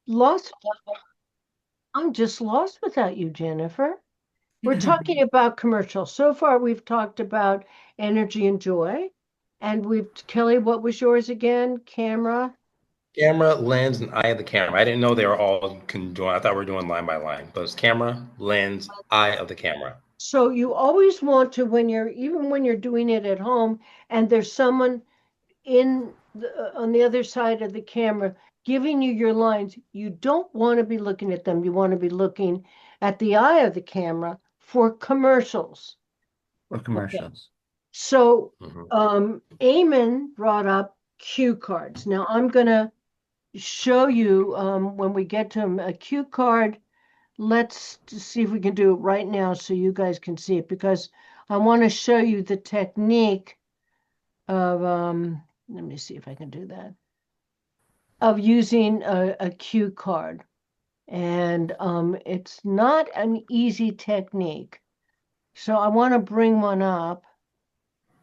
Lost. I'm just lost without you, Jennifer. We're talking about commercials. So far, we've talked about energy and joy. And Kelly, what was yours again? Camera. Camera, lens, and eye of the camera. I didn't know they were all conjoined. I thought we were doing line by line, but it's camera, lens, eye of the camera. So you always want to, even when you're doing it at home, and there's someone on the other side of the camera giving you your lines, you don't want to be looking at them. You want to be looking at the eye of the camera for commercials. For Okay. commercials. So Mhm. Eamon brought up cue cards. Now I'm going to show you when we get to a cue card. Let's see if we can do it right now so you guys can see it, because I want to show you the technique of, let me see if I can do that, of using a cue card. And it's not an easy technique. So I want to bring one up,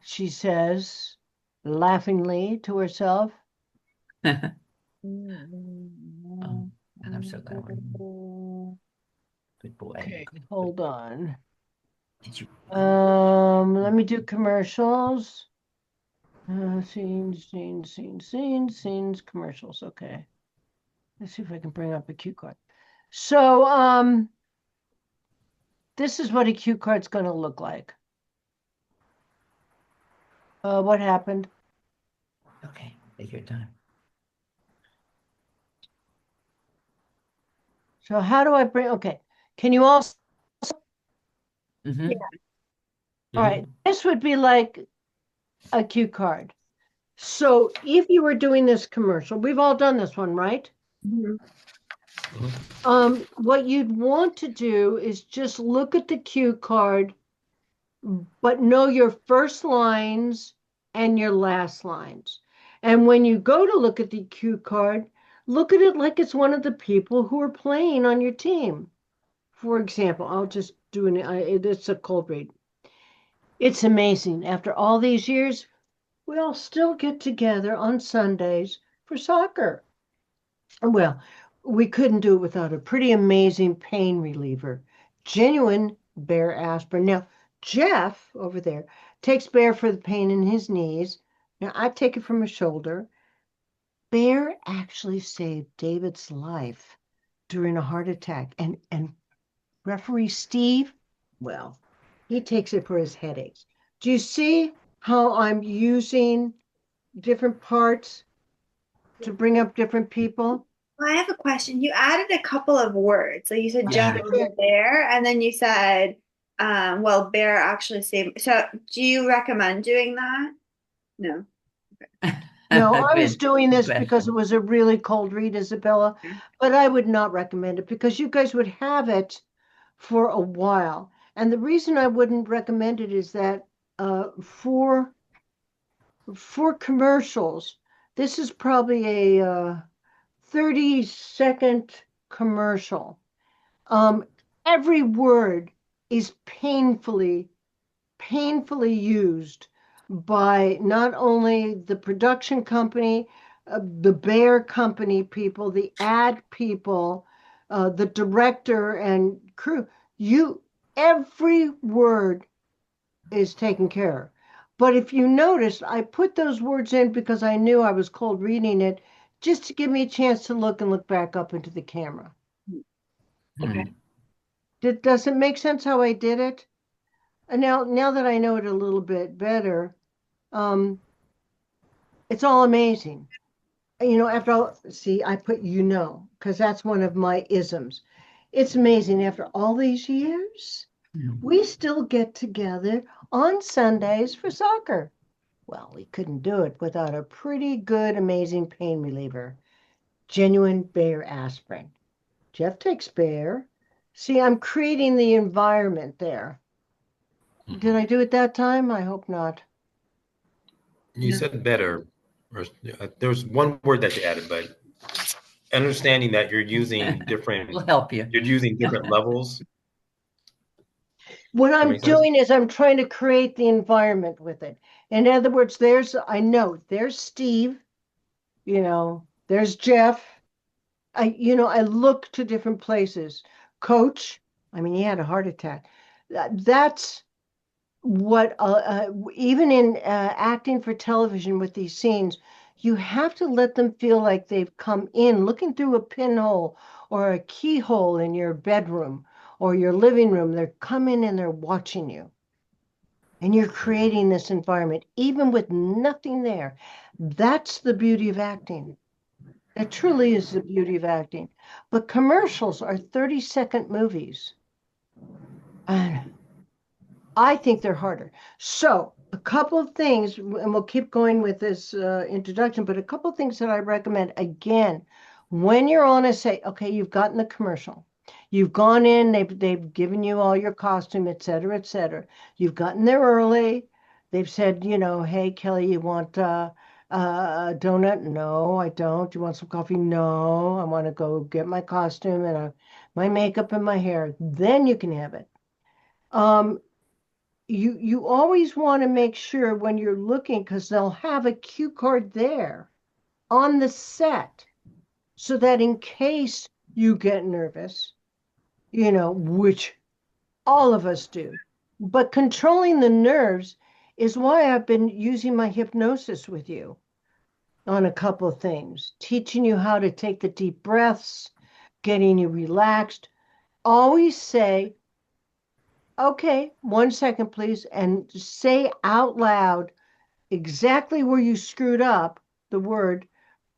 she says, laughingly to herself. Oh, and I'm so glad good boy. Okay, Good, good. hold on. Did you? Let me do commercials. Scenes, commercials. Okay. Let's see if I can bring up a cue card. So, this is what a cue card's going to look like. What happened? Okay, take your time. So how do I bring, okay. Can you all, Mm-hmm. all right. Mhm. This would be like a cue card. So if you were doing this commercial, we've all done this one, right? Mhm. Mhm. What you'd want to do is just look at the cue card, but know your first lines and your last lines. And when you go to look at the cue card, look at it like it's one of the people who are playing on your team. For example, I'll just do it's a cold read. It's amazing. After all these years, we all still get together on Sundays for soccer. Well, we couldn't do it without a pretty amazing pain reliever, genuine Bear aspirin. Now, Jeff over there takes Bear for the pain in his knees. Now, I take it from his shoulder. Bear actually saved David's life during a heart attack. And referee Steve, well, he takes it for his headaches. Do you see how I'm using different parts to bring up different people? Well, I have a question. You added a couple of words. So you said Jeff Yeah. is a bear, and then you said, well, bear actually saved. So do you recommend doing that? No. No, I was Good doing this because it question. was a really cold read, Isabella, Okay. but I would not recommend it because you guys would have it for a while. And the reason I wouldn't recommend it is that for commercials, this is probably a 30-second commercial. Um, every word is painfully used by not only the production company, the Bear Company people, the ad people, the director and crew. You, every word is taken care of. But if you notice, I put those words in because I knew I was cold reading it, just to give me a chance to look and look back up into the camera. Okay. Hmm. Does it make sense how I did it? And now that I know it a little bit better, um, it's all amazing. After all, see, I put because that's one of my isms. It's amazing after all these years, we still get together on Sundays for soccer. Well, we couldn't do it without a pretty good, amazing pain reliever, genuine Bayer aspirin. Jeff takes Bayer. See, I'm creating the environment there. Did Mhm. I do it that time? I hope not. You said better. There was one word that you added, but understanding that We'll help you. you're using different levels. What That I'm makes sense. doing is I'm trying to create the environment with it. In other words, I know there's Steve, there's Jeff, I look to different places. Coach, I mean, he had a heart attack. That's what, even in acting for television with these scenes, you have to let them feel like they've come in looking through a pinhole or a keyhole in your bedroom or your living room. They're coming and they're watching you. And you're creating this environment, even with nothing there. That's the beauty of acting. That truly is the beauty of acting. But commercials are 30-second movies. And I think they're harder. So, a couple of things, and we'll keep going with this introduction, but a couple of things that I recommend. Again, when you're on a set, okay, you've gotten the commercial. You've gone in, they've given you all your costume, et cetera, et cetera. You've gotten there early. They've said, hey, Kelly, you want a donut? No, I don't. You want some coffee? No, I want to go get my costume and my makeup and my hair. Then you can have it. Um, you always want to make sure when you're looking, because they'll have a cue card there on the set, so that in case you get nervous, which all of us do, but controlling the nerves is why I've been using my hypnosis with you on a couple of things, teaching you how to take the deep breaths, getting you relaxed. Always say, okay, 1 second, please, and say out loud exactly where you screwed up the word,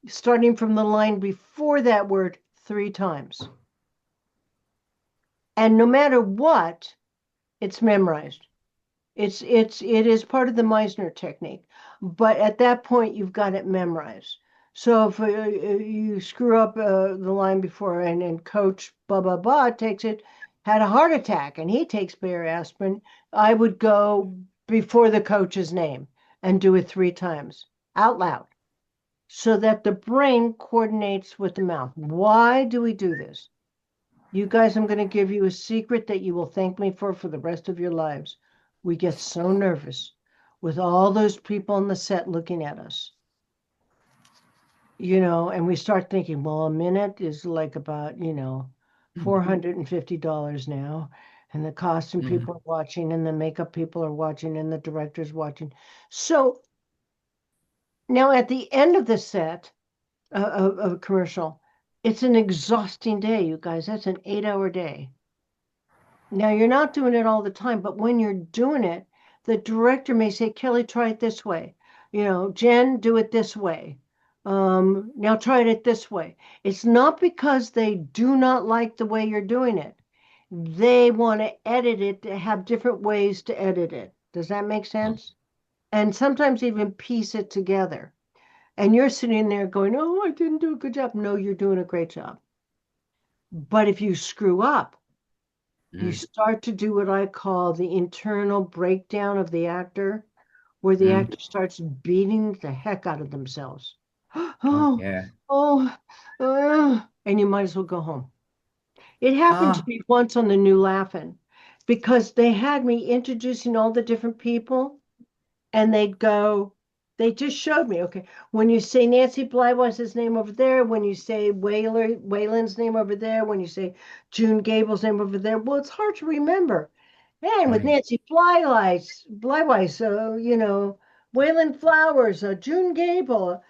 starting from the line before that word 3 times. And no matter what, it's memorized. It is part of the Meisner technique, but at that point you've got it memorized. So if you screw up the line before, and Coach blah blah blah takes it, had a heart attack, and he takes Bayer aspirin, I would go before the coach's name and do it 3 times out loud, so that the brain coordinates with the mouth. Why do we do this? You guys, I'm going to give you a secret that you will thank me for the rest of your lives. We get so nervous with all those people on the set looking at us, and we start thinking, well, a minute is like about, $450 now. And the costume people are watching, and the makeup people are watching, and the director's watching. So now at the end of the set of a commercial, it's an exhausting day, you guys. That's an 8-hour day. Now, you're not doing it all the time, but when you're doing it, the director may say, Kelly, try it this way. Jen, do it this way. Now try it this way. It's not because they do not like the way you're doing it. They want to edit it to have different ways to edit it. Does that make sense? And sometimes even piece it together. And you're sitting there going, oh, I didn't do a good job. No, you're doing a great job. But if you screw up, you start to do what I call the internal breakdown of the actor, where the actor starts beating the heck out of themselves. Oh, yeah. And you might as well go home. It happened to me once on the New Laugh-In, because they had me introducing all the different people, and they just showed me, okay, when you say Nancy Blywise's name over there, when you say Wayland's name over there, when you say June Gable's name over there, well, it's hard to remember. And with Nancy Blywise, Wayland Flowers, June Gable,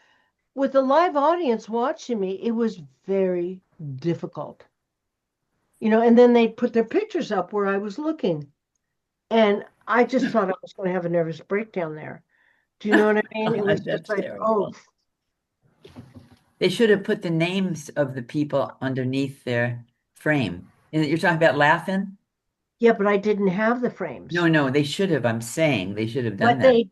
with a live audience watching me, it was very difficult. And then they put their pictures up where I was looking. And I just thought I was going to have a nervous breakdown there. Do you know what I mean? It was just like, terrible. They should have put the names of the people underneath their frame. You're talking about Laugh-In? Yeah, but I didn't have the frames. No, they should have. I'm saying they should have done that.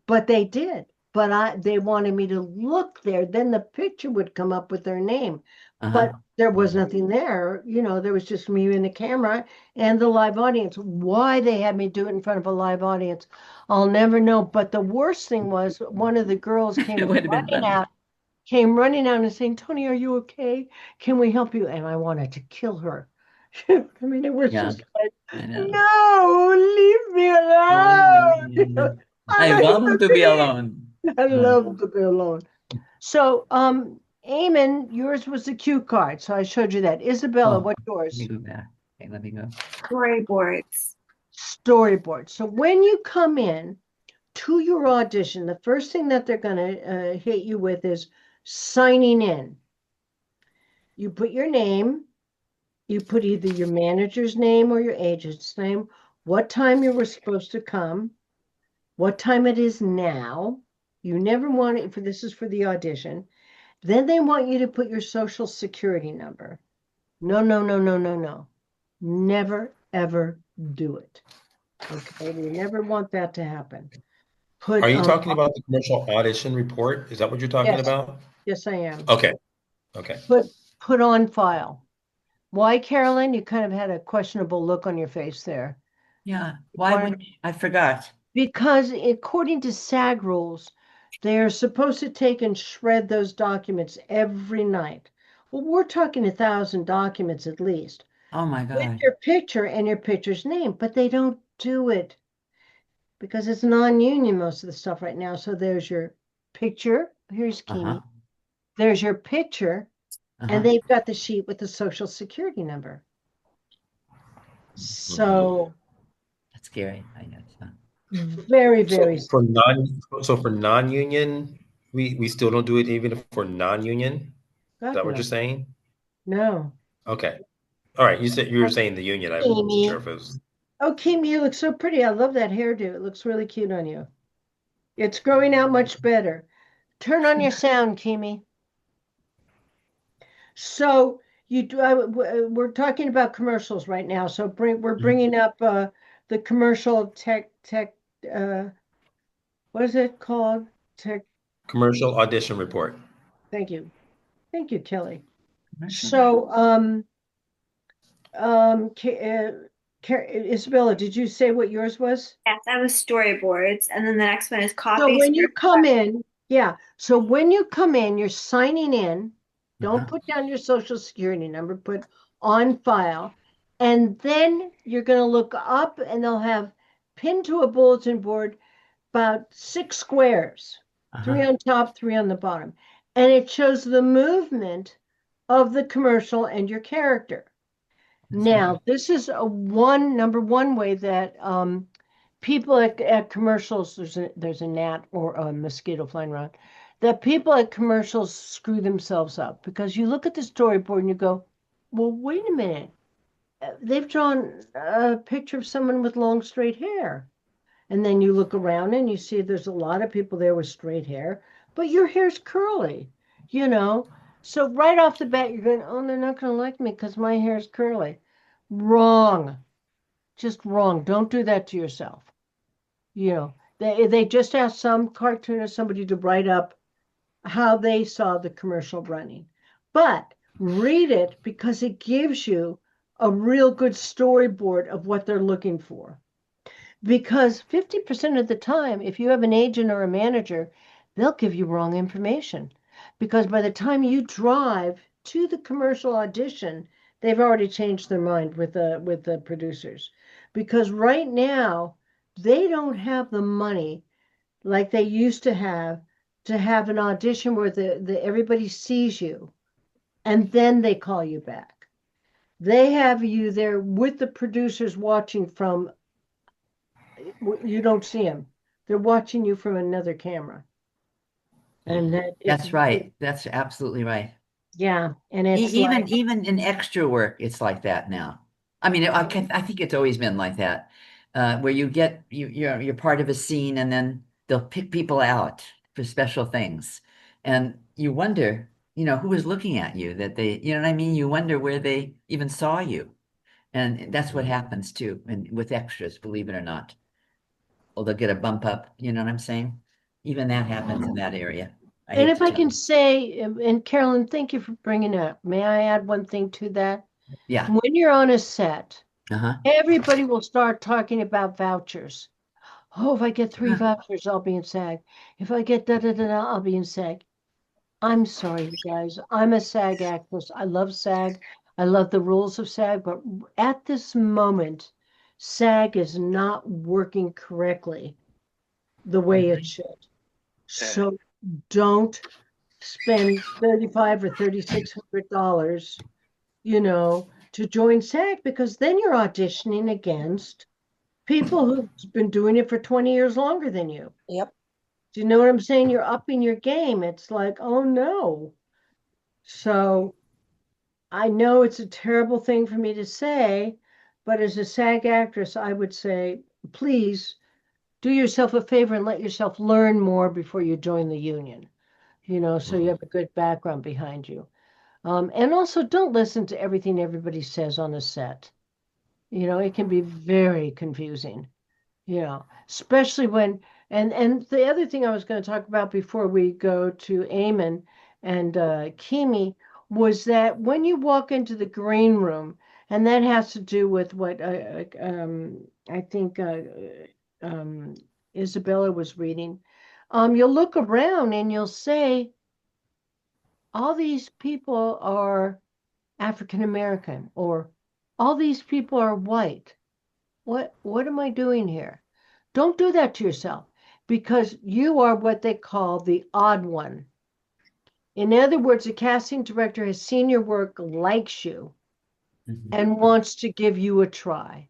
But they did. But they wanted me to look there. Then the picture would come up with their name. But there was nothing there. There was just me and the camera and the live audience. Why they had me do it in front of a live audience, I'll never know. But the worst thing was, one of the girls It would have been funny. came running out and saying, Toni, are you okay? Can we help you? And I wanted to kill her. I mean, it was just like, no, leave me alone. I want to be alone. I love to be alone. So, Eamon, yours was the cue card, so I showed you that. Isabella, Oh, what's let me yours? go back. Okay, let me go. Storyboards. Storyboard. So when you come in to your audition, the first thing that they're going to hit you with is signing in. You put your name, you put either your manager's name or your agent's name, what time you were supposed to come, what time it is now. You never want it, for this is for the audition. Then they want you to put your social security number. No, no, no, no, no, no. Never, ever do it. Okay, we never want that to happen. Put Are you talking about the commercial audition report? Is that what you're talking yes, about? yes, I am. Okay. Okay. Put on file. Why, Carolyn? You kind of had a questionable look on your face there. Yeah. Why would I forgot? Because according to SAG rules, they're supposed to take and shred those documents every night. Well, we're talking 1,000 documents at least Oh my with God. your picture and your picture's name, but they don't do it because it's non-union, most of the stuff right now. So there's your picture. Here's Uh-huh. Kimi. There's your picture, and Uh-huh. they've got the sheet with the social security number. So That's scary, I guess. Huh? very, very So for non-union, we still don't do it even if we're non-union? Is God that what no. you're saying? No. Okay. All right. You were saying the union. I wasn't sure Amy. if it was. Oh, Kim, you look so pretty. I love that hairdo. It looks really cute on you. It's growing out much better. Turn on your sound, Kimi. So you do. We're talking about commercials right now. So we're bringing up the commercial tech. Uh, what is it called? Tech. Commercial audition report. Thank you, Kelly. Commercial. So Isabella, did you say what yours was? Yes, that was storyboards. And then the next one is So copy when you script. come in, yeah. So when you come in, you're signing in. Don't Uh-huh. put down your social security number, put on file. And then you're going to look up and they'll have pinned to a bulletin board about 6 squares, 3 Uh-huh. on top, 3 on the bottom. And it shows the movement of the commercial and your character. That's right. Now, this is number one way that people at commercials, there's a gnat or a mosquito flying around, that people at commercials screw themselves up because you look at the storyboard and you go, well, wait a minute. They've drawn a picture of someone with long straight hair. And then you look around and you see there's a lot of people there with straight hair, but your hair's curly, you know? So right off the bat, you're going, oh, they're not going to like me because my hair's curly. Wrong. Just wrong. Don't do that to yourself. You know, they just asked some cartoonist, somebody to write up how they saw the commercial running. But read it because it gives you a real good storyboard of what they're looking for. Because 50% of the time, if you have an agent or a manager, they'll give you wrong information. Because by the time you drive to the commercial audition, they've already changed their mind with the producers. Because right now, they don't have the money like they used to have an audition where the everybody sees you and then they call you back. They have you there with the producers watching from you don't see them. They're watching you from another camera. And that it's That's right. That's absolutely right. yeah, and it's like Even in extra work, it's like that now. I mean, I think it's always been like that, where you're part of a scene, and then they'll pick people out for special things, and you wonder, who is looking at you that you know what I mean? You wonder where they even saw you, and that's what happens too, and with extras, believe it or not, or they'll get a bump up. You know what I'm saying? Even that happens in that area. I and hate if to I tell can you. say, and Carolyn, thank you for bringing it up. May I add one thing to that? Yeah. When you're on a set, Uh-huh. everybody will start talking about vouchers. Oh, if I get 3 vouchers, I'll be in SAG. If I get da da da da, I'll be in SAG. I'm sorry, you guys. I'm a SAG actress. I love SAG. I love the rules of SAG, but at this moment, SAG is not working correctly the way it should. So don't spend 35 or $3,600, to join SAG, because then you're auditioning against people who've been doing it for 20 years longer than you. Yep. Do you know what I'm saying? You're upping your game. It's like, oh no. So I know it's a terrible thing for me to say, but as a SAG actress, I would say, please do yourself a favor and let yourself learn more before you join the union, so you have a good background behind you. And also don't listen to everything everybody says on a set. It can be very confusing, especially when, and the other thing I was going to talk about before we go to Eamon and Kimi was that when you walk into the green room, and that has to do with what I think um, Isabella was reading, you'll look around and you'll say, all these people are African American, or all these people are white. What am I doing here? Don't do that to yourself, because you are what they call the odd one. In other words, a casting director has seen your work, likes you, and wants to give you a try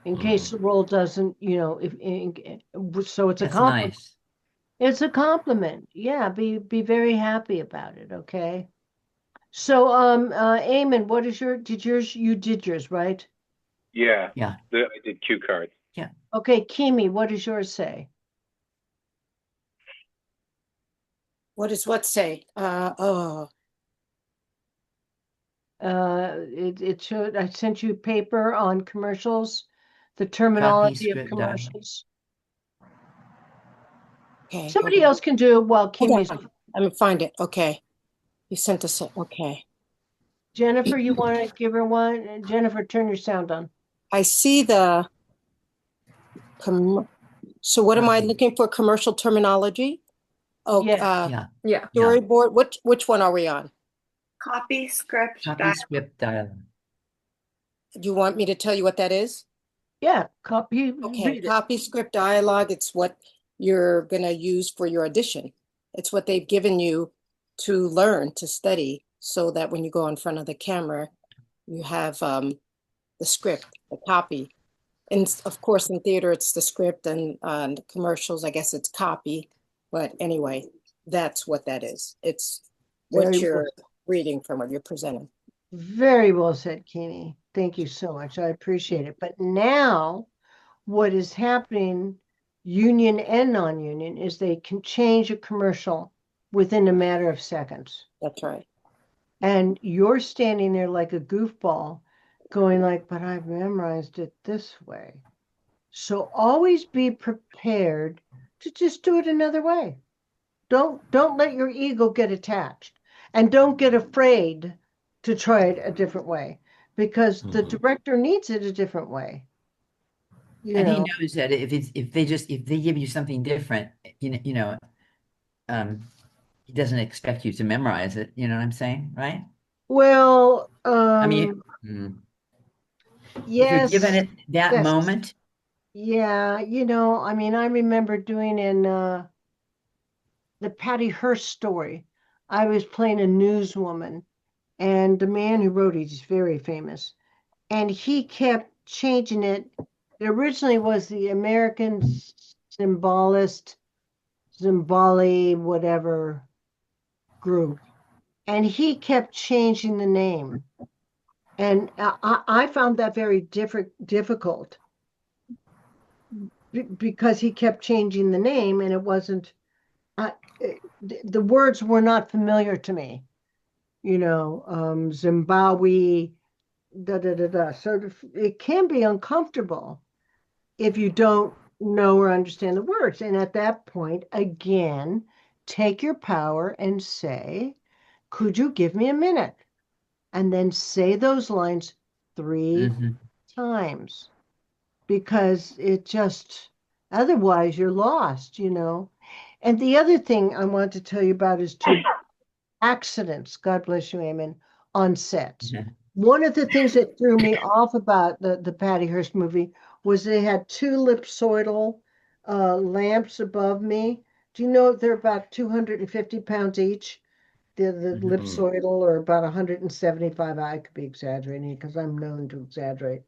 in case the role doesn't, so it's a That's compliment. nice. It's a compliment. Yeah, be very happy about it, okay? So, Eamon, you did yours, right? Yeah, Yeah. I did cue cards. Yeah. Okay, Kimi, what does yours say? What does what say? It showed, I sent you paper on commercials, the Copy terminology of script dialogue. commercials. Okay. Somebody else can do it while Hold Kimi's. on. Let me find it. Okay. You sent us. Okay. Jennifer, you want to give her one? Jennifer, turn your sound on. I see the. So what am I looking for? Commercial terminology? Oh, Yeah. Yeah. storyboard. Which one are we on? Copy script Copy dialogue. script dialogue. Do you want me to tell you what that is? Yeah, copy, Okay, read it. copy script dialogue. It's what you're gonna use for your audition. It's what they've given you to learn, to study, so that when you go in front of the camera, you have the script, the copy. And of course, in theater, it's the script, and the commercials, I guess it's copy. But anyway, that's what that is. It's what Very you're well, reading from what you're presenting. very well said, Kimi. Thank you so much. I appreciate it. But now, what is happening, union and non-union, is they can change a commercial within a matter of seconds. That's right. And you're standing there like a goofball going like, but I've memorized it this way. So always be prepared to just do it another way. Don't let your ego get attached, and don't get afraid to try it a different way, because the director needs it a different way. And he knows that if they give you something different, he doesn't expect you to memorize it. You know what I'm saying, right? Well, I mean, if you're given yes, it that yes. moment, Yeah, I mean, I remember doing in the Patty Hearst story. I was playing a newswoman, and the man who wrote it is very famous, and he kept changing it. It originally was the American Symbolist, Zimbali, whatever group, and he kept changing the name, and I found that very difficult because he kept changing the name, and it wasn't. The words were not familiar to me, Zimbabwe, da da da da. So it can be uncomfortable if you don't know or understand the words. And at that point, again, take your power and say, could you give me a minute? And then say those lines 3 times, because otherwise you're lost. And the other thing I want to tell you about is accidents. God bless you, Amen. On sets. One of the things that threw me off about the Patty Hearst movie was they had two ellipsoidal lamps above me Do you know they're about 250 pounds each? The Mhm. ellipsoidal are about 175. I could be exaggerating because I'm known to exaggerate.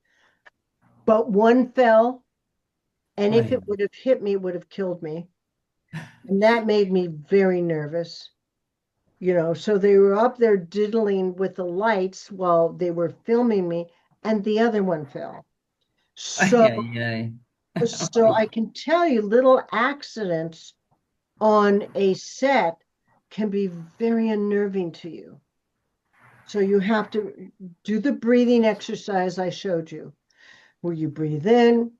But one fell, and if Right. it would have hit me, it would have killed me. And that made me very nervous. So they were up there diddling with the lights while they were filming me, and the other one fell. Ay, So, ay, ay. so I can tell you little accidents on a set can be very unnerving to you. So you have to do the breathing exercise I showed you, where you breathe in,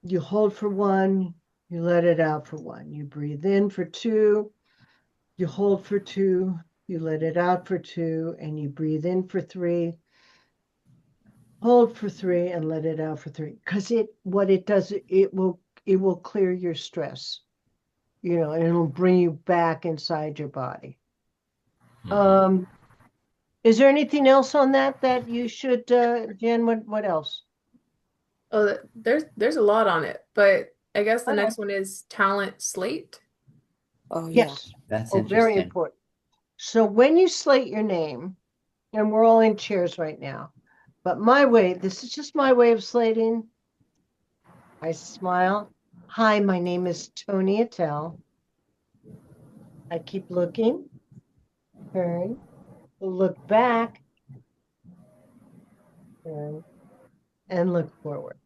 you hold for one, you let it out for one. You breathe in for two, you hold for two, you let it out for two, and you breathe in for three, hold for three, and let it out for three. Because what it does, it will clear your stress, and it'll bring you back inside your body. Mhm. Um, is there anything else on that you should, Jen? What else? Oh, there's a lot on it, but I guess the Okay. next one is talent slate. Oh, yeah. Yes. That's Oh, very interesting. important. So when you slate your name, and we're all in chairs right now, but this is just my way of slating. I smile. Hi, my name is Toni Attell. I keep looking, turn, look back, turn, and look forward.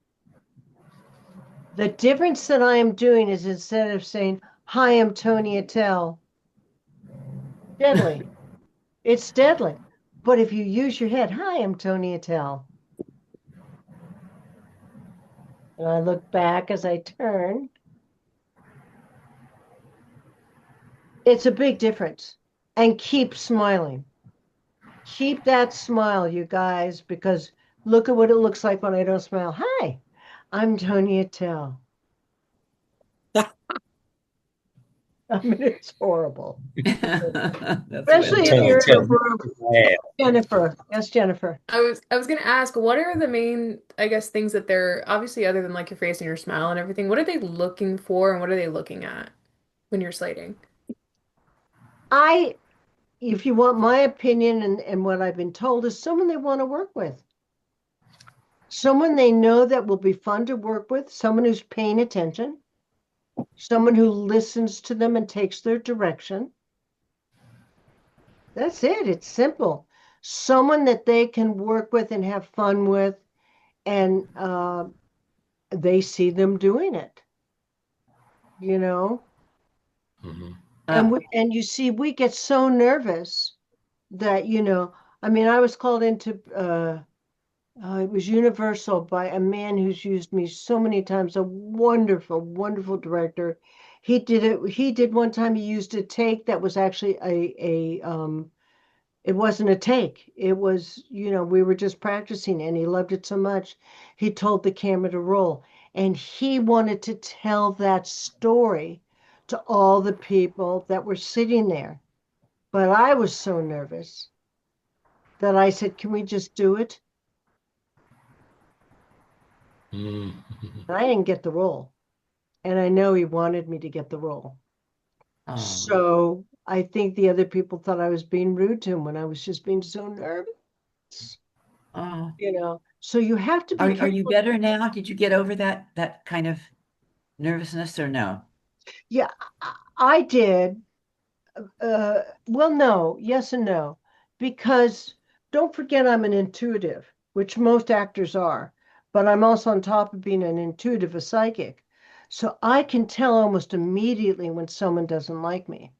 The difference that I am doing is instead of saying, Hi, I'm Toni Attell, deadly. It's deadly. But if you use your head, Hi, I'm Toni Attell. And I look back as I turn, it's a big difference. And keep smiling. Keep that smile, you guys, because look at what it looks like when I don't smile. Hi, I'm Toni Attell. I mean, it's horrible. That's what Especially it if Tony, you're is. in a tell me. room. Yeah. Jennifer. Yes, Jennifer. I was gonna ask, what are the main, I guess, things that they're obviously other than like your face and your smile and everything, what are they looking for and what are they looking at when you're slating? I, if you want my opinion and what I've been told, is someone they want to work with. Someone they know that will be fun to work with, someone who's paying attention, someone who listens to them and takes their direction. That's it. It's simple. Someone that they can work with and have fun with, and they see them doing it, you know? Mhm. Uh, And you see, we get so nervous that, I mean, I was called into, it was Universal by a man who's used me so many times, a wonderful, wonderful director. He did one time, he used a take that was actually it wasn't a take. It was, we were just practicing and he loved it so much. He told the camera to roll and he wanted to tell that story to all the people that were sitting there. But I was so nervous that I said, can we just do it? Mhm. And I didn't get the role. And I know he wanted me to get the role. oh, So I think the other people thought I was being rude to him when I was just being so nervous, oh. So you have to be Are you careful. better now? Did you get over that kind of nervousness or no? Yeah, I did. Well, no, yes and no, because don't forget I'm an intuitive, which most actors are, but I'm also on top of being an intuitive, a psychic. So I can tell almost immediately when someone doesn't like me.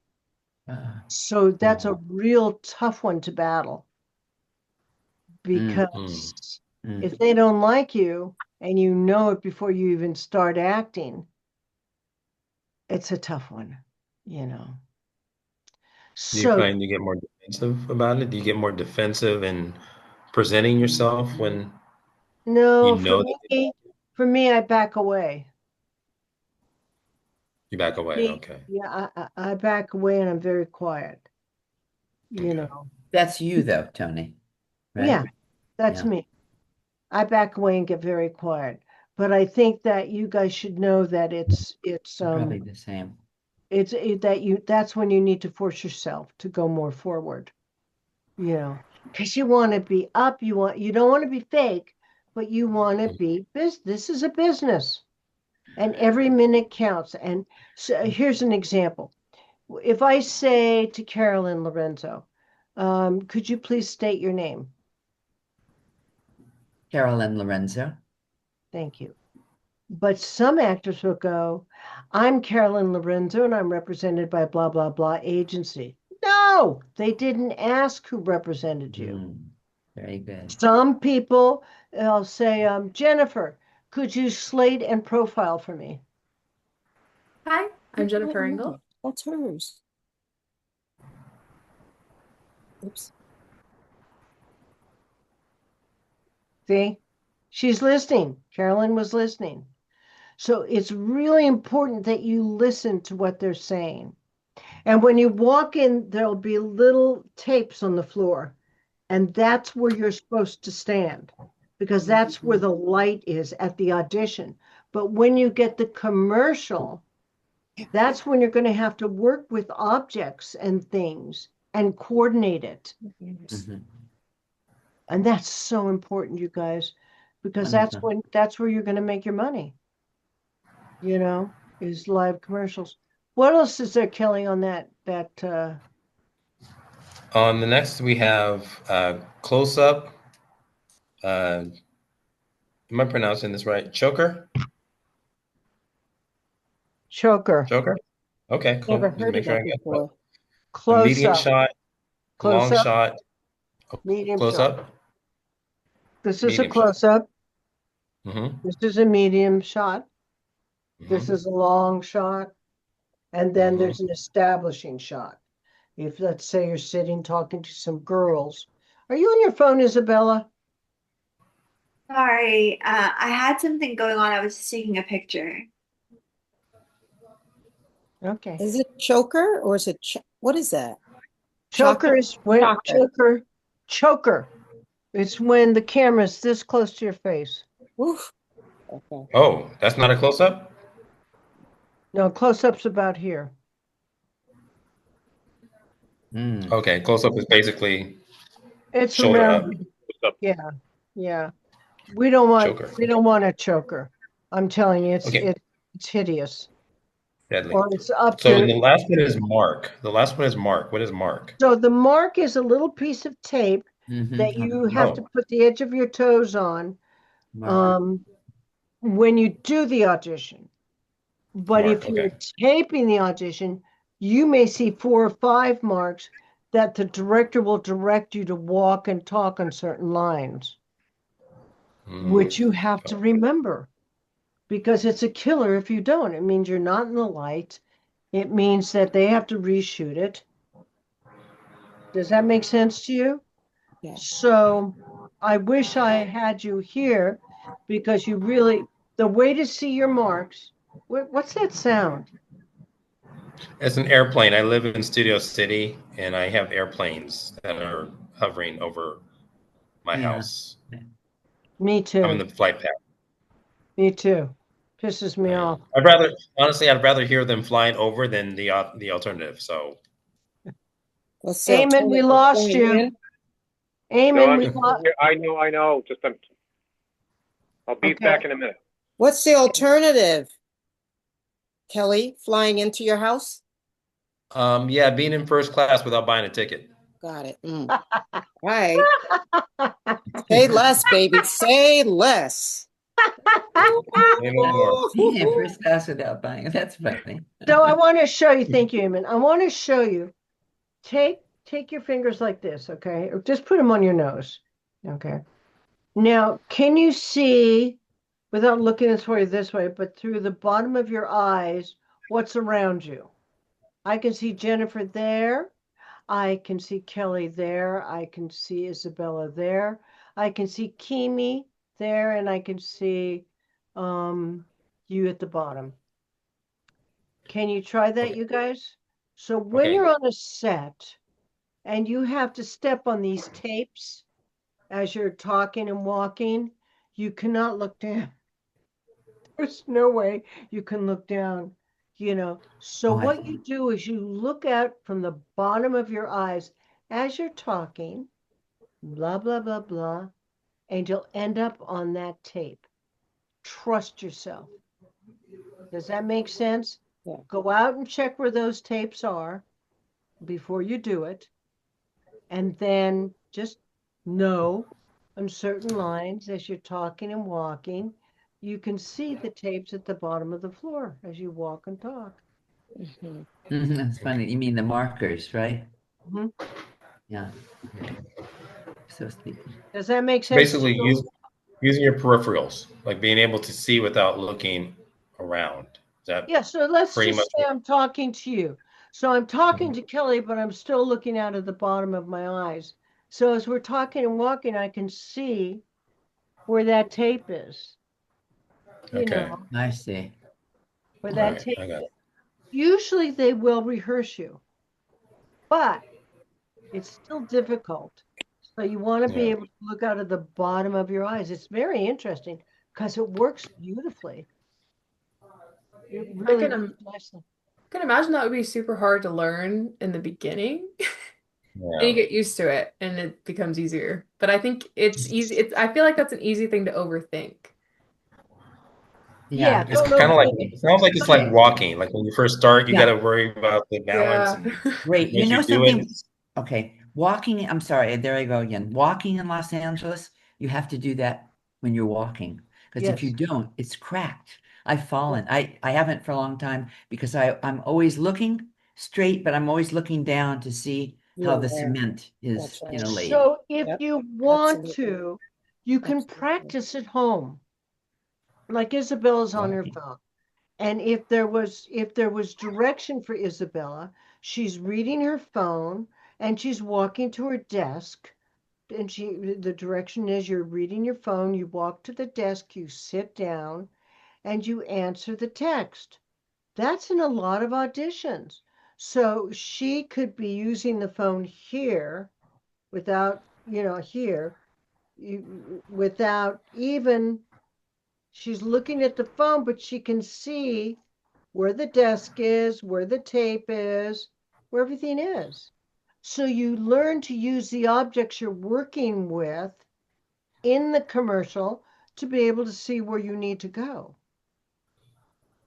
Uh, So that's a oh. real tough one to battle Mm, Mhm. because mm. if they don't like you and you know it before you even start acting, it's a tough one, you know. Do you So find you get more defensive about it? Do you get more defensive in presenting yourself when you no, know that for me, I back away. you back away? Me, Okay. yeah, I back away and I'm very quiet, you Okay. know. That's you though, Tony, right? Yeah, that's Yeah, me. I back away and get very quiet. But I think that you guys should know that it's I'm probably the same. that's when you need to force yourself to go more forward, because you want to be up, you don't want to be fake, but you want to be this is a business, and every minute counts. And so here's an example. If I say to Carolyn Lorenzo, could you please state your name? Carolyn Lorenzo. Thank you. But some actors will go, I'm Carolyn Lorenzo and I'm represented by blah, blah, blah agency. No, they didn't ask who represented you. Very good. Some people, I'll say, Jennifer, could you slate and profile for me? Hi, I'm Jennifer Engel. That's hers. Oops. See, she's listening. Carolyn was listening. So it's really important that you listen to what they're saying. And when you walk in, there'll be little tapes on the floor. And that's where you're supposed to stand, because that's where the light is at the audition. But when you get the commercial, that's when you're going to have to work with objects and things and coordinate it. Mhm. And that's so important, you guys, because Wonderful. that's where you're going to make your money, is live commercials. What else is there, Kelly, on that On the next, we have close up. Am I pronouncing this right? Choker? choker? Choker? Okay, Never cool. Just heard make of sure that I get that. before. A Close medium up, shot, close long up, shot, medium close shot. up, This is a medium shot. close up. Mm-hmm. This is a medium shot. This Mm-hmm. is a long shot. And then Mm-hmm. there's an establishing shot. If, let's say, you're sitting talking to some girls. Are you on your phone, Isabella? Sorry, I had something going on. I was just taking a picture. Okay. Is it choker or is it what is that? Choker Chocolate? is when Chocolate. choker. It's when the camera's this close to your face. Oof. Okay. Oh, that's not a close up? No, close-up's about here. Mm. Okay, close up is basically It's shoulder up. around. What's up? Yeah, yeah. We don't want Choker. we don't want a choker. I'm telling you, Okay, it's hideous. deadly. Or it's up So to. the last one is mark. The last one is mark. What is mark? So the mark is a little piece of tape that you Mm-hmm. have to Oh, put the edge of your toes on Mark. when you do the audition. But mark. if Okay. you're taping the audition, you may see 4 or 5 marks that the director will direct you to walk and talk on certain lines, Mm. which you have to remember, because it's a killer if you don't. It means you're not in the light. It means that they have to reshoot it. Does that make sense to you? Yeah. So I wish I had you here, because the way to see your marks, what's that sound? It's an airplane. I live in Studio City, and I have airplanes that are hovering over my Yeah. house. Me I'm in too. the flight path. Me too. Pisses me I am. off. I'd rather hear them flying over than the alternative. So What's the Eamon, we alternative? lost Flying you. in? No, Eamon, I'm we still lost. here. I know. Just I'll be Okay. back in a minute. What's the alternative? Kelly, flying into your house? yeah, being in first class without buying a ticket. Got it. All right. Say less, baby. Say less. Say no more. Yeah, first class without buying. That's funny. So I want to show you. Thank you, Eamon. I want to show you. Take your fingers like this, okay? Or just put them on your nose. Okay. Now, can you see, without looking this way, but through the bottom of your eyes, what's around you? I can see Jennifer there. I can see Kelly there. I can see Isabella there. I can see Kimi there, and I can see you at the bottom. Can you try that, Okay. you guys? So when Okay. you're on a set and you have to step on these tapes as you're talking and walking, you cannot look down. There's no way you can look down. So Oh, I what see. you do is you look out from the bottom of your eyes as you're talking, blah, blah, blah, blah, and you'll end up on that tape. Trust yourself. Does that make sense? Yeah. Go out and check where those tapes are before you do it. And then just know on certain lines as you're talking and walking, you can see the tapes at the bottom of the floor as you walk and talk. Mhm. That's funny. You mean the markers, right? Mhm. Yeah. So speaking. Does that make So sense to basically, you? using your peripherals, like being able to see without looking around. Is that Yeah, so let's pretty just much say what? I'm talking to you. So I'm talking to Kelly, but I'm still looking out of the bottom of my eyes. So as we're talking and walking, I can see where that tape is, you Okay. know, I see. where All that right. tape I got is. it. Usually they will rehearse you, but it's still difficult. So you want to be Yeah. able to look out of the bottom of your eyes. It's very interesting because it works beautifully. It I really can works nicely. can imagine that would be super hard to learn in the beginning. And you Yeah. get used to it and it becomes easier. But I think it's easy. I feel like that's an easy thing to overthink. Yeah, Yeah. It's don't kind of like, overthink it. it sounds like it's like walking. Like when you first start, you got Yeah. to worry about the balance, Yeah. and Great. You once you know do it, something? Okay. Walking, I'm sorry, there I go again. Walking in Los Angeles, you have to do that when you're walking. Because if you Yes. don't, it's cracked. I've Yeah. fallen. I haven't for a long time because I'm always looking straight, but I'm always looking down to see You're how the aware. cement is, That's right. laid. So if Yep. you want Absolutely. to, you can Absolutely. practice at home, like Isabella's on her Walking. phone. And if there was direction for Isabella, she's reading her phone and she's walking to her desk. And the direction is you're reading your phone, you walk to the desk, you sit down, and you answer the text. That's in a lot of auditions. So she could be using the phone here without, here, without even, she's looking at the phone, but she can see where the desk is, where the tape is, where everything is. So you learn to use the objects you're working with in the commercial to be able to see where you need to go.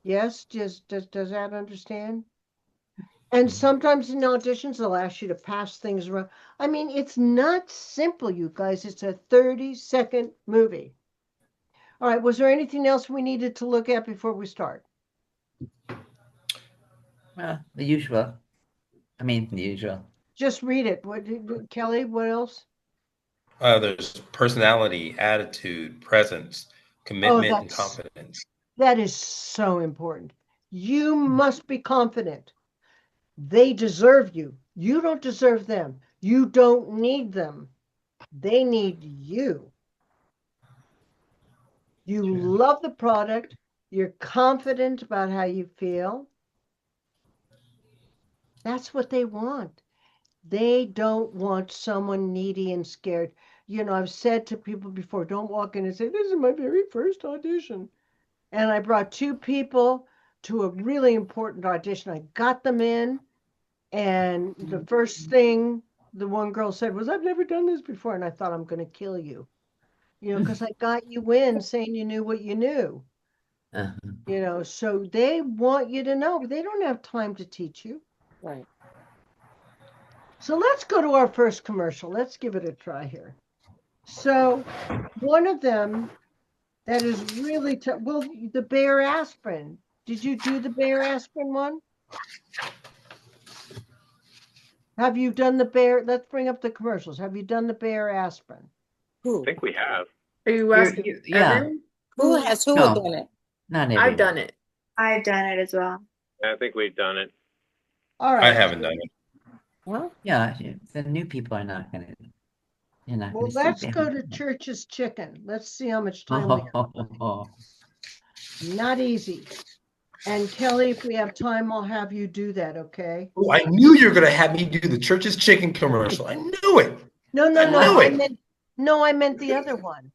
Yes, just does that understand? And sometimes in auditions, they'll ask you to pass things around. I mean, it's not simple, you guys. It's a 30-second movie. All right, was there anything else we needed to look at before we start? Well, the usual. I mean, the usual. Just read it. Kelly, what else? there's personality, attitude, presence, Oh, commitment, and confidence. that is so important. You must be confident. They deserve you. You don't deserve them. You don't need them. They need you. You True. love the product. You're confident about how you feel. That's what they want. They don't want someone needy and scared. I've said to people before, don't walk in and say, this is my very first audition. And I brought two people to a really important audition. I got them in, and the first thing the one girl said was, I've never done this before. And I thought, I'm going to kill you, because I got you in saying you knew what you knew, Uh-huh. so they want you to know, but they don't have time to teach you. Right. So let's go to our first commercial. Let's give it a try here. So one of them that is really tough. Well, the Bayer aspirin. Did you do the Bayer aspirin one? Have you done the Bayer? Let's bring up the commercials. Have you done the Bayer aspirin? I Who? think we have. Are you asking Yeah. everyone? Who No, done it? not I've everyone. done it. I've done it as well. I think we've done it. All I right. haven't done it. Well, Yeah, the new people are not gonna, you're not Well, gonna see let's go Barry. to Church's Chicken. Let's see how much time we have. Oh, Not easy. And Kelly, if we have time, I'll have you do that, okay? Oh, I knew you were going to have me do the church's chicken commercial. I knew it. No, no, I no. knew I it. meant no, I meant the other one.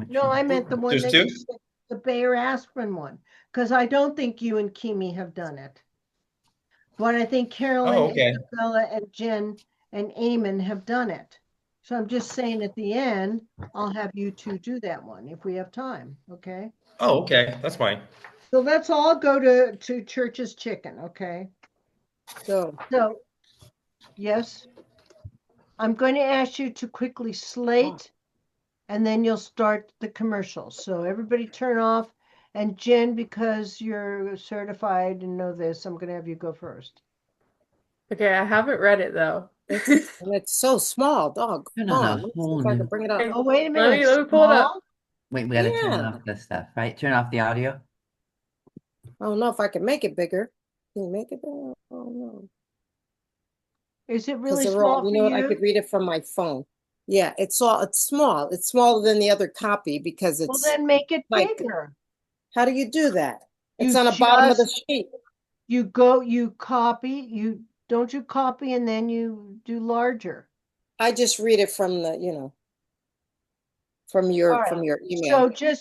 No, I meant the one There's that two? you said. the Bayer aspirin one, because I don't think you and Kimi have done it. But I think Carolyn, Oh, okay. Isabella, and Jen and Eamon have done it. So I'm just saying at the end, I'll have you two do that one if we have time, okay? Oh, okay. That's fine. So let's all go to Church's Chicken, okay? Go. So, yes, I'm going to ask you to quickly slate and then you'll start the commercials. So everybody turn off. And Jen, because you're certified and know this, I'm going to have you go first. Okay, I haven't read it though. And it's so small, dog. Turn Come on on. a Let me see whole if I can new. bring it up. Oh, wait a Let minute. me let me pull it up. Small? Wait, we got to turn Yeah. off the stuff, right? Turn off the audio. I don't know if I can make it bigger. Can you make it bigger? Oh no. Is it Because really they're all, small you for know what, I could you? read it from my phone. Yeah, it's small. It's smaller than the other copy because Well, it's then make it like, bigger. how do you do that? It's You on the bottom of the just, sheet. you copy, don't you copy and then you do larger. I just read it from the, from All your right. from your email. So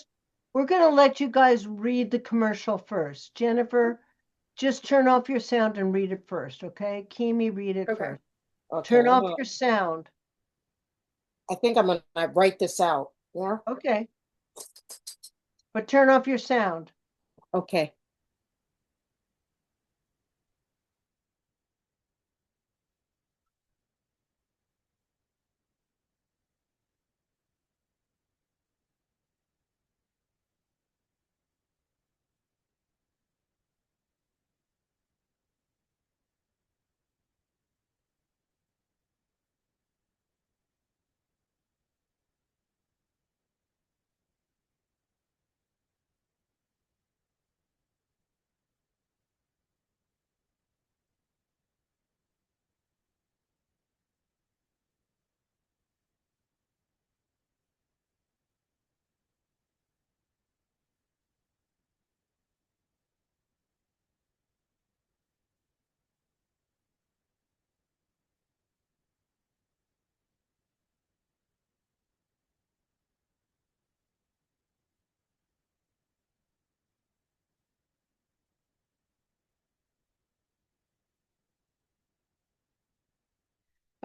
we're going to let you guys read the commercial first. Jennifer, just turn off your sound and read it first, okay? Kimi, read it Okay. first. Okay, Turn off your sound. I think I'm gonna write this out. Yeah. Okay. But turn off your sound. Okay.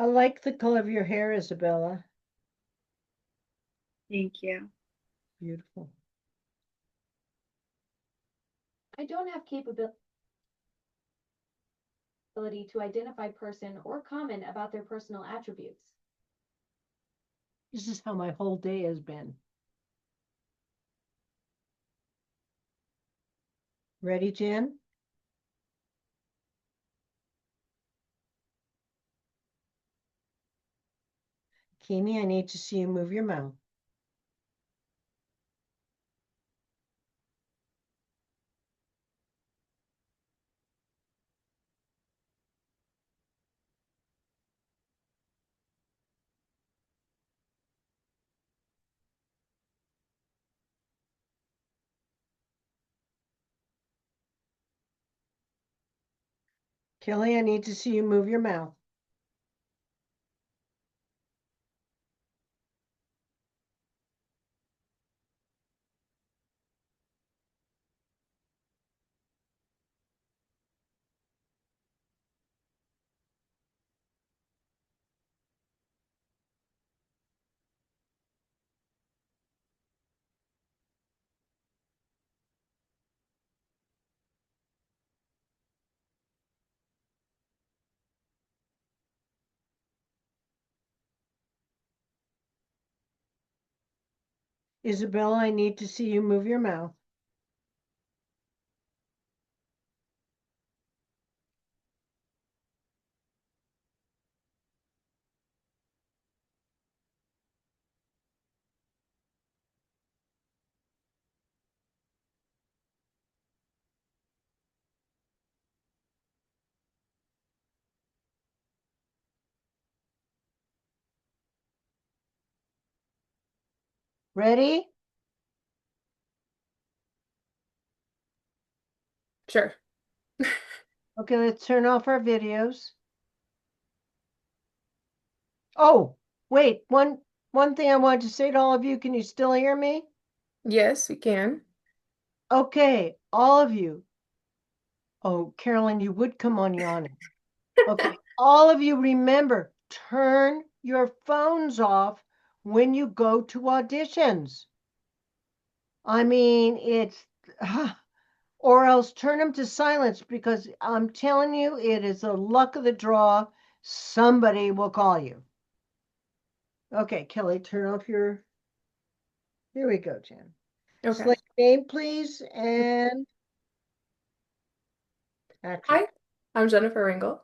I like the color of your hair, Isabella. Thank you. Beautiful. I don't have capability to identify person or comment about their personal attributes. This is how my whole day has been. Ready, Jen? Kimi, I need to see you move your mouth. Kelly, I need to see you move your mouth. Isabella, I need to see you move your mouth. Ready? Sure. Okay, let's turn off our videos. Oh, wait, one thing I wanted to say to all of you, can you still hear me? Yes, we can. Okay, all of you. Oh, Carolyn, you would come on yawning. Okay, all of you remember, turn your phones off when you go to auditions. I mean, it's, or else turn them to silence because I'm telling you, it is the luck of the draw. Somebody will call you. Okay, Kelly, turn off your, here we go, Jen. Okay. Select name, please, and action. Hi, I'm Jennifer Ringle.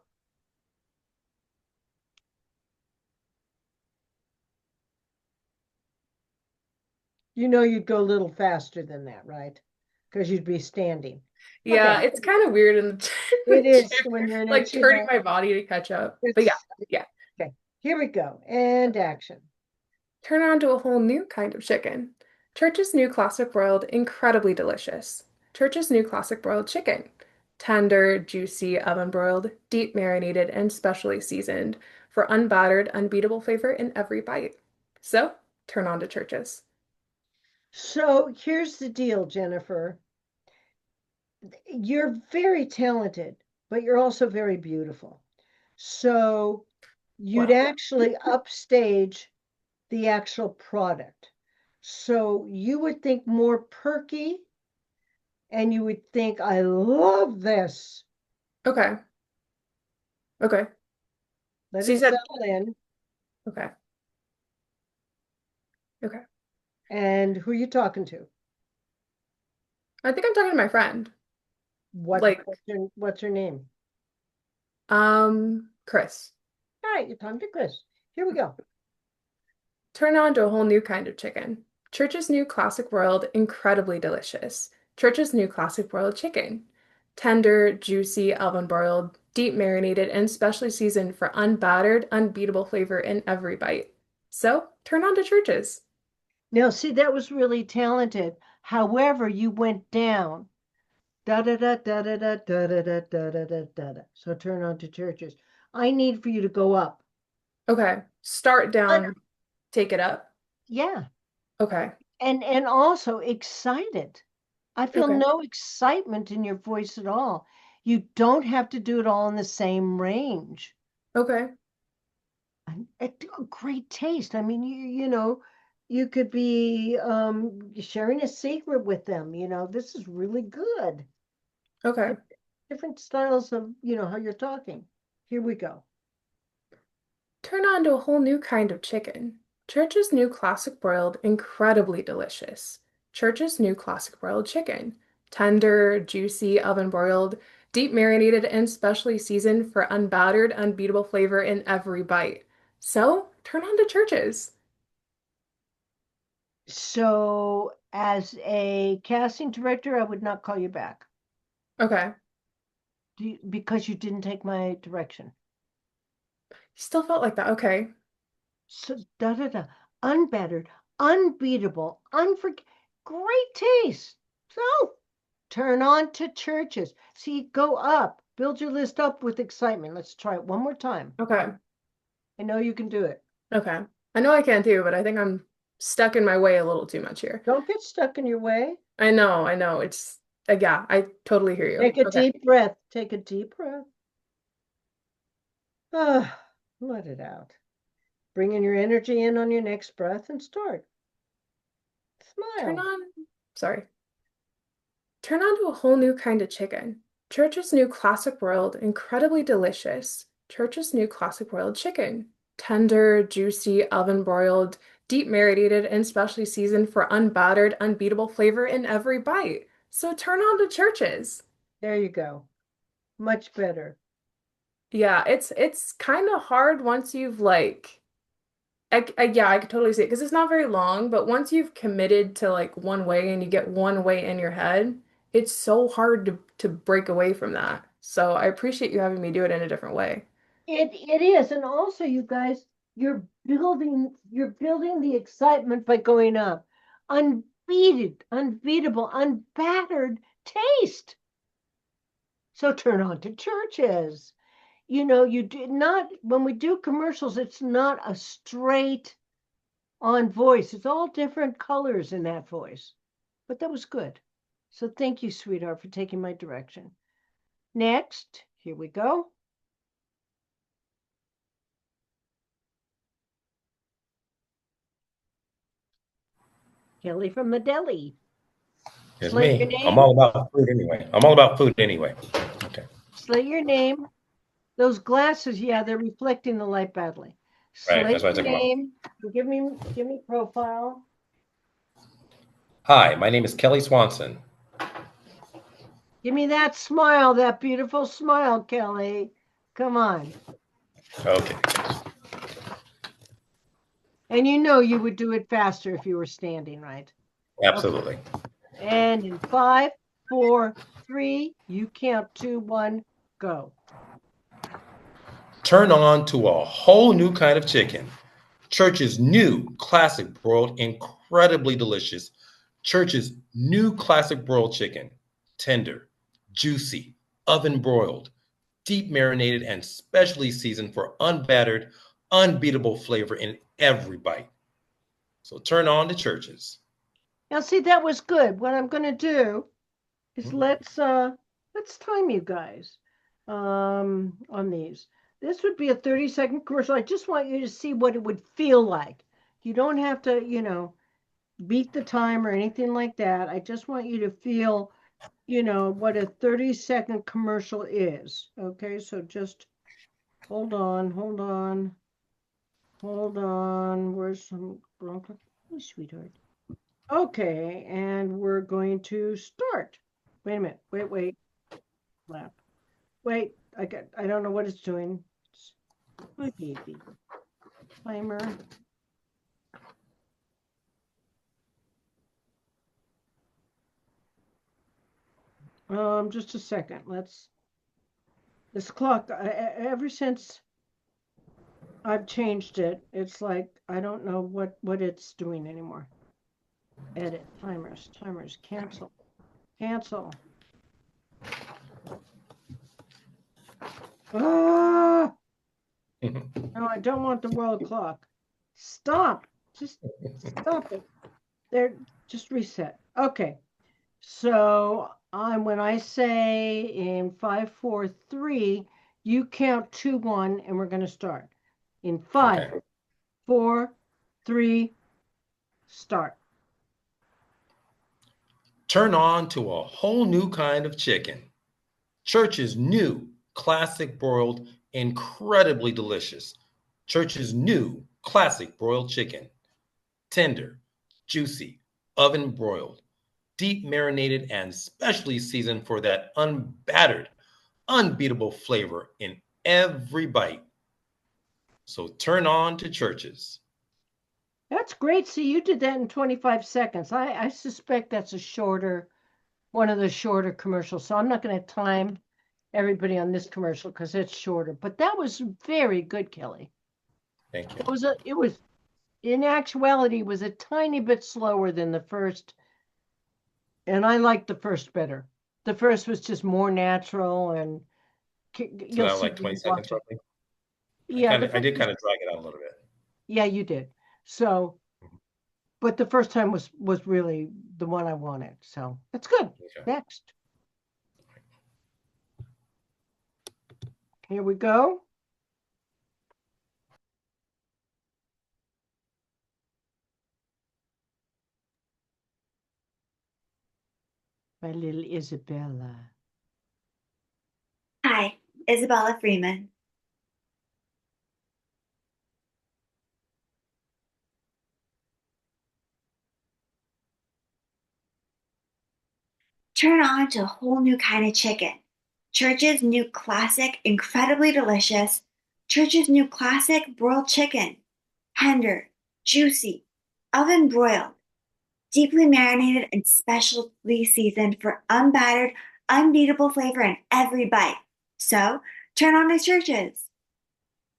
You know you'd go a little faster than that, right? Because you'd be standing. Yeah, Okay. it's kind of weird in the, It the is chair, when you're in a like turning chair. my body to catch up. But yeah, yeah. Okay, here we go. And action. Turn on to a whole new kind of chicken. Church's new classic broiled, incredibly delicious. Church's new classic broiled chicken. Tender, juicy, oven broiled, deep marinated, and specially seasoned for unbattered, unbeatable flavor in every bite. So, turn on to Church's. So here's the deal, Jennifer. You're very talented, but you're also very beautiful. So you'd Well, actually upstage the actual product. So you would think more perky and you would think, I love this. okay. Okay. Let So you it said, settle in. okay. Okay. And who are you talking to? I think I'm talking to my friend. Like, What's her name? Chris. All right, you're talking to Chris. Here we go. Turn on to a whole new kind of chicken. Church's new classic broiled, incredibly delicious. Church's new classic broiled chicken. Tender, juicy, oven broiled, deep marinated, and specially seasoned for unbattered, unbeatable flavor in every bite. So, turn on to Church's. Now, see, that was really talented. However, you went down. Da da da da da da da da da da da da da da. So turn on to churches. I need for you to go up. Okay, start Un- down, take it up. yeah, Okay, and also excited. I feel okay, no excitement in your voice at all. You don't have to do it all in the same range. okay, A great taste. I mean, you know, you could be sharing a secret with them. You know, this is really good. okay. Different styles of, you know, how you're talking. Here we go. Turn on to a whole new kind of chicken. Church's new classic broiled, incredibly delicious. Church's new classic broiled chicken. Tender, juicy, oven broiled, deep marinated, and specially seasoned for unbattered, unbeatable flavor in every bite. So, turn on to Church's. So, as a casting director, I would not call you back Okay. because you didn't take my direction. Still felt like that. Okay. So, da da da, unbattered, unbeatable, great taste. So, turn on to churches. See, go up, build your list up with excitement. Let's try it one more time. Okay. I know you can do it. Okay. I know I can too, but I think I'm stuck in my way a little too much here. Don't get stuck in your way. I know, I know. It's, yeah, I totally hear you. Take a Okay. deep breath. Take a deep breath. Ah, let it out. Bringing your energy in on your next breath and start. Turn Smile. on, sorry. Turn on to a whole new kind of chicken. Church's new classic broiled, incredibly delicious. Church's new classic broiled chicken. Tender, juicy, oven broiled, deep marinated, and specially seasoned for unbattered, unbeatable flavor in every bite. So turn on to Church's. There you go. Much better. Yeah, it's kind of hard once you've like yeah, I could totally see it because it's not very long, but once you've committed to like one way and you get one way in your head, it's so hard to break away from that. So I appreciate you having me do it in a different way. It is. And also, you guys, you're building the excitement by going up. Unbeatable, unbattered taste. So turn on to churches. You know, you do not, when we do commercials, it's not a straight on voice. It's all different colors in that voice. But that was good. So thank you, sweetheart, for taking my direction. Next, here we go. Kelly from the deli. It's Slate your me. I'm name. all about food anyway. I'm all about food anyway. Okay. Slate your name. Those glasses, yeah, they're reflecting the light badly. Right. Slate That's why I your took them off. name. Give me profile. Hi, my name is Kelly Swanson. Give me that smile, that beautiful smile, Kelly. Come on. Okay. And you know you would do it faster if you were standing, right? Absolutely. Okay. And in 5, 4, 3, you count 2, 1, go. Turn on to a whole new kind of chicken. Church's new classic broiled, incredibly delicious. Church's new classic broiled chicken. Tender, juicy, oven broiled, deep marinated, and specially seasoned for unbattered, unbeatable flavor in every bite. So turn on to Church's. Now see, that was good. What I'm going to do is let's time you guys on these. This would be a 30-second commercial. I just want you to see what it would feel like. You don't have to, beat the time or anything like that. I just want you to feel, what a 30-second commercial is. Okay, so just hold on. Where's some Bronco? Hey, sweetheart. Okay, and we're going to start. Wait a minute. Wait. Lap. Wait, I don't know what it's doing. My baby. Timer. Just a second. This clock, ever since I've changed it, it's like I don't know what it's doing anymore. Edit, timers, cancel. Ah! No, I don't want the world clock. Stop. Just stop it. There, just reset. Okay. So when I say in 5, 4, 3, you count 2, 1, and we're going to start. In 5, Okay. 4, 3, start. Turn on to a whole new kind of chicken. Church's new classic broiled, incredibly delicious. Church's new classic broiled chicken. Tender, juicy, oven broiled, deep marinated, and specially seasoned for that unbattered, unbeatable flavor in every bite. So turn on to Church's. That's great. See, you did that in 25 seconds. I suspect that's one of the shorter commercials. So I'm not going to time everybody on this commercial because it's shorter. But that was very good, Kelly. Thank you. It was in actuality was a tiny bit slower than the first, and I liked the first better. The first was just more natural, and So you'll that was see like when 20 you seconds watch it. roughly. Yeah, the I first did was, kind of drag it out a little bit. yeah, you did. So, but the first time was really the one I wanted. So that's good. Okay. Next, here we go. My little Isabella. Hi, Isabella Freeman. Turn on to a whole new kind of chicken. Church's new classic, incredibly delicious. Church's new classic broiled chicken. Tender, juicy, oven broiled, deeply marinated and specially seasoned for unbattered, unbeatable flavor in every bite. So, turn on to Church's.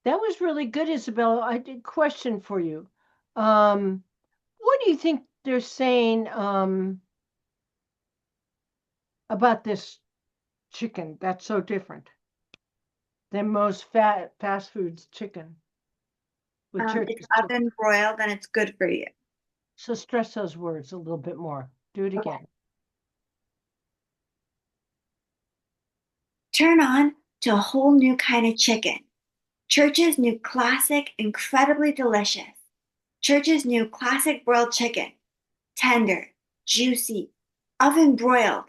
That was really good, Isabella. I did question for you. What do you think they're saying about this chicken that's so different than most fast foods chicken with It's Church's chicken? oven broiled and it's good for you. So stress those words a little bit more. Do it Okay. again. Turn on to a whole new kind of chicken. Church's new classic, incredibly delicious. Church's new classic broiled chicken. Tender, juicy, oven broiled,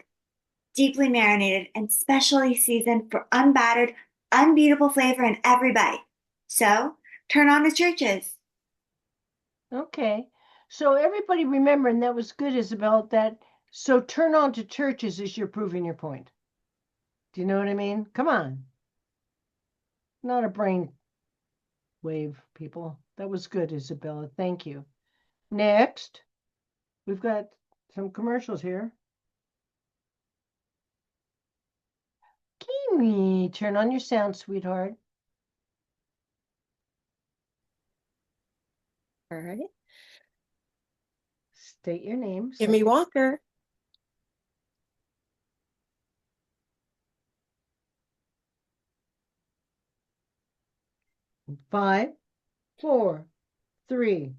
deeply marinated, and specially seasoned for unbattered, unbeatable flavor in every bite. So, turn on to Church's. Okay. So everybody remember, and that was good, Isabel, that so turn on to churches as you're proving your point. Do you know what I mean? Come on. Not a brain wave, people. That was good, Isabella. Thank you. Next, we've got some commercials here. Kimi, turn on your sound, sweetheart. All right. State your name. Jimmy Walker. Five, four, three,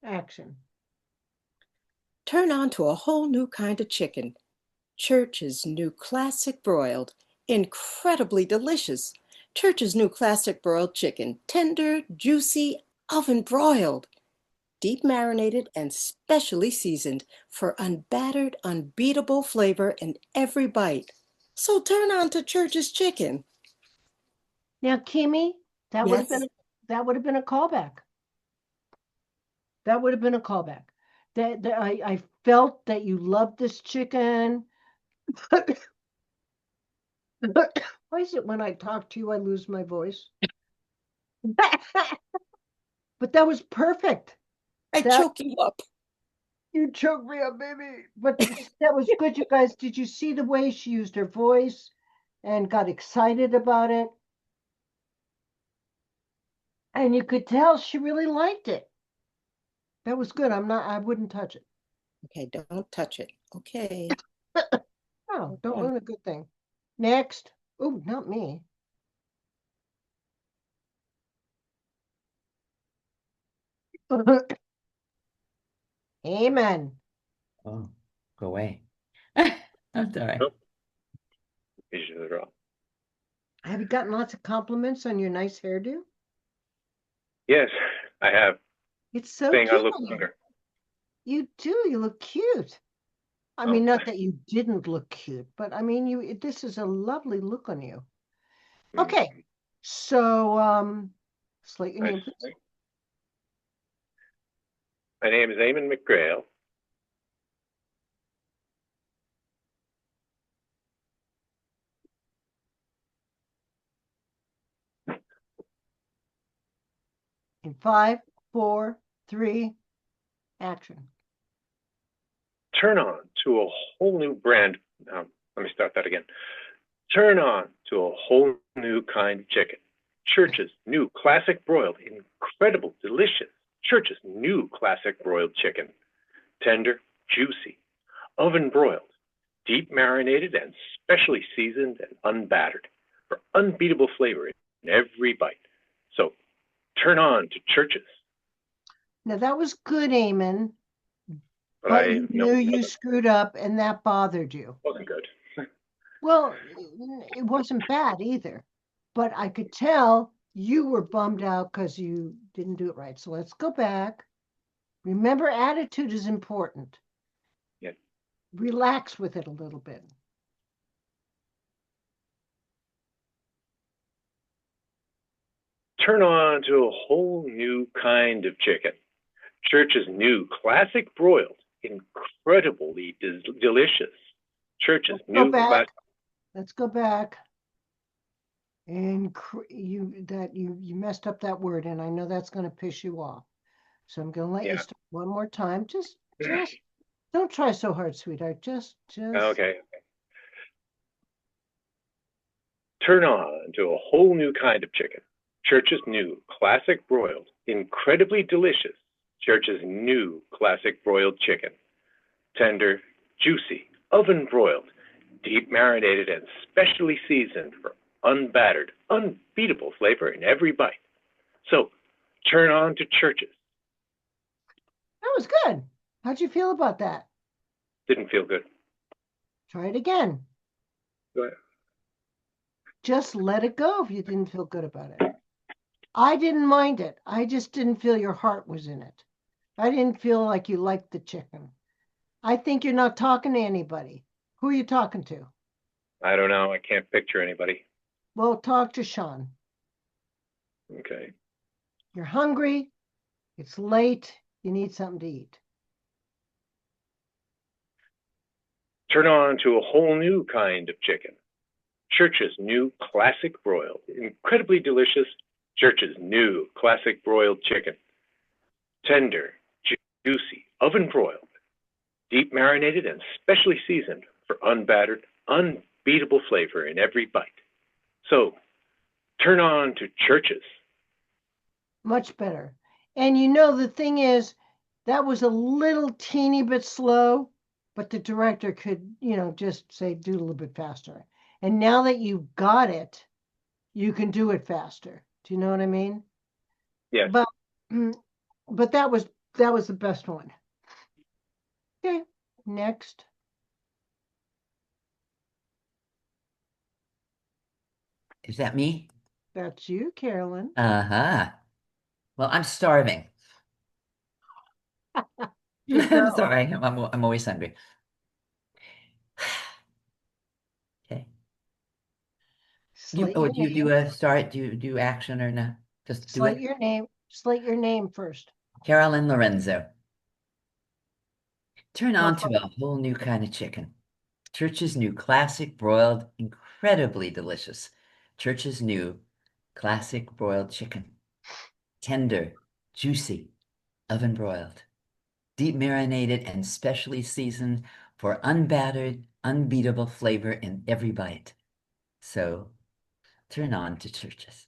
action. Turn on to a whole new kind of chicken. Church's new classic broiled, incredibly delicious. Church's new classic broiled chicken, tender, juicy, oven broiled, deep marinated and specially seasoned for unbattered, unbeatable flavor in every bite. So turn on to Church's chicken. Now, Kimi, that would have Yes. been a callback. That would have been a callback. That I felt that you loved this chicken. Why is it when I talk to you, I lose my voice? But that was perfect. I choke you up. You choked me up, baby. But that was good, you guys. Did you see the way she used her voice and got excited about it? And you could tell she really liked it. That was good. I wouldn't touch it. Okay, don't touch it. Okay. Oh, don't ruin a good thing. Next. Oh, not me. Amen. Oh, go away. I'm sorry. Nope. Vision of the draw. Have you gotten lots of compliments on your nice hairdo? Yes, I have. It's so Saying I cute look on you. younger. You do. You look cute. I Oh, mean, not that you didn't look cute, but I mean, this is a lovely look on you. Okay. So, slate your name, please. My name is Eamon McGrail. In 5, 4, 3, action. Turn on to a whole new brand. Let me start that again. Turn on to a whole new kind of chicken. Church's new classic broiled, incredible, delicious. Church's new classic broiled chicken. Tender, juicy, oven broiled, deep marinated and specially seasoned and unbattered for unbeatable flavor in every bite. So turn on to Church's. Now that was good, Eamon, But but I you know knew it you screwed up and that bothered you. wasn't good. Well, it wasn't bad either, but I could tell you were bummed out because you didn't do it right. So let's go back. Remember, attitude is important. Yeah. Relax with it a little bit. Turn on to a whole new kind of chicken. Church's new classic broiled, incredibly delicious. Church's Let's go new back. classic. Let's go back. And you messed up that word, and I know that's going to piss you off. So I'm going to let you start one more time. Just don't try so hard, sweetheart. Just. Okay. Turn on to a whole new kind of chicken. Church's new classic broiled, incredibly delicious. Church's new classic broiled chicken. Tender, juicy, oven broiled, deep marinated and specially seasoned for unbattered, unbeatable flavor in every bite. So turn on to Church's. That was good. How'd you feel about that? Didn't feel good. Try it again. Go ahead. Just let it go if you didn't feel good about it. I didn't mind it. I just didn't feel your heart was in it. I didn't feel like you liked the chicken. I think you're not talking to anybody. Who are you talking to? I don't know. I can't picture anybody. Well, talk to Sean. Okay. You're hungry. It's late. You need something to eat. Turn on to a whole new kind of chicken. Church's new classic broiled, incredibly delicious Church's new classic broiled chicken. Tender, juicy, oven broiled, deep marinated and specially seasoned for unbattered, unbeatable flavor in every bite. So, turn on to Church's. Much better. And you know, the thing is, that was a little teeny bit slow, but the director could, just say, do a little bit faster. And now that you've got it, you can do it faster. Do you know what I mean? Yes. But that was the best one. Okay, next. Is that me? That's you, Carolyn. Uh-huh. Well, I'm starving. You I'm go. sorry. I'm always hungry. Okay. Slate Do your you do name. a start? Do you do action or no? Just do Slate it. your name. Slate your name first. Carolyn Lorenzo. Turn No on to problem. a whole new kind of chicken. Church's new classic broiled, incredibly delicious. Church's new classic broiled chicken. Tender, juicy, oven broiled, deep marinated and specially seasoned for unbattered, unbeatable flavor in every bite. So turn on to Church's.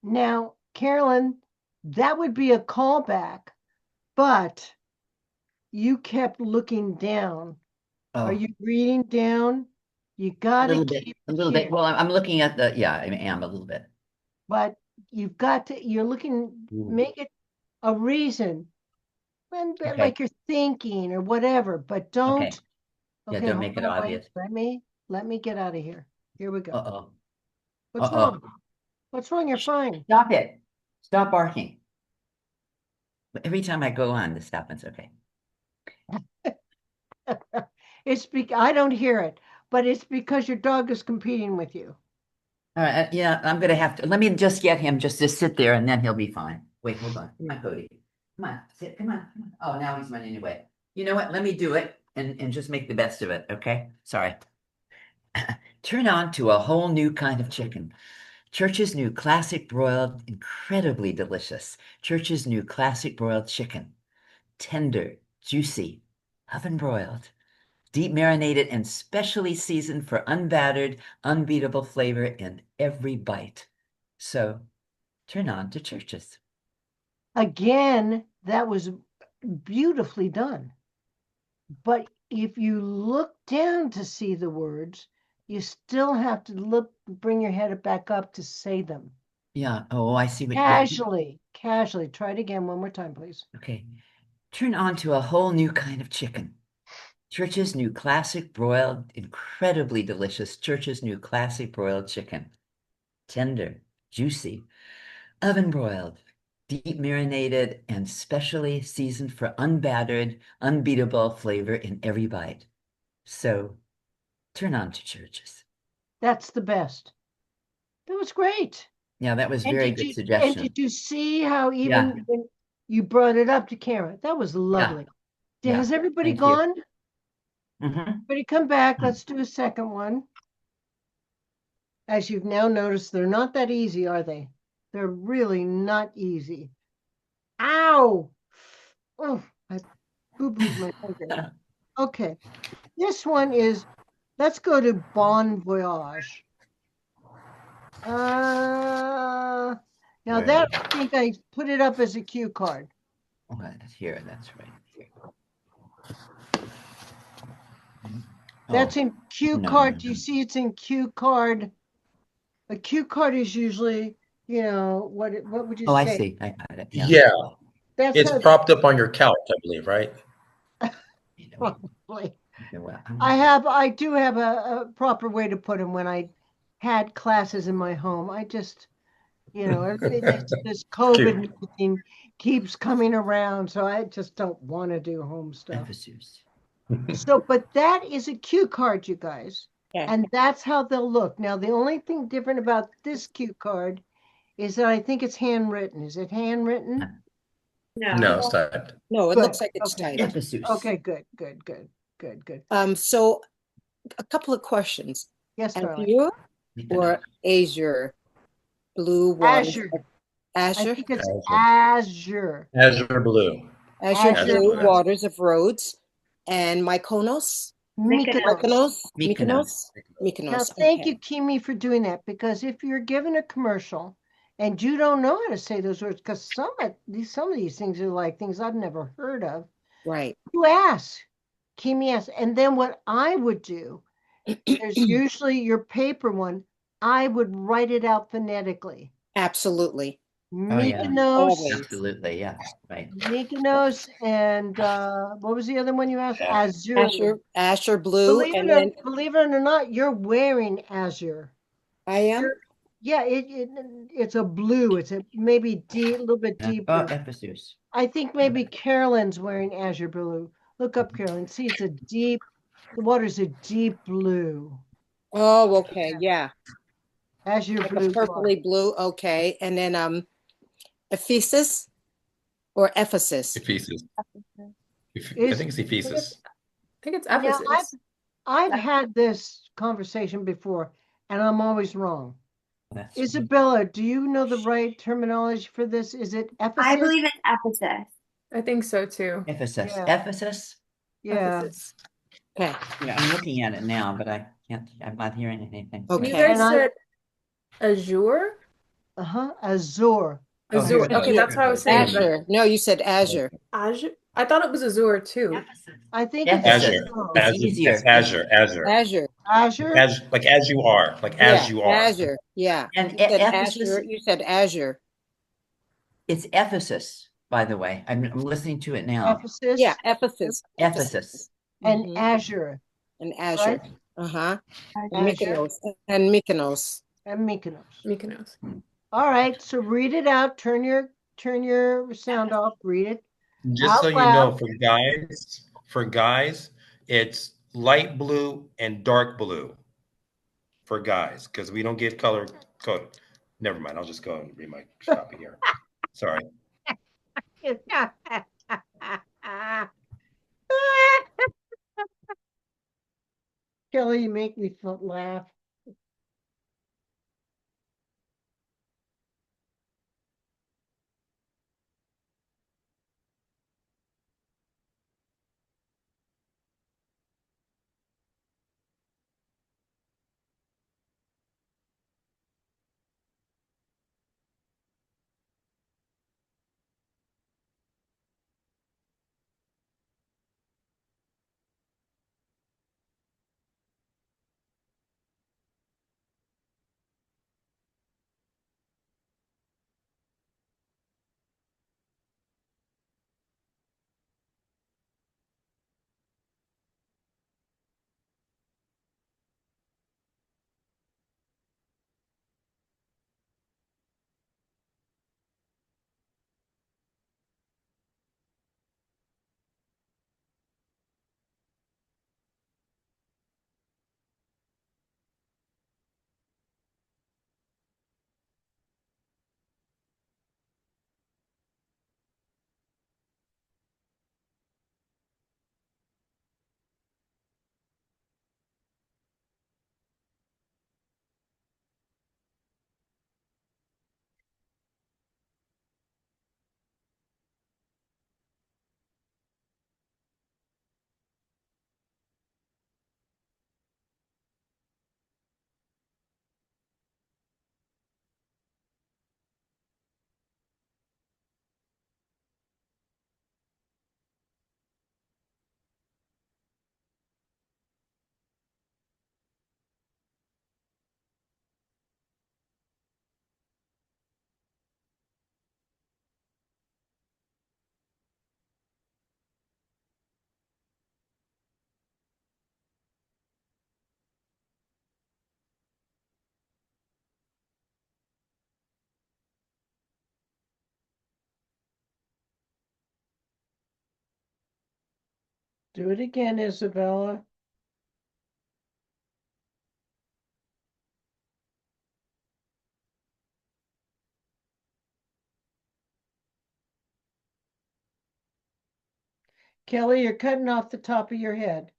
Now, Carolyn, that would be a callback, but you kept looking down. Are Oh, you reading down? You got to keep a it little bit. cute, Well, I'm looking at the, yeah, I am a little bit. but you're looking, Ooh. make it a reason, when, Okay. like you're thinking or whatever, but don't. Okay. Yeah, Okay, don't hold make it on, wait. obvious. Let me get out of here. Here we go. Uh-oh. What's Uh-oh. wrong? What's wrong? You're fine. Stop it. Stop barking. Every time I go on, this happens. Okay. I don't hear it, but it's because your dog is competing with you. All right. Yeah, I'm gonna have to. Let me just get him just to sit there, and then he'll be fine. Wait, hold on. Come on, Cody. Come on, sit. Come on. Come on. Oh, now he's running away. You know what? Let me do it and just make the best of it. Okay. Sorry. Turn on to a whole new kind of chicken. Church's new classic broiled, incredibly delicious. Church's new classic broiled chicken. Tender, juicy, oven broiled, deep marinated and specially seasoned for unbattered, unbeatable flavor in every bite. So turn on to Church's. Again, that was beautifully done. But if you look down to see the words, you still have to bring your head back up to say them. Yeah. Oh, I see what. Casually. Try it again one more time, please. Okay. Turn on to a whole new kind of chicken. Church's new classic broiled, incredibly delicious Church's new classic broiled chicken. Tender, juicy, oven broiled, deep marinated, and specially seasoned for unbattered, unbeatable flavor in every bite. So turn on to Church's. That's the best. That was great. Yeah, that was And very did good you and suggestion. did you see how Yeah, even when you brought it up to Karen, that was yeah, lovely. yeah. Has everybody Thank you. gone? Everybody come back. Let's do a second one. As you've now noticed, they're not that easy, are they? They're really not easy. Ow! Oh, I boo-booed my finger. Okay, this one is, let's go to Bon Voyage. Now that, I think I put it up as a cue card. Oh, that's here. That's right. Here. That's Oh, in cue no, card. no, Do you no. see it's in cue card? A cue card is usually, what would you Oh, I say? see. I got it. Yeah. Yeah, That's it's how propped up on your couch, I believe, right? You know, probably. okay, well, I do have a proper way to put them when I had classes in my home. I just, this COVID thing keeps coming around, so I just don't want to do home stuff. Emphasis. So, but that is a cue card, you guys. Okay. And that's how they'll look. Now, the only thing different about this cue card is that I think it's handwritten. Is it handwritten? No, it's typed. No, it Good. looks like it's Okay. typed. Emphasis. Okay, good. So a couple of questions. Yes, darling. Azure or Azure? Blue waters. Azure. I Azure. think it's Azure. Azure. Azure blue. Azure Azure blue blue. waters of roads. And Mykonos? Mykonos. Mykonos? Now, Mykonos. thank Okay. you, Kimi, for doing that, because if you're given a commercial and you don't know how to say those words, because some of these things are like things I've never heard of, Right. you ask. Kimi asks. And then what I would do, there's usually your paper one, I would write it out phonetically. Absolutely. Oh, yeah. Mykonos, Always. Absolutely. Yeah. Right. Mykonos, and what was the other one you asked? Azure. Azure blue. And then Believe it or not, you're wearing azure. I am. Yeah, it's a blue. It's a maybe a little bit Yeah. Oh, deeper. emphasis. I think maybe Carolyn's wearing azure blue. Look up, Carolyn. See, the water's a deep blue. Oh, okay. Yeah. Azure Like a blue water. purpley blue. Okay. And then Ephesus or Ephesus? Ephesus. I Is think it's Ephesus. I think it's now Ephesus. I've had this conversation before, and I'm always wrong. That's Isabella, do you know the right terminology for this? Is it Ephesus? I believe it's Ephesus. I think so too. Ephesus. Yeah. Ephesus. Yeah. Ephesus. Okay. Yeah, I'm looking at it now, but I can't. I'm not hearing anything. Okay. You guys And said Azure? Azure. Oh, Azure. here it Okay, goes. that's what I was saying. But Azure. No, you said Azure. Azure? I thought it was Azure too. I think it's Ephesus. Azure. It's Azure. easier. It's Azure. Azure. Azure. Azure. Like as you are. Like Yeah. as you are. Azure. Yeah. And You said Ephesus, Azure. You said Azure. it's Ephesus, by the way. I'm listening to it now. Ephesus. Yeah. Ephesus. Ephesus. And Mhm. Azure. And Azure. Right? Uh-huh. And Azure Mykonos. And Mykonos. and Mykonos. Mykonos. All right, so read it out. Turn your sound off. Read it Just so out you know, loud. for guys, it's light blue and dark blue for guys, because we don't get color coded. Never mind. I'll just go and read my copy here. Sorry. Kelly, you make me laugh. Do it again, Isabella. Kelly, you're cutting off the top of your head.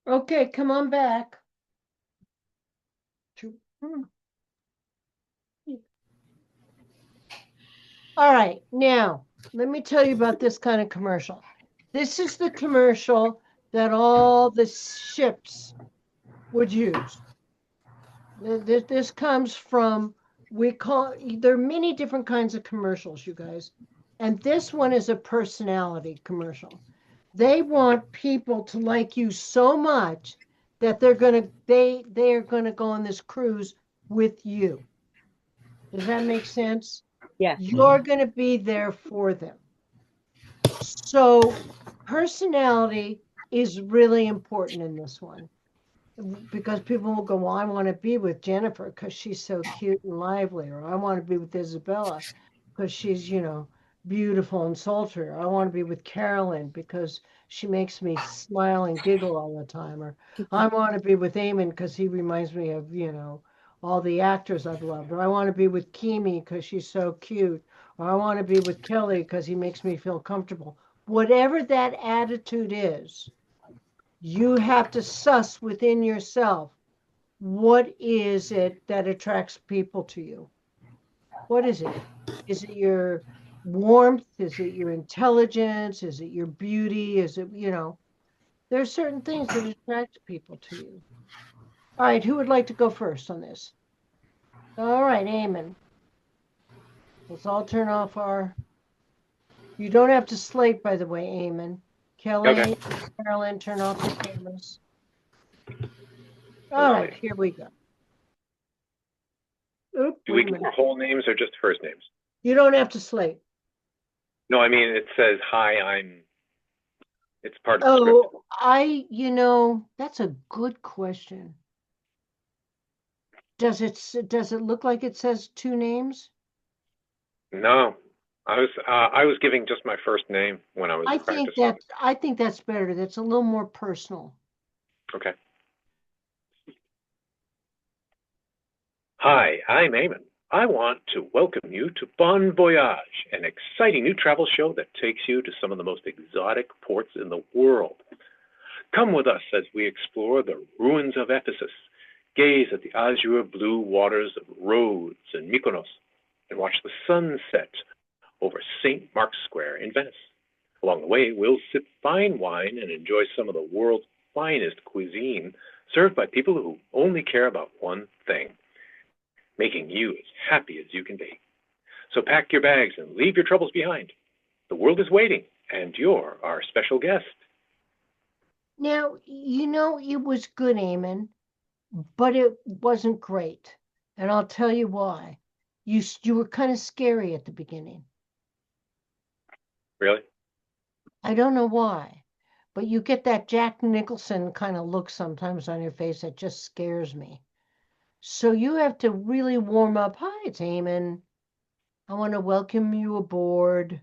Okay, come on back. All right, now let me tell you about this kind of commercial. This is the commercial that all the ships would use. This comes from, there are many different kinds of commercials, you guys. And this one is a personality commercial. They want people to like you so much that they are gonna go on this cruise with you. Does that make sense? Yeah. You're gonna be there for them. So personality is really important in this one because people will go, well, I want to be with Jennifer because she's so cute and lively, or I want to be with Isabella because she's, beautiful and sultry, or I want to be with Carolyn because she makes me smile and giggle all the time, or I want to be with Eamon because he reminds me of, all the actors I've loved, or I want to be with Kimi because she's so cute, or I want to be with Kelly because he makes me feel comfortable. Whatever that attitude is, you have to suss within yourself, what is it that attracts people to you? What is it? Is it your warmth? Is it your intelligence? Is it your beauty? Is it, there are certain things that attract people to you. All right, who would like to go first on this? All right, Eamon. Let's all turn off our. You don't have to slate, by the way, Eamon. Okay. Kelly, Carolyn, turn off your cameras. All right, Lovely. here we go. Oop, Do wait we a get minute. our whole names or just first names? You don't have to slate. No, I mean it says hi. It's part of the script. Oh, that's a good question. Does it look like it says two names? No, I was giving just my first name when I was practicing. I think that's better. That's a little more personal. Okay. Hi, I'm Eamon. I want to welcome you to Bon Voyage, an exciting new travel show that takes you to some of the most exotic ports in the world. Come with us as we explore the ruins of Ephesus, gaze at the azure blue waters of Rhodes and Mykonos, and watch the sunset over St. Mark's Square in Venice. Along the way, we'll sip fine wine and enjoy some of the world's finest cuisine served by people who only care about one thing, making you as happy as you can be. So pack your bags and leave your troubles behind. The world is waiting, and you're our special guest. Now, it was good, Eamon, but it wasn't great. And I'll tell you why. You were kind of scary at the beginning. Really? I don't know why, but you get that Jack Nicholson kind of look sometimes on your face that just scares me. So you have to really warm up. Hi, it's Eamon. I want to welcome you aboard.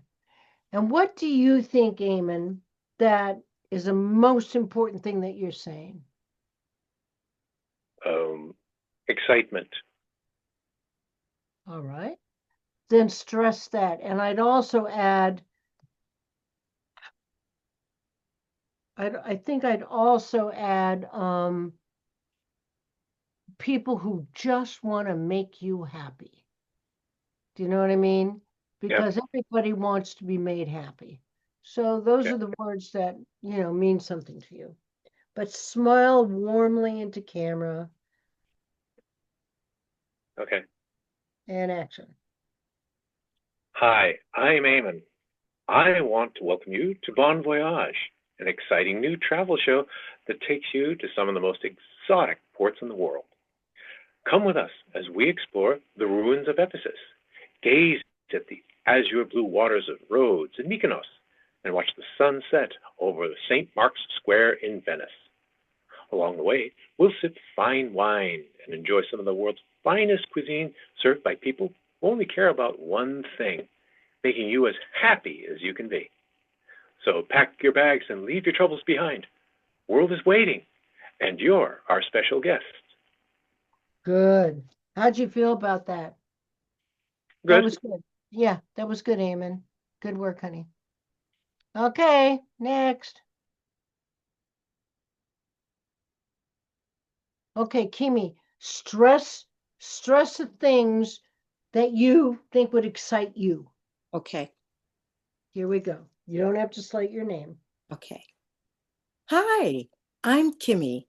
And what do you think, Eamon, that is the most important thing that you're saying? Excitement. All right. Then stress that. And I'd also add I think I'd also add people who just want to make you happy. Do you know what I mean? Yep. Because everybody wants to be made happy. So those Yeah. are the words that, mean something to you. But smile warmly into camera Okay. and action. Hi, I'm Eamon. I want to welcome you to Bon Voyage, an exciting new travel show that takes you to some of the most exotic ports in the world. Come with us as we explore the ruins of Ephesus, gaze at the azure blue waters of Rhodes and Mykonos, and watch the sun set over the St. Mark's Square in Venice. Along the way, we'll sip fine wine and enjoy some of the world's finest cuisine served by people who only care about one thing, making you as happy as you can be. So pack your bags and leave your troubles behind. World is waiting, and you're our special guest. Good. How'd you feel about that? That Good. was good. Yeah, that was good, Eamon. Good work, honey. Okay, next. Okay, Kimi, stress the things that you think would excite you. Okay. Here we go. You don't have to slate your name. Okay. Hi, I'm Kimmy.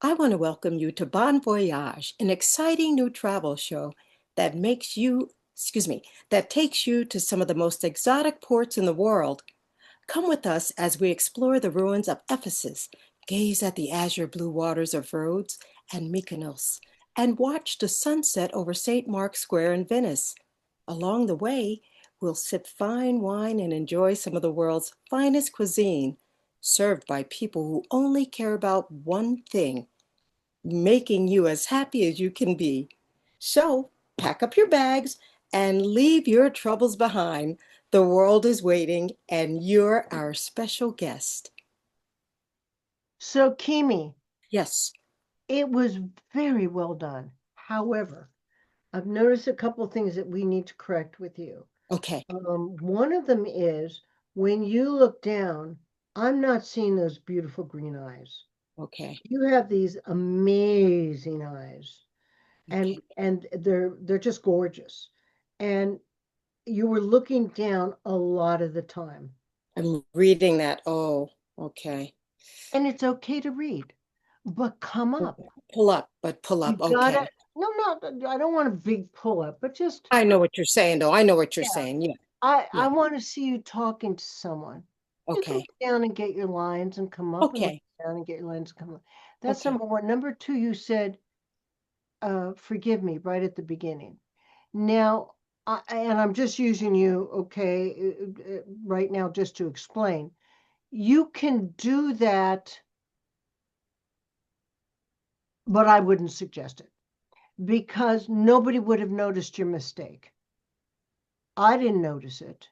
I want to welcome you to Bon Voyage, an exciting new travel show that that takes you to some of the most exotic ports in the world. Come with us as we explore the ruins of Ephesus, gaze at the azure blue waters of Rhodes and Mykonos, and watch the sunset over St. Mark's Square in Venice. Along the way, we'll sip fine wine and enjoy some of the world's finest cuisine, served by people who only care about one thing, making you as happy as you can be. So pack up your bags and leave your troubles behind. The world is waiting, and you're our special guest. So, Kimi, Yes. it was very well done. However, I've noticed a couple of things that we need to correct with you. Okay. One of them is when you look down, I'm not seeing those beautiful green eyes. Okay. You have these amazing eyes, Okay. and they're just gorgeous. And you were looking down a lot of the time. I'm reading that. Oh, okay. And it's okay to read, but come up. Pull up, but pull You up. gotta, Okay. no, I don't want a big pull up, but just, I know what you're saying, though. I know what you're yeah, saying. Yeah. I Yeah. want to see you talking to someone. You can Okay. look down and get your lines and come up and look Okay. down and get your lines and come up. That's Okay. number one. Number two, you said, forgive me right at the beginning. Now, and I'm just using you, okay, right now just to explain. You can do that, but I wouldn't suggest it because nobody would have noticed your mistake. I didn't notice it.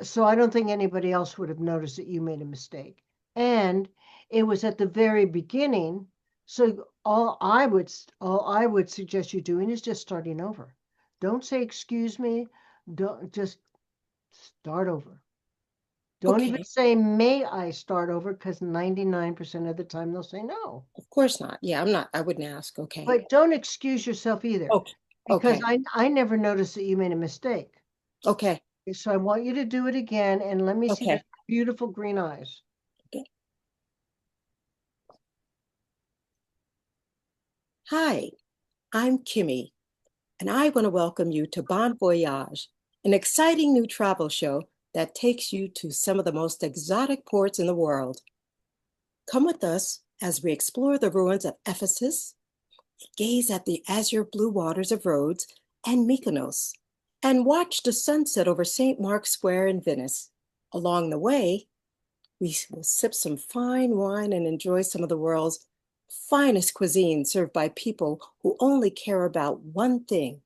So I don't think anybody else would have noticed that you made a mistake. And it was at the very beginning. So all I would suggest you doing is just starting over. Don't say excuse me. Don't just start over. Don't even Okay. say may I start over because 99% of the time they'll say no. Of course not. Yeah, I'm not. I wouldn't ask. Okay. But don't excuse yourself either Okay. because Okay. I never noticed that you made a mistake. Okay. So I want you to do it again and let me see those Okay. beautiful green eyes. Okay. Hi, I'm Kimmy, and I want to welcome you to Bon Voyage, an exciting new travel show that takes you to some of the most exotic ports in the world. Come with us as we explore the ruins of Ephesus, gaze at the azure blue waters of Rhodes and Mykonos, and watch the sunset over St. Mark's Square in Venice. Along the way, we will sip some fine wine and enjoy some of the world's finest cuisine served by people who only care about one thing,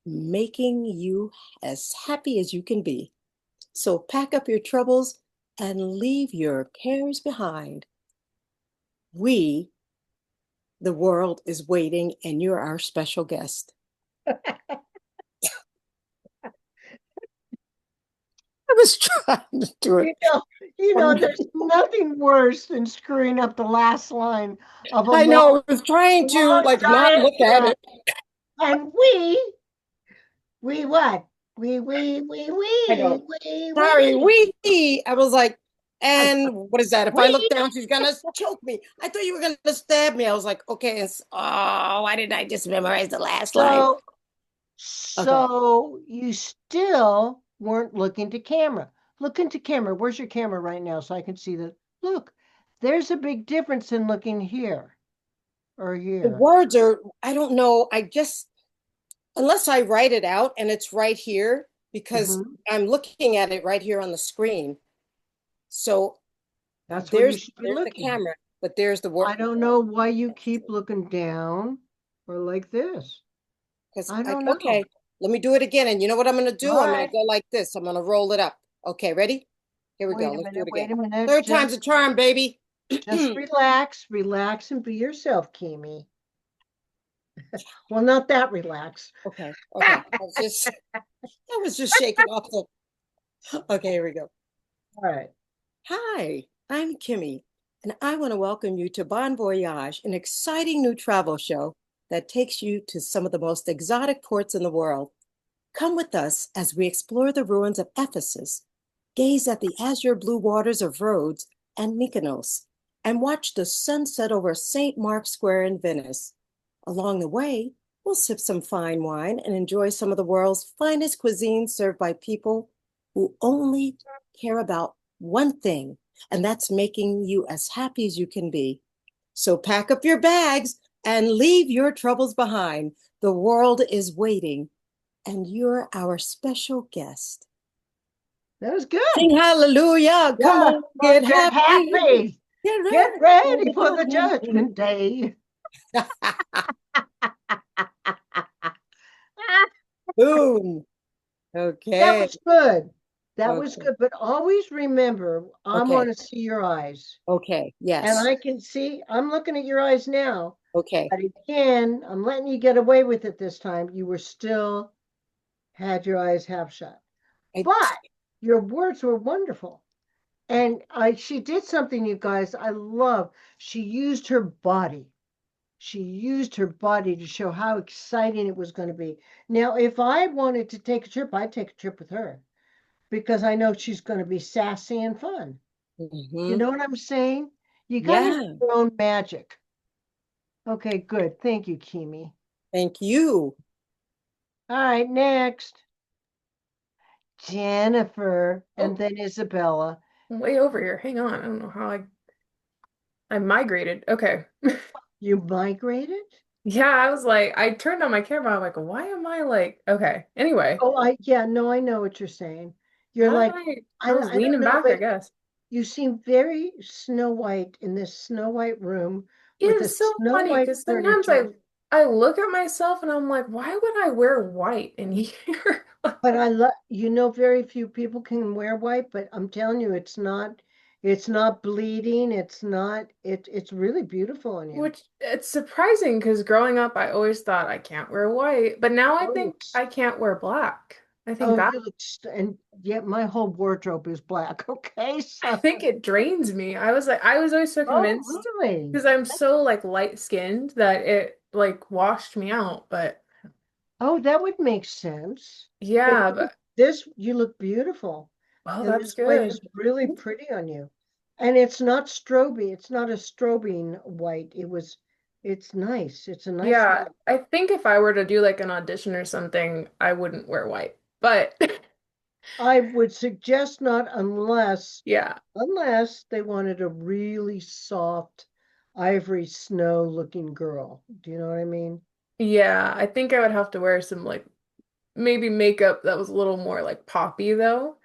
making you as happy as you can be. So pack up your troubles and leave your cares behind. We, the world, is waiting, and you're our special guest. I was trying to do it. There's nothing worse than screwing up the last line of a I long, know. I was trying to long like not look at diatribe. it. And we what? I know. Sorry, We. I was like, I, and what is that? If I look we. down, she's gonna choke me. I thought you were gonna stab me. I was like, okay. Oh, why didn't I just memorize the last line? So, Okay. so you still weren't looking to camera. Look into camera. Where's your camera right now so I can see that? Look, there's a big difference in looking here or The here. words are, I don't know. I just, unless I write it out and it's right here because Mhm. I'm looking at it right here on the screen. So That's where you there's should be there's the looking. camera, but there's the word I don't know why you keep looking down or like this. because I I don't know. okay, let me do it again. And you know what I'm gonna do? All I'm gonna right. go like this. I'm gonna roll it up. Okay, ready? Here we go. Wait a Let's do minute. it Wait again. a minute. Third time's a charm, baby. Just relax, relax, and be yourself, Kimi. Well, not that relax. Okay. I was just shaking off the. Okay, here we go. All right. Hi, I'm Kimmy, and I want to welcome you to Bon Voyage, an exciting new travel show that takes you to some of the most exotic ports in the world. Come with us as we explore the ruins of Ephesus, gaze at the azure blue waters of Rhodes and Mykonos, and watch the sunset over St. Mark's Square in Venice. Along the way, we'll sip some fine wine and enjoy some of the world's finest cuisine served by people who only care about one thing, and that's making you as happy as you can be. So pack up your bags and leave your troubles behind. The world is waiting, and you're our special guest. That was good. Sing hallelujah. Come Yeah. on, Well, get get happy. happy. Get Get ready for ready the for the judgment judgment day. Boom. That Okay. was good. That was Okay. good. But always remember, I Okay. want to see your eyes. Okay. And Yes. I can see, I'm looking at your eyes now. Okay. But again, I'm letting you get away with it this time. You were still had your eyes half shut. I, But your words were wonderful. And she did something, you guys, I love. She used her body. She used her body to show how exciting it was going to be. Now, if I wanted to take a trip, I'd take a trip with her because I know she's going to be sassy and fun. You mhm. know what I'm saying? You got to have Yeah. your own magic. Okay, good. Thank you, Kimi. Thank you. All right, next. Jennifer and Oh, then Isabella. I'm way over here. Hang on. I don't know how I migrated. Okay. You migrated? Yeah, I was like, I turned on my camera. I'm like, why am I like, okay. Anyway, Oh, yeah, no, I know what you're saying. You're how did like, I was I don't leaning know, back, I but guess. you seem very Snow White in this Snow White room Yeah, with a it's so Snow funny White because sometimes furniture. I look at myself and I'm like, why would I wear white in here? But I love, very few people can wear white, but I'm telling you, it's not bleeding. It's really beautiful on you. Which it's surprising because growing up, I always thought I can't wear white, but now I Oh, think I can't wear black. oh, and yet my whole wardrobe is black. Okay, I so, think it drains me. I was always so oh, convinced really? because I'm so like light skinned that it like washed me out. But Oh, that would make sense. But yeah, but you look beautiful. well, And that's this white is good. really pretty on you. And it's not stroby. It's not a strobing white. It's nice. It's a nice Yeah, white. I think if I were to do like an audition or something, I wouldn't wear white. But I would suggest not yeah. unless they wanted a really soft ivory snow looking girl. Do you know what I mean? Yeah, I think I would have to wear some like maybe makeup that was a little more like poppy though.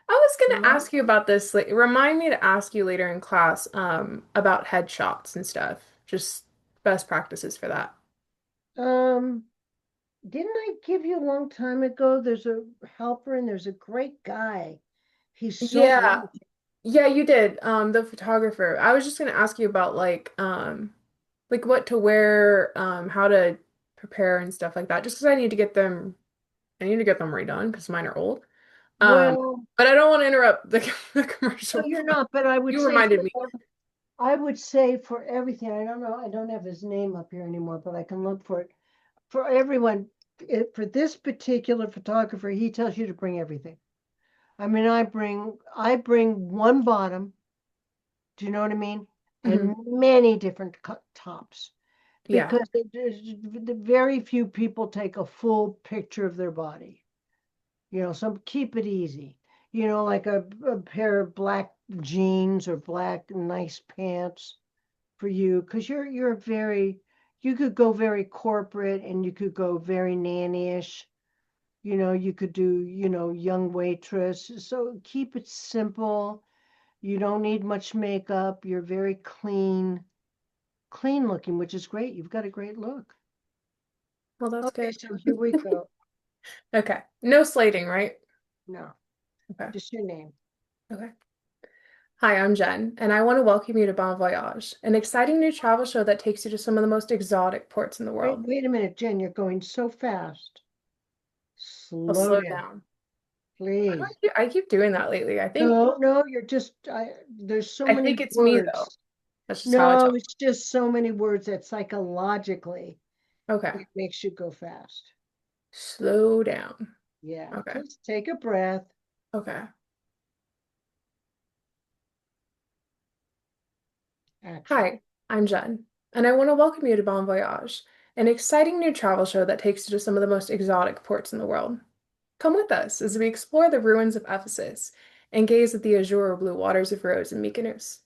I was gonna Well, ask you about this. Like, remind me to ask you later in class about headshots and stuff. Just best practices for that. um, didn't I give you a long time ago? There's a helper and there's a great guy. He's so Yeah. wonderful. Yeah, you did. The photographer. I was just gonna ask you about like what to wear, how to prepare and stuff like that. Just because I need to get them redone because mine are old. Well, But I don't want to interrupt the no, commercial. you're not, but I would You say reminded me. I would say for everything, I don't know, I don't have his name up here anymore, but I can look for it. For everyone, for this particular photographer, he tells you to bring everything. I mean, I bring one bottom, do you know what I mean? Mhm. And many different tops Yeah. because very few people take a full picture of their body. Some keep it easy. Like a pair of black jeans or black nice pants for you, because you're very, you could go very corporate and you could go very nannyish. You could do, young waitress. So keep it simple. You don't need much makeup. You're very clean looking, which is great. You've got a great look. Well, that's Okay, good. so here we go. Okay. No slating, right? No, Okay. just your name. Okay. Hi, I'm Jen, and I want to welcome you to Bon Voyage, an exciting new travel show that takes you to some of the most exotic ports in the Wait, world. wait a minute, Jen, you're going so fast. I'll Slow slow down, down. please. I keep doing that lately. No, you're just, there's so I many think it's me though. words. That's just how I No, talk. it's just so many words that psychologically Okay. it makes you go fast. Slow down. Yeah, Okay. just take a breath. Okay. Action. Hi, I'm Jen, and I want to welcome you to Bon Voyage, an exciting new travel show that takes you to some of the most exotic ports in the world. Come with us as we explore the ruins of Ephesus and gaze at the azure blue waters of Rhodes and Mykonos.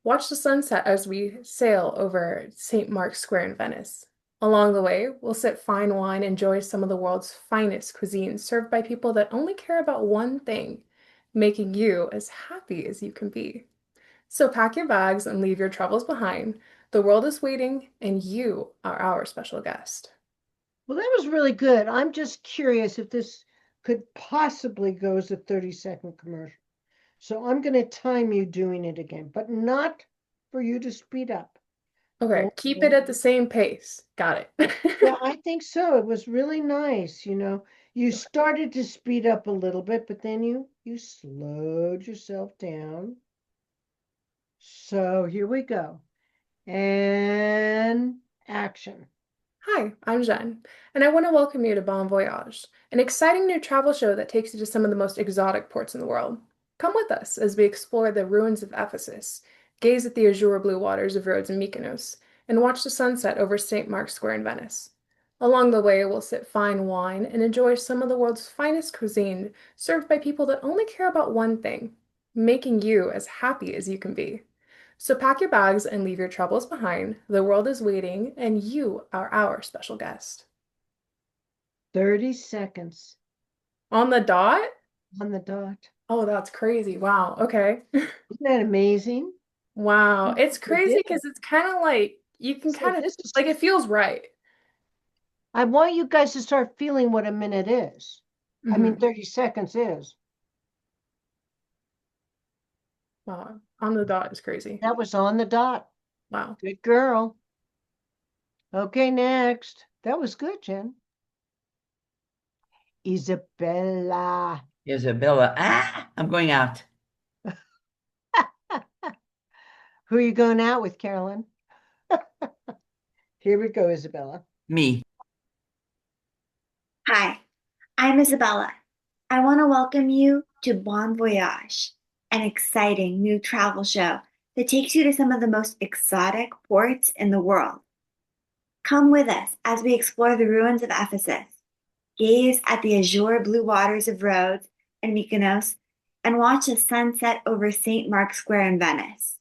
Watch the sunset as we sail over St. Mark's Square in Venice. Along the way, we'll sip fine wine and enjoy some of the world's finest cuisines served by people that only care about one thing, making you as happy as you can be. So pack your bags and leave your troubles behind. The world is waiting, and you are our special guest. Well, that was really good. I'm just curious if this could possibly go as a 30-second commercial. So I'm going to time you doing it again, but not for you to speed up. Okay, keep it Okay. at the same pace. Got it. Yeah, I think so. It was really nice. You started to speed up a little bit, but then you slowed yourself down. So here we go. And action. Hi, I'm Jen, and I want to welcome you to Bon Voyage, an exciting new travel show that takes you to some of the most exotic ports in the world. Come with us as we explore the ruins of Ephesus, gaze at the azure blue waters of Rhodes and Mykonos, and watch the sunset over St. Mark's Square in Venice. Along the way, we'll sip fine wine and enjoy some of the world's finest cuisine served by people that only care about one thing, making you as happy as you can be. So pack your bags and leave your troubles behind. The world is waiting, and you are our special guest. 30 seconds On the dot? on the dot. Oh, that's crazy. Wow. Okay. Isn't that amazing? Wow. It's You crazy did because it. it's kind of like you can So kind of this is, like it feels right. I want you guys to start feeling what a minute is. I mean, Hmm. 30 seconds is. Wow. On the dot is crazy. That was on the dot. Wow. Good girl. Okay, next. That was good, Jen. Isabella. Isabella. I'm going out. Who are you going out with, Carolyn? Here we go, Isabella. Me. Hi, I'm Isabella. I want to welcome you to Bon Voyage, an exciting new travel show that takes you to some of the most exotic ports in the world. Come with us as we explore the ruins of Ephesus, gaze at the azure blue waters of Rhodes and Mykonos, and watch the sunset over St. Mark's Square in Venice.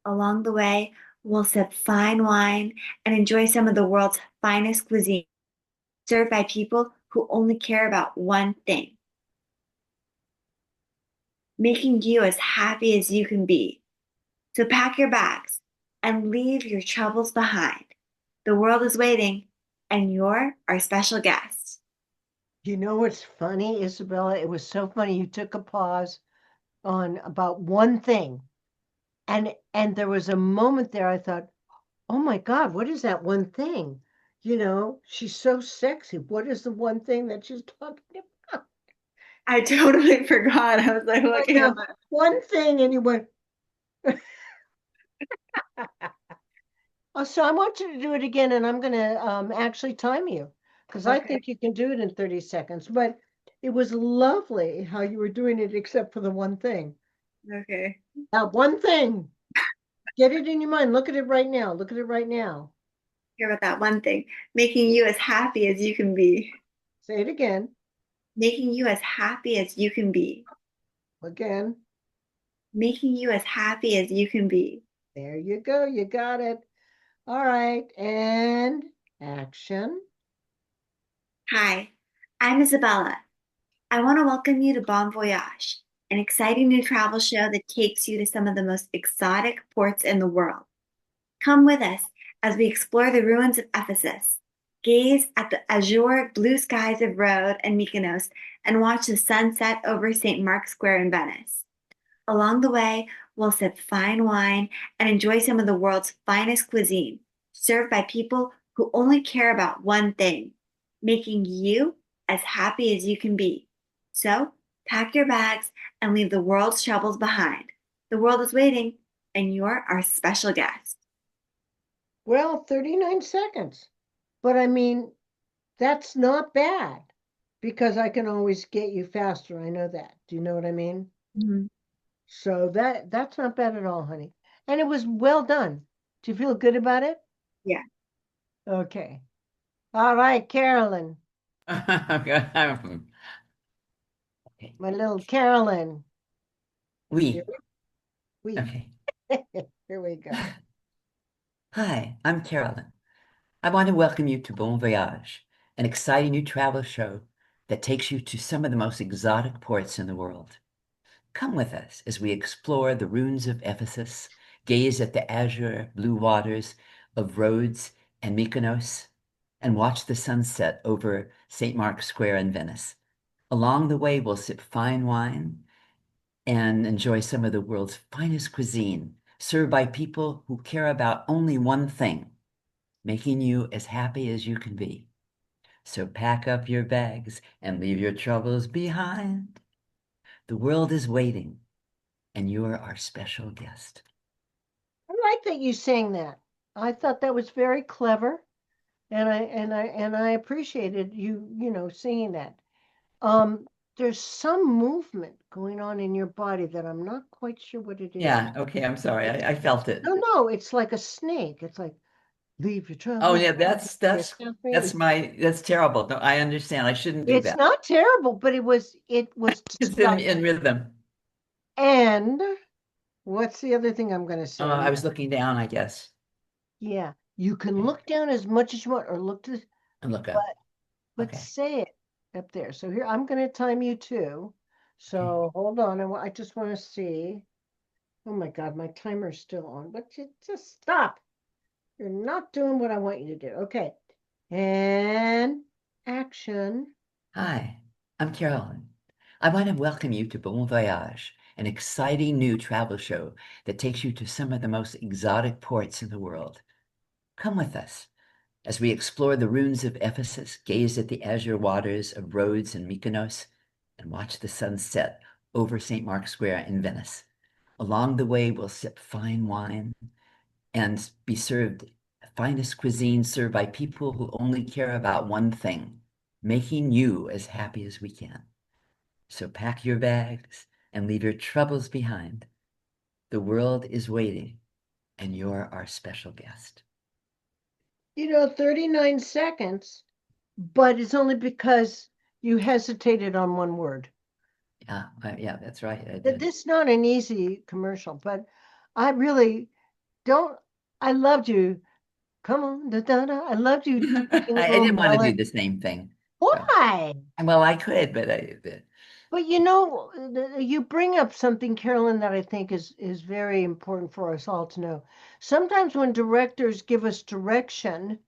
Along the way, we'll sip fine wine and enjoy some of the world's finest cuisine served by people who only care about one thing, making you as happy as you can be. So pack your bags and leave your troubles behind. The world is waiting, and you're our special guest. You know what's funny, Isabella? It was so funny. You took a pause on about one thing. And there was a moment there I thought, oh my God, what is that one thing? She's so sexy. What is the one thing that she's talking about? I totally forgot. I was like I looking at know my. one thing, and you went. Oh, so I want you to do it again, and I'm going to actually time you because I Okay. think you can do it in 30 seconds. But it was lovely how you were doing it, except for the one thing. Okay. That one thing. Get it in your mind. Look at it right now. Look at it right now. Hear about that one thing. Making you as happy as you can be. Say it again. Making you as happy as you can be. Again. Making you as happy as you can be. There you go. You got it. All right. And action. Hi, I'm Isabella. I want to welcome you to Bon Voyage, an exciting new travel show that takes you to some of the most exotic ports in the world. Come with us as we explore the ruins of Ephesus, gaze at the azure blue skies of Rhodes and Mykonos, and watch the sunset over St. Mark's Square in Venice. Along the way, we'll sip fine wine and enjoy some of the world's finest cuisine, served by people who only care about one thing, making you as happy as you can be. So, pack your bags and leave the world's troubles behind. The world is waiting, and you're our special guest. Well, 39 seconds. But I mean, that's not bad because I can always get you faster. I know that. Do you know what I mean? Mhm. So that's not bad at all, honey. And it was well done. Do you feel good about it? Yeah. Okay. All right, Carolyn, Okay. my little Carolyn. Here We. we Okay. here we go. Hi, I'm Carolyn. I want to welcome you to Bon Voyage, an exciting new travel show that takes you to some of the most exotic ports in the world. Come with us as we explore the ruins of Ephesus, gaze at the azure blue waters of Rhodes and Mykonos, and watch the sunset over St. Mark's Square in Venice. Along the way, we'll sip fine wine and enjoy some of the world's finest cuisine, served by people who care about only one thing, making you as happy as you can be. So pack up your bags and leave your troubles behind. The world is waiting, and you're our special guest. I like that you sang that. I thought that was very clever, and I appreciated you singing that. There's some movement going on in your body that I'm not quite sure what it is. Yeah, okay, I'm sorry. I felt it. No, it's like a snake. It's like leave your Oh troubles. yeah, You're happy. that's terrible. No, I understand. I shouldn't do It's that. not terrible, but it was It's disgusting. in rhythm. And what's the other thing I'm going to say? I was looking down, I guess. Yeah, you can Okay. look down as much as you want, or look to, And look up. but but Okay. say it up there. So here I'm going to time you too. Okay. So hold on, I just want to see. Oh my God, my timer's still on. But you just stop. You're not doing what I want you to do. Okay, and action. Hi, I'm Carolyn. I want to welcome you to Bon Voyage, an exciting new travel show that takes you to some of the most exotic ports in the world. Come with us as we explore the ruins of Ephesus, gaze at the azure waters of Rhodes and Mykonos, and watch the sun set over St. Mark's Square in Venice. Along the way, we'll sip fine wine and be served finest cuisine served by people who only care about one thing, making you as happy as we can. So pack your bags and leave your troubles behind. The world is waiting, and you're our special guest. 39 seconds, but it's only because you hesitated on one word. Yeah, that's right. I This did. is not an easy commercial, but I really don't. I loved you. Come on, da, da, da. I loved you being a I little didn't want to do melon. the same thing. So, Why? well, I could, but But you bring up something, Carolyn, that I think is very important for us all to know. Sometimes when directors give us direction,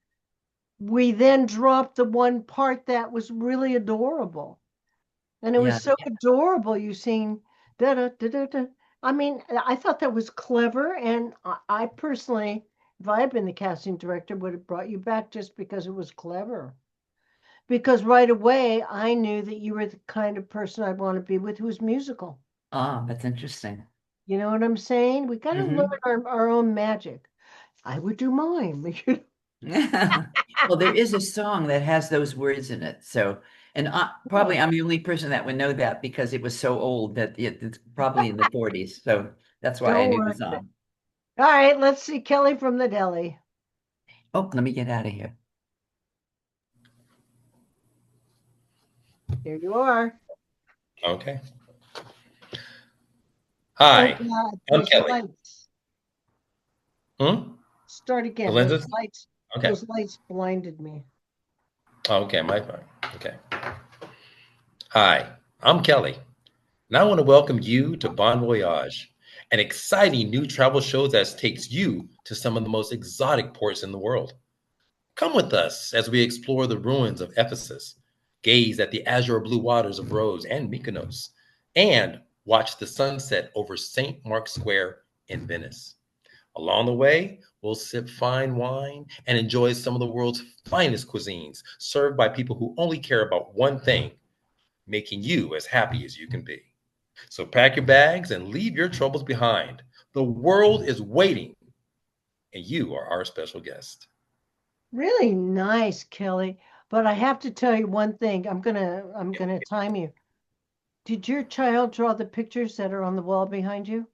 we then drop the one part that was really adorable. And it was yeah, so adorable you sing da da da da da. I mean, I thought that was clever, and I personally, if I had been the casting director, would have brought you back just because it was clever. because right away I knew that you were the kind of person I'd want to be with who's musical. Ah, that's interesting. You know what I'm saying? We got to learn our own magic. I would do mine. Well, there is a song that has those words in it. So, and probably I'm the only person that would know that because it was so old that it's probably in the 40s. So that's why I Don't knew the worry. song. All right, let's see Kelly from the deli. Oh, let me get out of here. Here you are. Okay. Oh Hi, God, I'm those Kelly. lights. Start The again. lenses? Okay. Those lights blinded me. Okay, my phone. Okay. Hi, I'm Kelly, and I want to welcome you to Bon Voyage, an exciting new travel show that takes you to some of the most exotic ports in the world. Come with us as we explore the ruins of Ephesus, gaze at the azure blue waters of Rhodes and Mykonos, and watch the sunset over St. Mark's Square in Venice. Along the way, we'll sip fine wine and enjoy some of the world's finest cuisines served by people who only care about one thing, making you as happy as you can be. So pack your bags and leave your troubles behind. The world is waiting, and you are our special guest. Really nice, Kelly. But I have to tell you one thing. I'm gonna time you. Did your child draw the pictures that are on the wall behind you?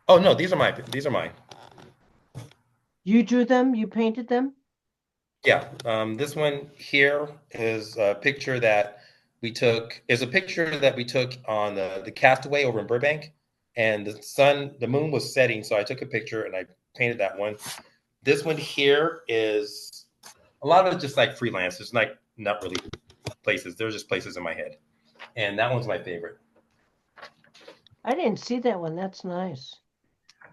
Oh no, these are mine. You drew them? You painted them? Yeah, this one here is a picture that we took. Is a picture that we took on the Castaway over in Burbank, and the moon was setting, so I took a picture and I painted that one. This one here is a lot of it just like freelance. It's like not really places. They're just places in my head, and that one's my favorite. I didn't see that one. That's nice.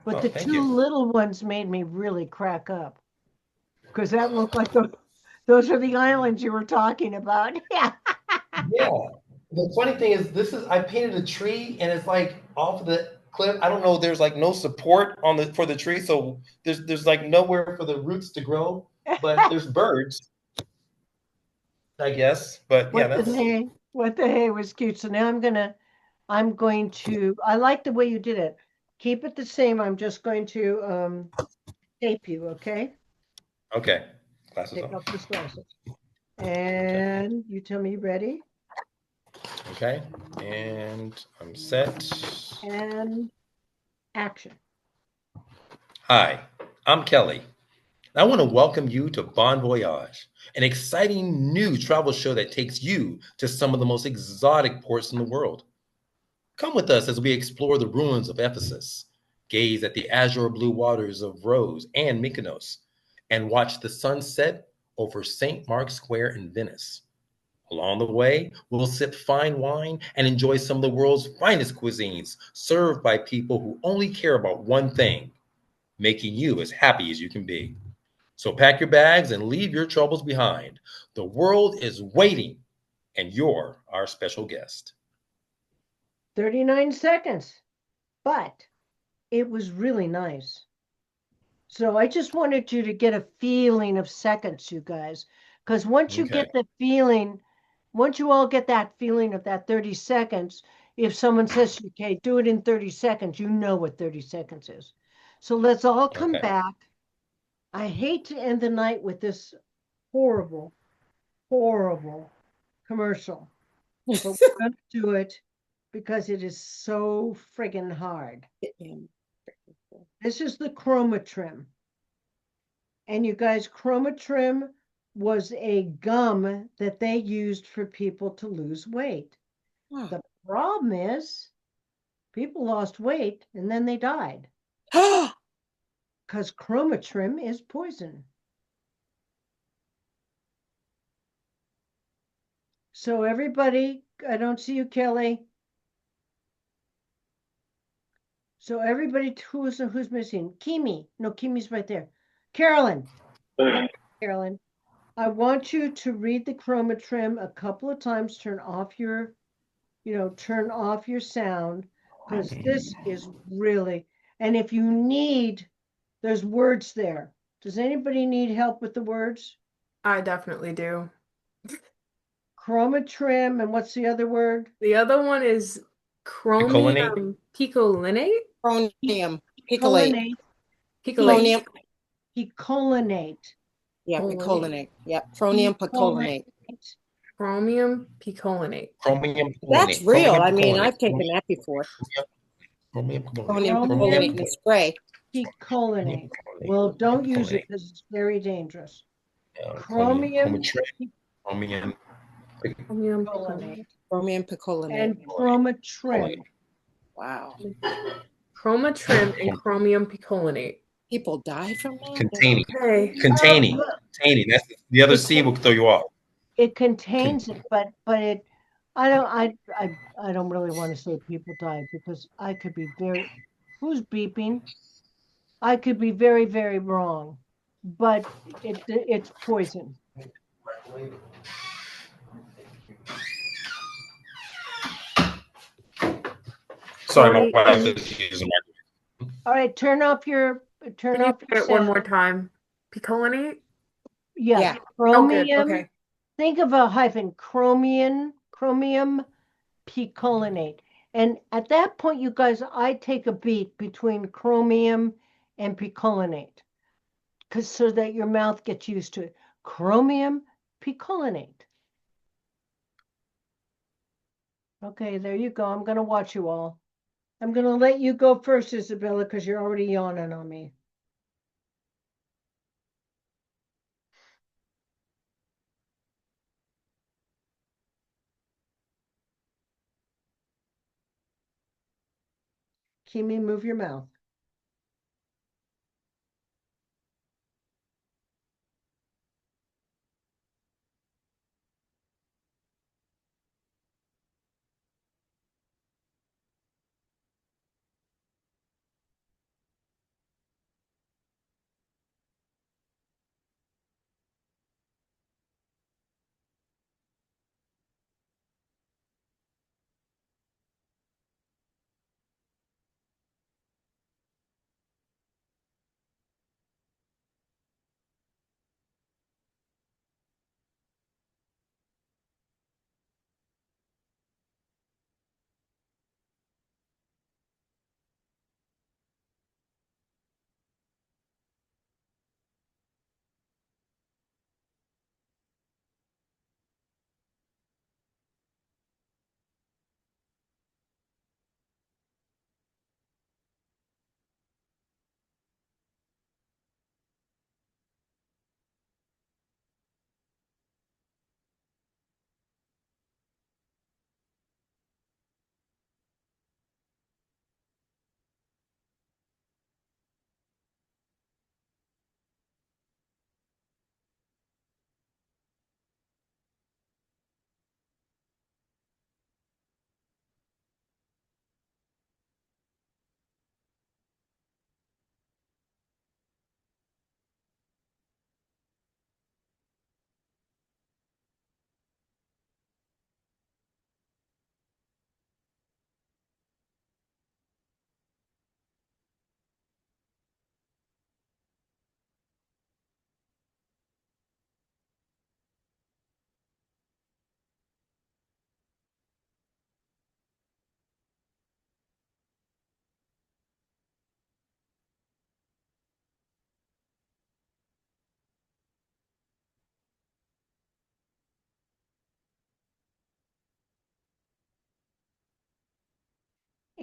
But Oh, the thank you. two little ones made me really crack up because that looked like those are the islands you were talking about. Yeah. Yeah. The funny thing is, this is I painted a tree and it's like off the cliff. I don't know. There's like no support on the for the tree, so there's like nowhere for the roots to grow. But there's birds, I guess. But yeah, What the that's hey? What the hey was cute. So now I like the way you did it. Keep it the same. I'm just going to tape you, okay? okay. Glasses Take on. off those glasses. Okay. And you tell me ready Okay. And I'm set. and action. Hi, I'm Kelly. I want to welcome you to Bon Voyage, an exciting new travel show that takes you to some of the most exotic ports in the world. Come with us as we explore the ruins of Ephesus, gaze at the azure blue waters of Rhodes and Mykonos, and watch the sunset over St. Mark's Square in Venice. Along the way, we'll sip fine wine and enjoy some of the world's finest cuisines served by people who only care about one thing, making you as happy as you can be. So pack your bags and leave your troubles behind. The world is waiting, and you're our special guest. 39 seconds, but it was really nice. So I just wanted you to get a feeling of seconds, you guys, because Okay. once you all get that feeling of that 30 seconds, if someone says, okay, do it in 30 seconds, you know what 30 seconds is. So let's all come Okay. back. I hate to end the night with this horrible, horrible commercial, but we're going to do it because it is so friggin' hard. This is the Chroma Trim. And you guys, Chromatrim was a gum that they used for people to lose weight. The problem is people lost weight and then they died because Chromatrim is poison. So everybody, I don't see you, Kelly. So everybody who's missing? Kimi. No, Kimi's right there. Carolyn. Come, Carolyn. I want you to read the Chromatrim a couple of times, turn off your sound because this is really, and if you need, there's words there. Does anybody need help with the words? I definitely do. chromatrim, and what's the other word? The other one is Picolinate. chromium picolinate. Chromium picolate. Picolinate. Picolate. Chromium. Picolinate. Yeah, Picolinate. picolinate. Yeah, chromium picolinate. Chromium picolinate. Chromium That's picolinate. real. Chromium I mean, picolinate. I've taken that before. Chromium picolinate. Chromium Chromium picolinate in the spray. picolinate. Picolinate. Well, don't use it Picolinate. because it's very dangerous. Chromium. Chromium Chromium. Chromium picolinate picolinate. Chromium picolinate. and chromatrim. Wow. Chromatrim and chromium picolinate. People die from that? Containing. Okay. Containing. Containing. That's the other C will throw you off. It contains it, but it. I don't really want to say people died because I could be very. Who's beeping? I could be very, very wrong, but it's poison. Sorry, my Tony, wife is using my. all right, turn off your Can you say it one more sound. time? Picolinate? Yeah, Yeah. Oh, good. chromium. Okay. Think of a hyphen, chromium picolinate. And at that point, you guys, I take a beat between chromium and picolinate, because so that your mouth gets used to it. Chromium picolinate. Okay, there you go. I'm gonna watch you all. I'm gonna let you go first, Isabella, because you're already yawning on me. Kimi, move your mouth.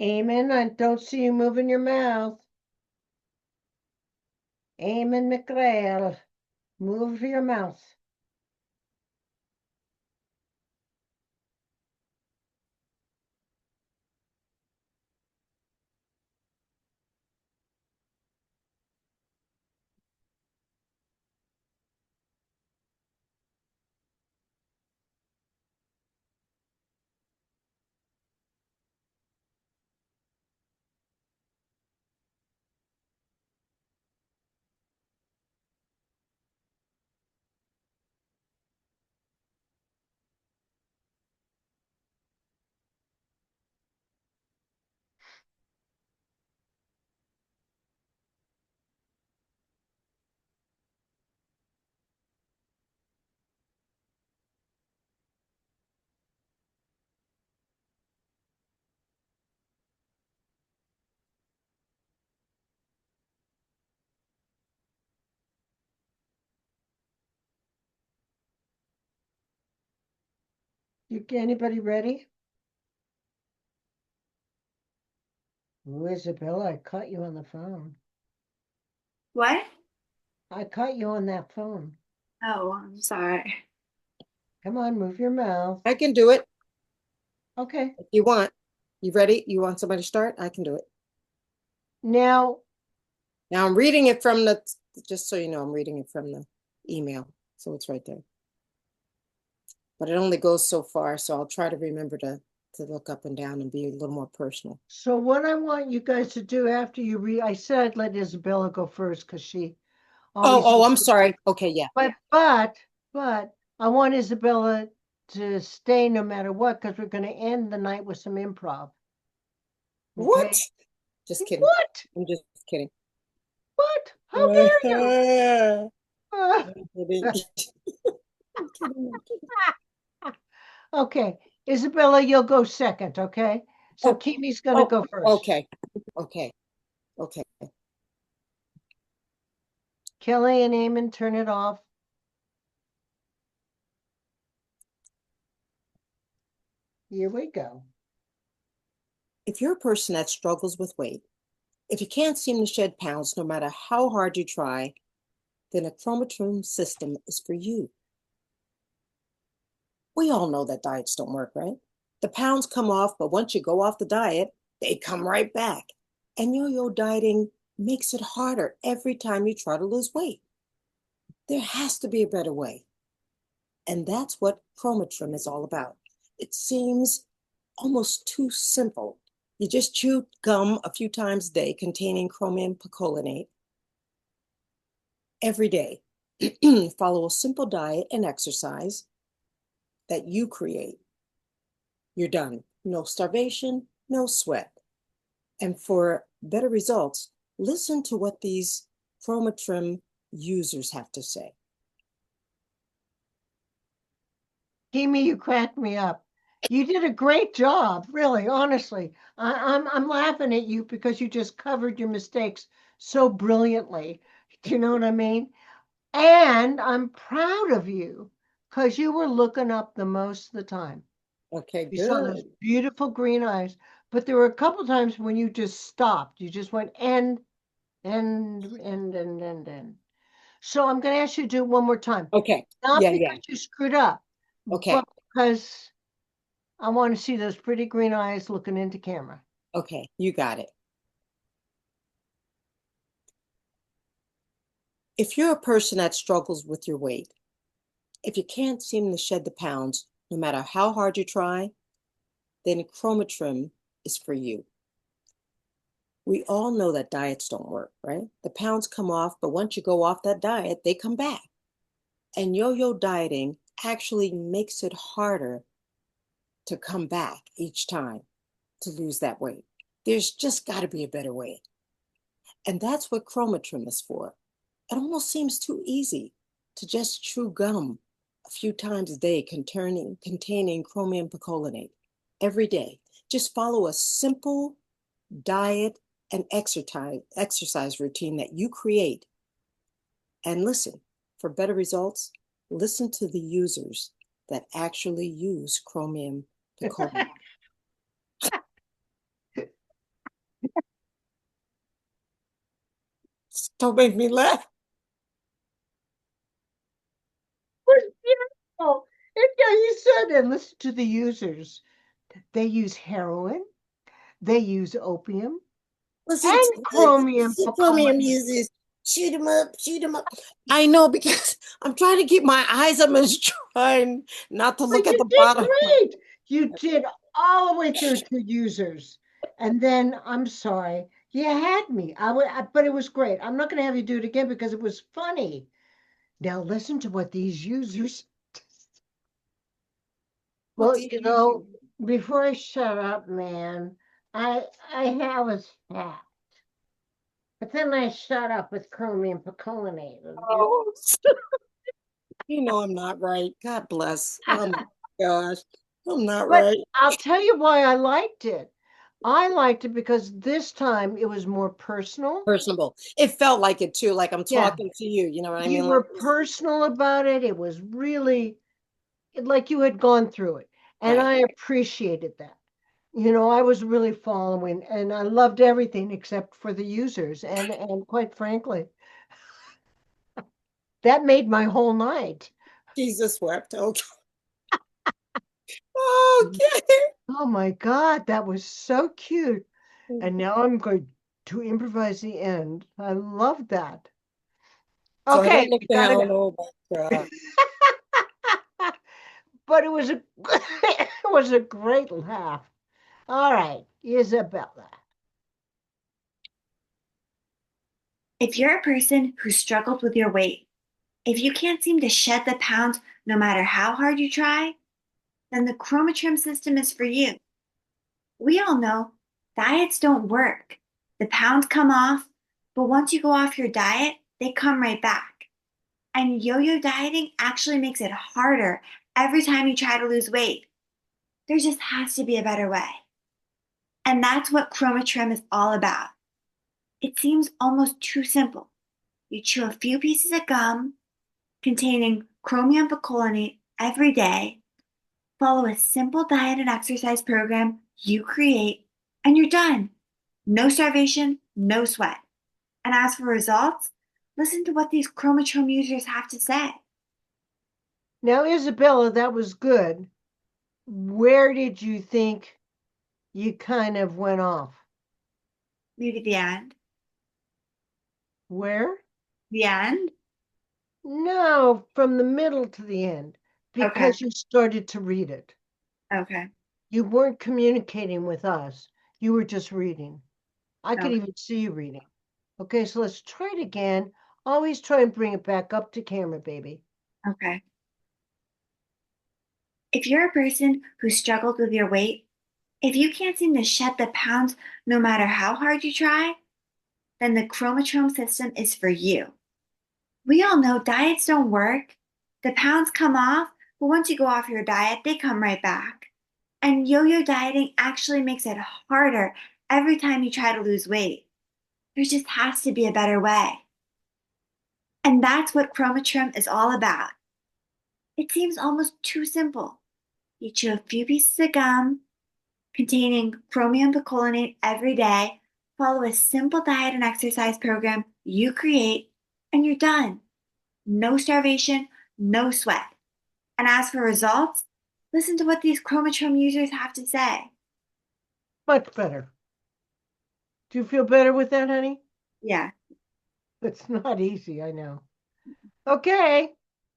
Amen. I don't see you moving your mouth. Amen, McRae. Move your mouth. Anybody ready? Ooh, Isabella, I caught you on the phone. What? I caught you on that phone. Oh, I'm sorry. Come on, move your mouth. I can do it Okay. if you want. You ready? You want somebody to start? I can do it. Now, Now I'm reading it from the, just so you know, I'm reading it from the email. So it's right there. But it only goes so far. So I'll try to remember to look up and down and be a little more personal. so what I want you guys to do after you read, I said I'd let Isabella go first because she always. Oh, I'm sorry. Okay, yeah. But I want Isabella to stay no matter what because we're going to end the night with some improv. What? Okay. Just kidding. What? I'm just kidding. What? How dare you? I'm kidding. I'm kidding. Okay, Isabella, you'll go second, okay? So Oh, Kimi's gonna go first. okay. Okay. Okay. Kelly and Eamon, turn it off. Here we go. If you're a person that struggles with weight, if you can't seem to shed pounds no matter how hard you try, then a chromatrin system is for you. We all know that diets don't work, right? The pounds come off, but once you go off the diet, they come right back. And yo-yo dieting makes it harder every time you try to lose weight. There has to be a better way. And that's what chromatrin is all about. It seems almost too simple. You just chew gum a few times a day containing chromium picolinate every day. Follow a simple diet and exercise that you create. You're done. No starvation, no sweat. And for better results, listen to what these chromatrim users have to say. Kimi, you cracked me up. You did a great job, really, honestly. I'm laughing at you because you just covered your mistakes so brilliantly. Do you know what I mean? And I'm proud of you because you were looking up the most of the time. Okay, You saw those good. beautiful green eyes, but there were a couple times when you just stopped. You just went end. So I'm going to ask you to do it one more time. Okay. Not Yeah, yeah. because you screwed up, Okay. but because I want to see those pretty green eyes looking into camera. Okay, you got it. If you're a person that struggles with your weight, if you can't seem to shed the pounds, no matter how hard you try, then chromatrim is for you. We all know that diets don't work, right? The pounds come off, but once you go off that diet, they come back. And yo-yo dieting actually makes it harder to come back each time to lose that weight. There's just got to be a better way. And that's what chromatrim is for. It almost seems too easy to just chew gum a few times a day containing chromium picolinate every day. Just follow a simple diet and exercise routine that you create. And listen, for better results, listen to the users that actually use chromium picolinate. Don't make me laugh. Oh, yeah, you said it. Listen to the users. They use heroin, they use opium, Listen to and chromium the chromium picolinate. users. Shoot them up, shoot them up. I know because I'm trying to keep my eyes. I'm just trying not to But look at you the did bottom. great. You did all the way through to users. And then I'm sorry, you had me. But it was great. I'm not going to have you do it again because it was funny. Now listen to what these users. What Well, did you do? before I shut up, man, I was fat, but then I shut up with chromium picolinate. Oh, you know I'm not right. God bless. Oh my gosh. I'm not But right. I'll tell you why I liked it. I liked it because this time it was more personal. Personable. It felt like it too, like I'm Yeah, talking to you. You know what I you mean? Like, were personal about it. It was really like you had gone through it. And Right. I appreciated that. I was really following and I loved everything except for the users. And quite frankly, that made my whole night. Jesus wept. Okay. Okay. Oh my God, that was so cute. And now I'm going to improvise the end. I love that. So I Okay, don't look we gotta down. go. Oh my God. But it was a it was a great laugh. All right, Isabella. If you're a person who struggled with your weight, if you can't seem to shed the pounds no matter how hard you try, then the chromatrim system is for you. We all know diets don't work. The pounds come off, but once you go off your diet, they come right back. And yo yo dieting actually makes it harder every time you try to lose weight. There just has to be a better way. And that's what chromatrim is all about. It seems almost too simple. You chew a few pieces of gum containing chromium picolinate every day, follow a simple diet and exercise program you create, and you're done. No starvation, no sweat. And as for results, listen to what these chromatrim users have to say. Now, Isabella, that was good. Where did you think you kind of went off? Maybe the end. Where? The end? No, from the middle to the end, Okay. because you started to read it. Okay. You weren't communicating with us. You were just reading. I could Okay. even see you reading. Okay, so let's try it again. Always try and bring it back up to camera, baby. Okay. If you're a person who struggled with your weight, if you can't seem to shed the pounds no matter how hard you try, then the chromatrim system is for you. We all know diets don't work. The pounds come off, but once you go off your diet, they come right back. And yo yo dieting actually makes it harder every time you try to lose weight. There just has to be a better way. And that's what chromatrim is all about. It seems almost too simple. You chew a few pieces of gum containing chromium picolinate every day, follow a simple diet and exercise program you create, and you're done. No starvation, no sweat. And as for results, listen to what these chromatrim users have to say. Much better. Do you feel better with that, honey? Yeah. It's not easy, I know. Okay,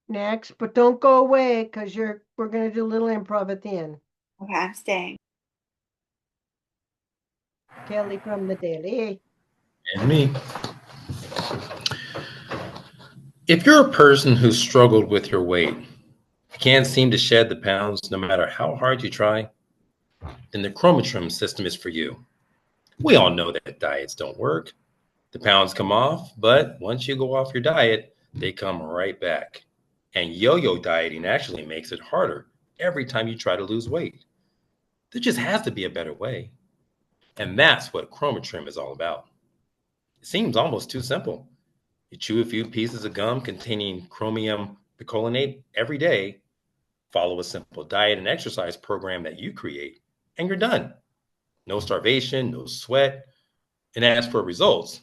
next, but don't go away because we're gonna do a little improv at the end. Okay, I'm staying. Kelly from the Daily. And me. If you're a person who struggled with your weight, can't seem to shed the pounds no matter how hard you try, then the chromatrim system is for you. We all know that diets don't work. The pounds come off, but once you go off your diet, they come right back. And yo yo dieting actually makes it harder every time you try to lose weight. There just has to be a better way. And that's what chromatrim is all about. It seems almost too simple. You chew a few pieces of gum containing chromium picolinate every day, follow a simple diet and exercise program that you create, and you're done. No starvation, no sweat. And as for results,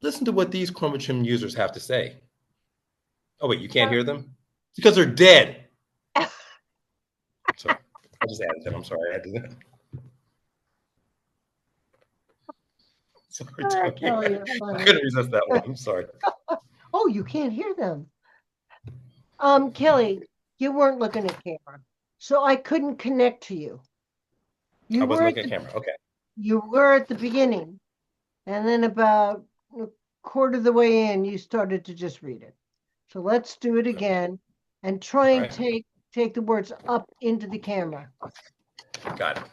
listen to what these chromatrim users have to say. Oh, wait, you can't hear them? It's because they're dead. Sorry. I just added that. I'm sorry. I had to. Sorry, Tony. Kelly, you're I funny. couldn't resist that one. I'm sorry. Oh, you can't hear them. Kelly, you weren't looking at camera, so I couldn't connect to you. I You were wasn't at looking at the camera. Okay. you were at the beginning, and then about a quarter of the way in, you started to just read it. So let's do it again and try All and right. take the words up into the camera. Got it.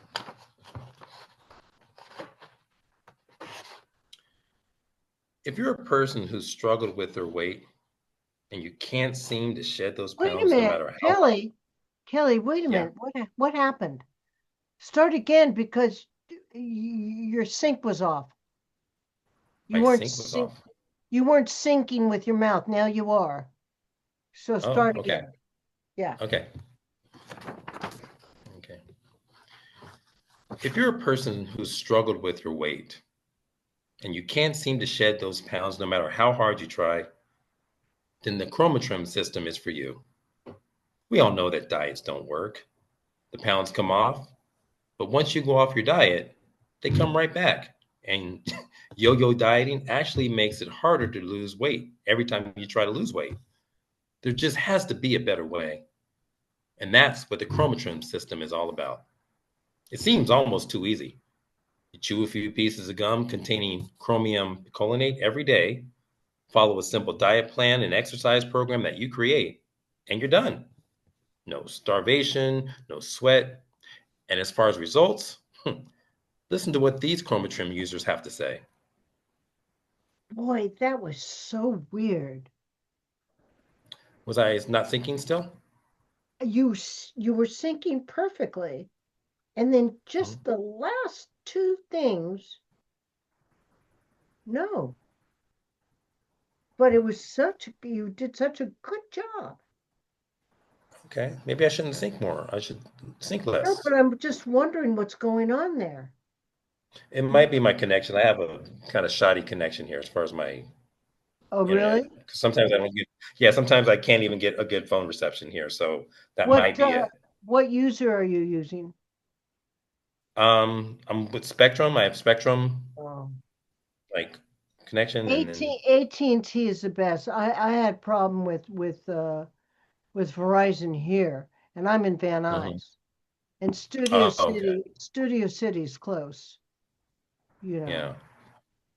If you're a person who struggled with their weight and you can't seem to shed those Wait a pounds no minute, matter how, Kelly, wait a yeah, minute. What happened? Start again because your sync was off. You my weren't sync was sync off. you weren't syncing with your mouth. Now you are. So Oh, start okay. again. Yeah. Okay. Okay. If you're a person who's struggled with your weight and you can't seem to shed those pounds no matter how hard you try, then the chromatrim system is for you. We all know that diets don't work. The pounds come off, but once you go off your diet, they come right back. And yo-yo dieting actually makes it harder to lose weight every time you try to lose weight. There just has to be a better way. And that's what the chromatrim system is all about. It seems almost too easy. You chew a few pieces of gum containing chromium picolinate every day, follow a simple diet plan and exercise program that you create, and you're done. No starvation, no sweat. And as far as results, listen to what these chromatrim users have to say. Boy, that was so weird. Was I not thinking still? You were syncing perfectly. And then Mhm. just the last two things, no. But it was you did such a good job. Okay, maybe I shouldn't think more. I should think No, less. but I'm just wondering what's going on there. It might be my connection. I have a kind of shoddy connection here as far as my Oh, internet. really? 'Cause sometimes I don't get, yeah, sometimes I can't even get a good phone reception here. So that What might be it. what user are you using? I'm with Spectrum. I have Spectrum Oh. like connection, and then AT&T is the best. I had problem with Verizon here, and I'm in Van mhm. Nuys, and Oh, okay, Studio City's close, you yeah. know,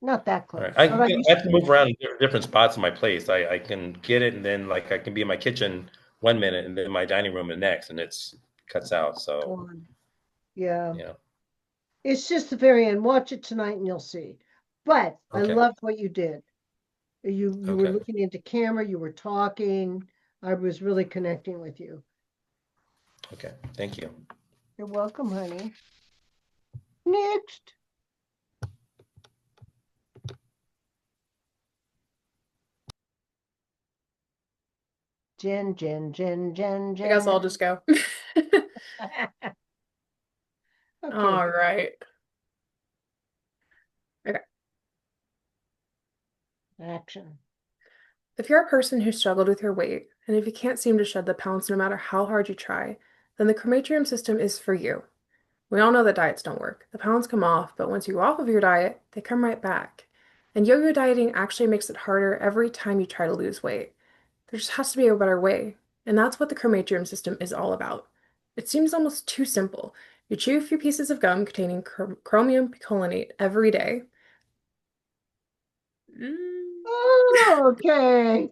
not that All right. close, but I I used have to move around in different spots in my place. I can get it, and then like I can be in my kitchen 1 minute, and then my dining room the next, and it's cuts out. So on. Yeah, yeah. it's just the very end. Watch it tonight, and you'll see. But I Okay. loved what you did. You were Okay. looking into camera, you were talking. I was really connecting with you. Okay. Thank you. You're welcome, honey. Next. I guess I'll Jen. just go. Okay, All right. Okay. action. If you're a person who struggled with your weight, and if you can't seem to shed the pounds no matter how hard you try, then the crematorium system is for you. We all know that diets don't work. The pounds come off, but once you go off of your diet, they come right back. And yo-yo dieting actually makes it harder every time you try to lose weight. There just has to be a better way. And that's what the crematorium system is all about. It seems almost too simple. You chew a few pieces of gum containing chromium picolinate every day. Mm. Oh, okay.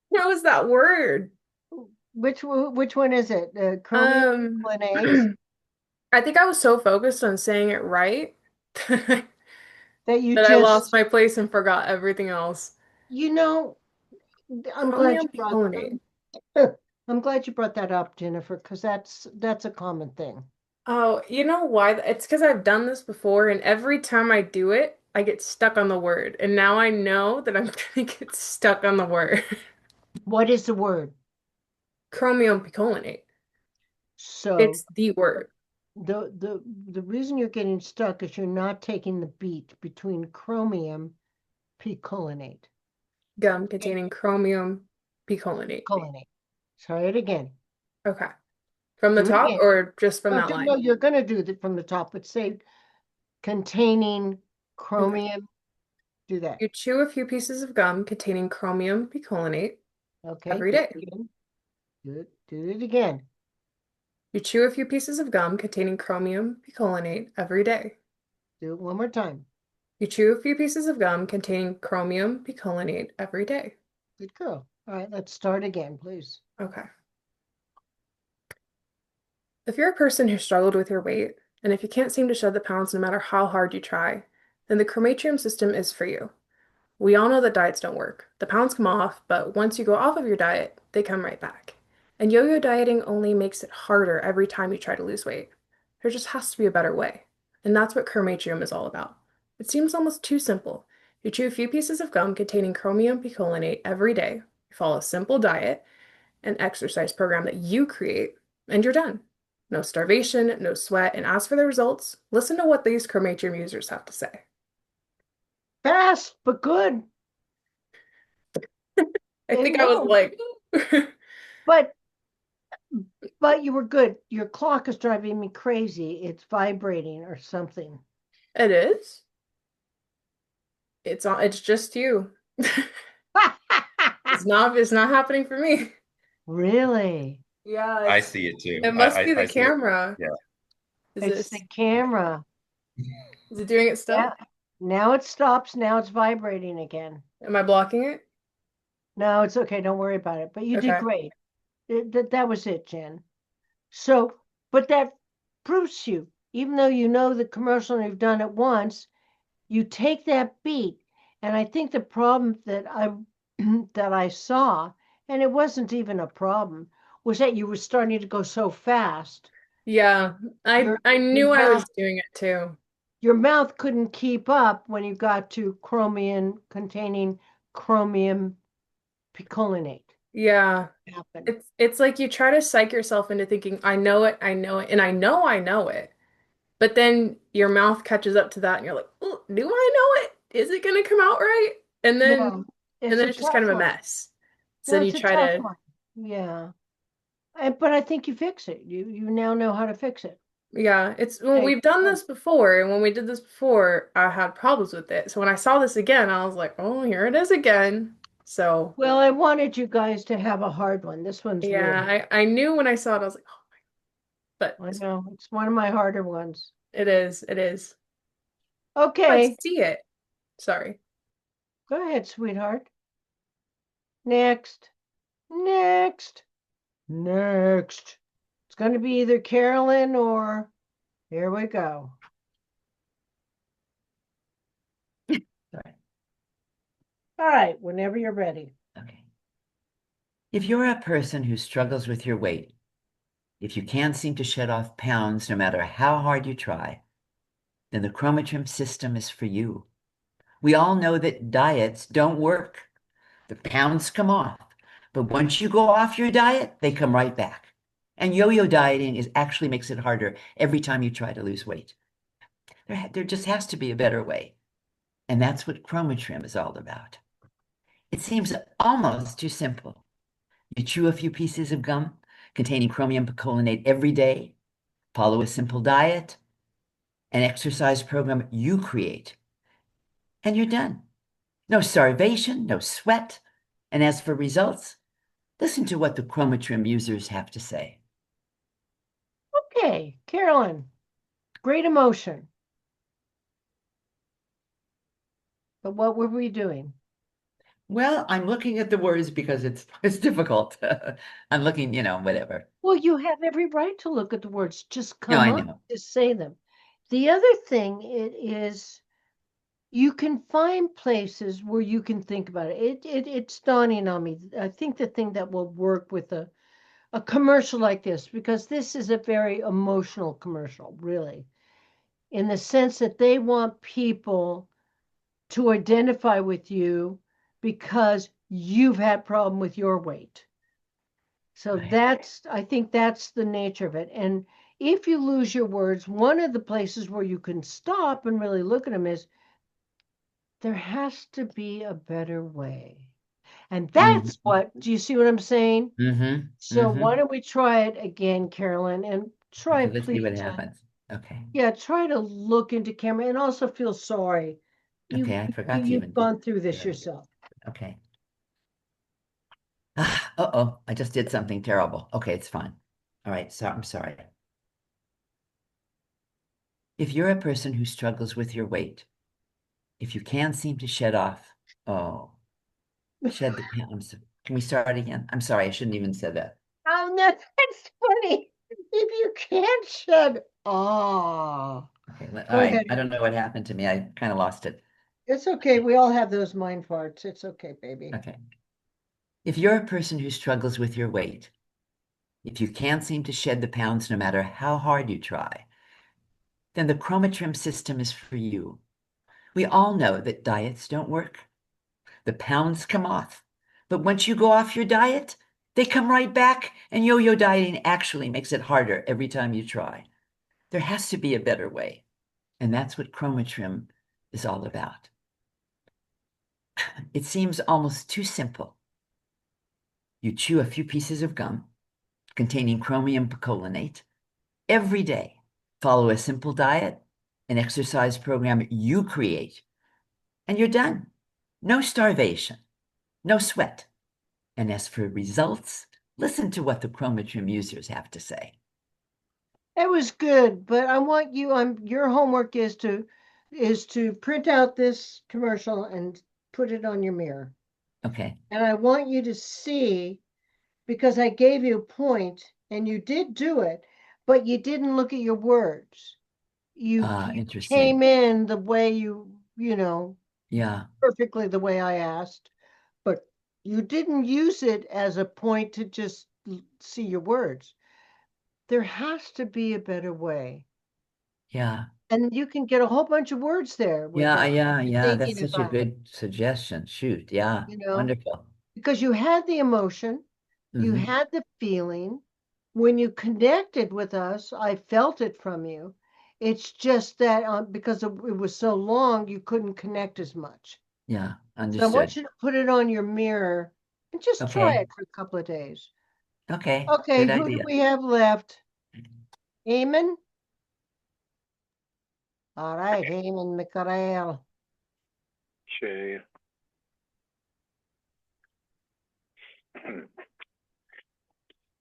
What was that word? Which one is it? Chromium Um, gluconate I think I was so focused on saying it right that that you I lost just, my place and forgot everything else. you know, I'm glad Chromium you brought picolinate. I'm glad you brought that up, Jennifer, because that's a common thing. Oh, you know why? It's because I've done this before, and every time I do it, I get stuck on the word. And now I know that I'm gonna get stuck on the word. What is the word? Chromium picolinate. So It's the word. the reason you're getting stuck is you're not taking the beat between chromium picolinate. Gum Okay, containing chromium picolinate. picolinate. Try it again. Okay. From the Do it top again. or just from No, that no, line? you're gonna do it from the top, but say containing Okay. chromium. Do that. You chew a few pieces of gum containing chromium picolinate Okay, every do it day. again. Do it again. You chew a few pieces of gum containing chromium picolinate every day. Do it one more time. You chew a few pieces of gum containing chromium picolinate every day. Good girl. All right, let's start again, please. Okay. If you're a person who struggled with your weight, and if you can't seem to shed the pounds no matter how hard you try, then the crematorium system is for you. We all know that diets don't work. The pounds come off, but once you go off of your diet, they come right back. And yo-yo dieting only makes it harder every time you try to lose weight. There just has to be a better way. And that's what crematorium is all about. It seems almost too simple. You chew a few pieces of gum containing chromium picolinate every day, you follow a simple diet, an exercise program that you create, and you're done. no starvation, no sweat. And as for the results, listen to what these chromatrium users have to say. Fast, but good. I They think I was know. like, But you were good. Your clock is driving me crazy. It's vibrating or something. it is. It's just you. It's not happening for me. Really? Yeah, I see it too. it must be the I see it. camera. Yeah. It's the camera. Is it doing it still? Now it stops. Now it's vibrating again. Am I blocking it? No, it's okay. Don't worry about it. But you did Okay. great. That was it, Jen. So, but that proves you, even though you know the commercial and you've done it once, you take that beat. And I think the problem that I that I saw, and it wasn't even a problem, was that you were starting to go so fast. Yeah, I Your I your knew I was mouth doing it too. your mouth couldn't keep up when you got to chromium containing chromium picolinate. Yeah. Happen. It's like you try to psych yourself into thinking, I know it, and I know it. But then your mouth catches up to that and you're like, "Ooh, do I know it? Is it gonna come out right?" Yeah, And it's then a it's just kind tough of a one. mess. So No, then you it's a try tough to, one. Yeah. But I think you fix it. You now know how to fix it. yeah, it's well, Hey, we've done this before, and when we did this before, I had problems with it. So when I saw this again, I was like, oh, here it is again. So well, I wanted you guys to have a hard one. This one's real. yeah, I knew when I saw it, I was like, oh, but I know it's one of my harder ones. it is. Oh, I Okay, see it. Sorry. go ahead, sweetheart. Next, next, next. It's going to be either Carolyn or here we go. Sorry. All right, whenever you're ready. Okay. If you're a person who struggles with your weight, if you can't seem to shed off pounds no matter how hard you try, then the chromatrim system is for you. We all know that diets don't work. The pounds come off, but once you go off your diet, they come right back. And yo-yo dieting actually makes it harder every time you try to lose weight. There just has to be a better way. And that's what chromatrim is all about. It seems almost too simple. You chew a few pieces of gum containing chromium picolinate every day, follow a simple diet, an exercise program you create, and you're done. No starvation, no sweat. And as for results, listen to what the chromatrim users have to say. Okay, Carolyn, great emotion. But what were we doing? Well, I'm looking at the words because it's difficult. I'm looking, whatever. Well, you have every right to look at the words. Just No, come I up, know. just say them. The other thing it is you can find places where you can think about it. It's dawning on me. I think the thing that will work with a commercial like this, because this is a very emotional commercial, really, in the sense that they want people to identify with you because you've had problem with your weight. So Right. I think that's the nature of it. And if you lose your words, one of the places where you can stop and really look at them is there has to be a better way. And that's Mm-hmm. what, do you see what I'm saying? Mm-hmm. So why Mm-hmm. don't we try it again, Carolyn, and try Okay, let's see please what to, happens. Okay. yeah, try to look into camera and also feel sorry. Okay, I forgot to You've even. gone through this Yeah. yourself. Okay. Uh-oh, I just did something terrible. Okay, it's fine. All right, so I'm sorry. If you're a person who struggles with your weight, if you can't seem to shed off, oh, shed the pounds. Can we start again? I'm sorry, I shouldn't even said that. Oh, no, that's funny. If you can't shed, oh, Okay, all go right. ahead. I don't know what happened to me. I kind of lost it. It's okay. We all have those mind farts. It's okay, baby. Okay. If you're a person who struggles with your weight, if you can't seem to shed the pounds no matter how hard you try, then the chromatrim system is for you. We all know that diets don't work. The pounds come off. But once you go off your diet, They come right back, and yo-yo dieting actually makes it harder every time you try. There has to be a better way, and that's what ChromaTrim is all about. It seems almost too simple. You chew a few pieces of gum containing chromium picolinate every day. Follow a simple diet, an exercise program you create, and you're done. No starvation, no sweat. And as for results, listen to what the ChromaTrim users have to say. It was good, but I want you, your homework is to print out this commercial and put it on your mirror. Okay. And I want you to see, because I gave you a point and you did do it, but you didn't look at your words. You Interesting. came in the way you know, Yeah. perfectly the way I asked, but you didn't use it as a point to just see your words. There has to be a better way. Yeah. And you can get a whole bunch of words there with Yeah, it. yeah. That's Thinking such a about it, good suggestion. Shoot. Yeah. you know, Wonderful. because you had the emotion, you Mhm. had the feeling. When you connected with us, I felt it from you. It's just that because it was so long, you couldn't connect as much. Yeah. So I want Understood. you to put it on your mirror and just try Okay. it for a couple of days. Okay. Okay, Good who do idea. we have left? Eamon? All right, Eamon McCarell. Okay.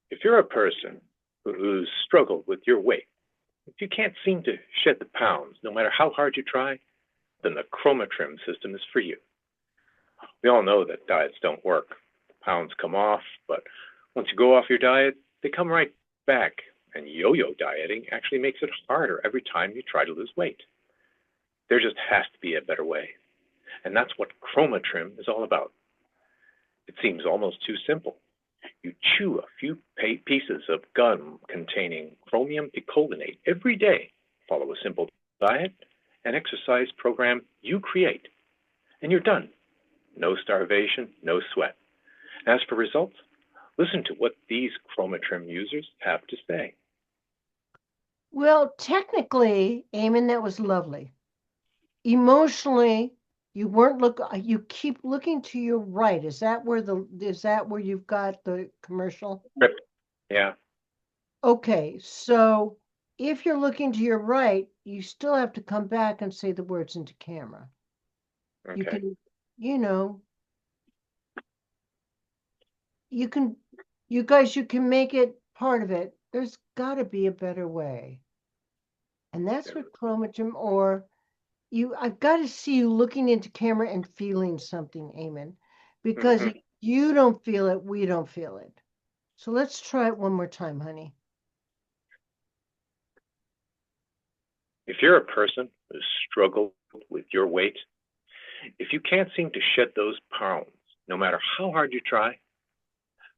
If you're a person who's struggled with your weight, if you can't seem to shed the pounds, no matter how hard you try, then the ChromaTrim system is for you. We all know that diets don't work. The pounds come off, but once you go off your diet, they come right back. And yo-yo dieting actually makes it harder every time you try to lose weight. There just has to be a better way. And that's what ChromaTrim is all about. It seems almost too simple. You chew a few pieces of gum containing chromium picolinate every day, follow a simple diet, and exercise program you create, and you're done. No starvation, no sweat. As for results, listen to what these ChromaTrim users have to say. Well, technically, Eamon, that was lovely. Emotionally, you weren't you keep looking to your right. Is that where you've got the commercial? Rip. Yeah. Okay, so if you're looking to your right, you still have to come back and say the words into camera. You Okay. can, you know, you can, you guys, you can make it part of it. There's got to be a better way. And that's what chromatin or I've got to see you looking into camera and feeling something, Eamon, because Mm-hmm. if you don't feel it, we don't feel it. So let's try it one more time, honey. If you're a person who's struggled with your weight, if you can't seem to shed those pounds, no matter how hard you try,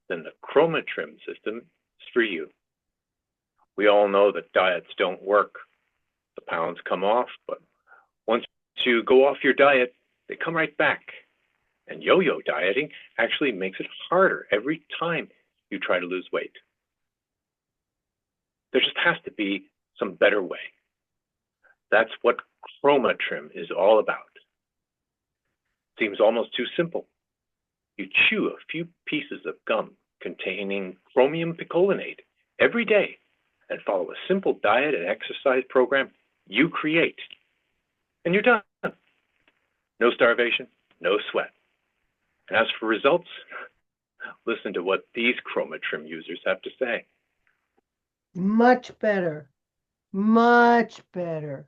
then the ChromaTrim system is for you. We all know that diets don't work. The pounds come off, but once you go off your diet, they come right back. And yo-yo dieting actually makes it harder every time you try to lose weight. There just has to be some better way. That's what ChromaTrim is all about. Seems almost too simple. You chew a few pieces of gum containing chromium picolinate every day and follow a simple diet and exercise program you create. And you're done. No starvation, no sweat. And as for results, listen to what these ChromaTrim users have to say. Much better. Much better.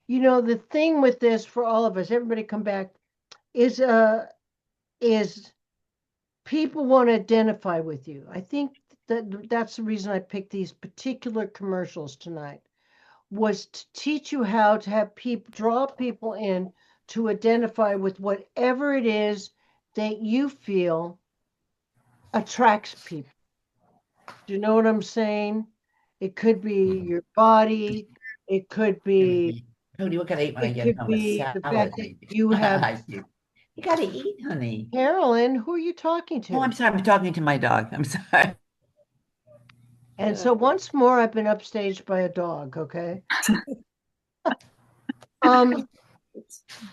You know, the thing with this for all of us, everybody come back, is people want to identify with you. I think that's the reason I picked these particular commercials tonight, was to teach you how to have people draw people in to identify with whatever it is that you feel attracts people. Do you know what I'm saying? It could be your body, it could be Tony, what can I eat when I it get could home? A be the fact salad, that maybe. you have I do. You got to eat, honey. Carolyn, who are you talking Oh, I'm to? sorry. I'm talking to my dog. I'm sorry. And so once more, I've been upstaged by a dog, okay? Um,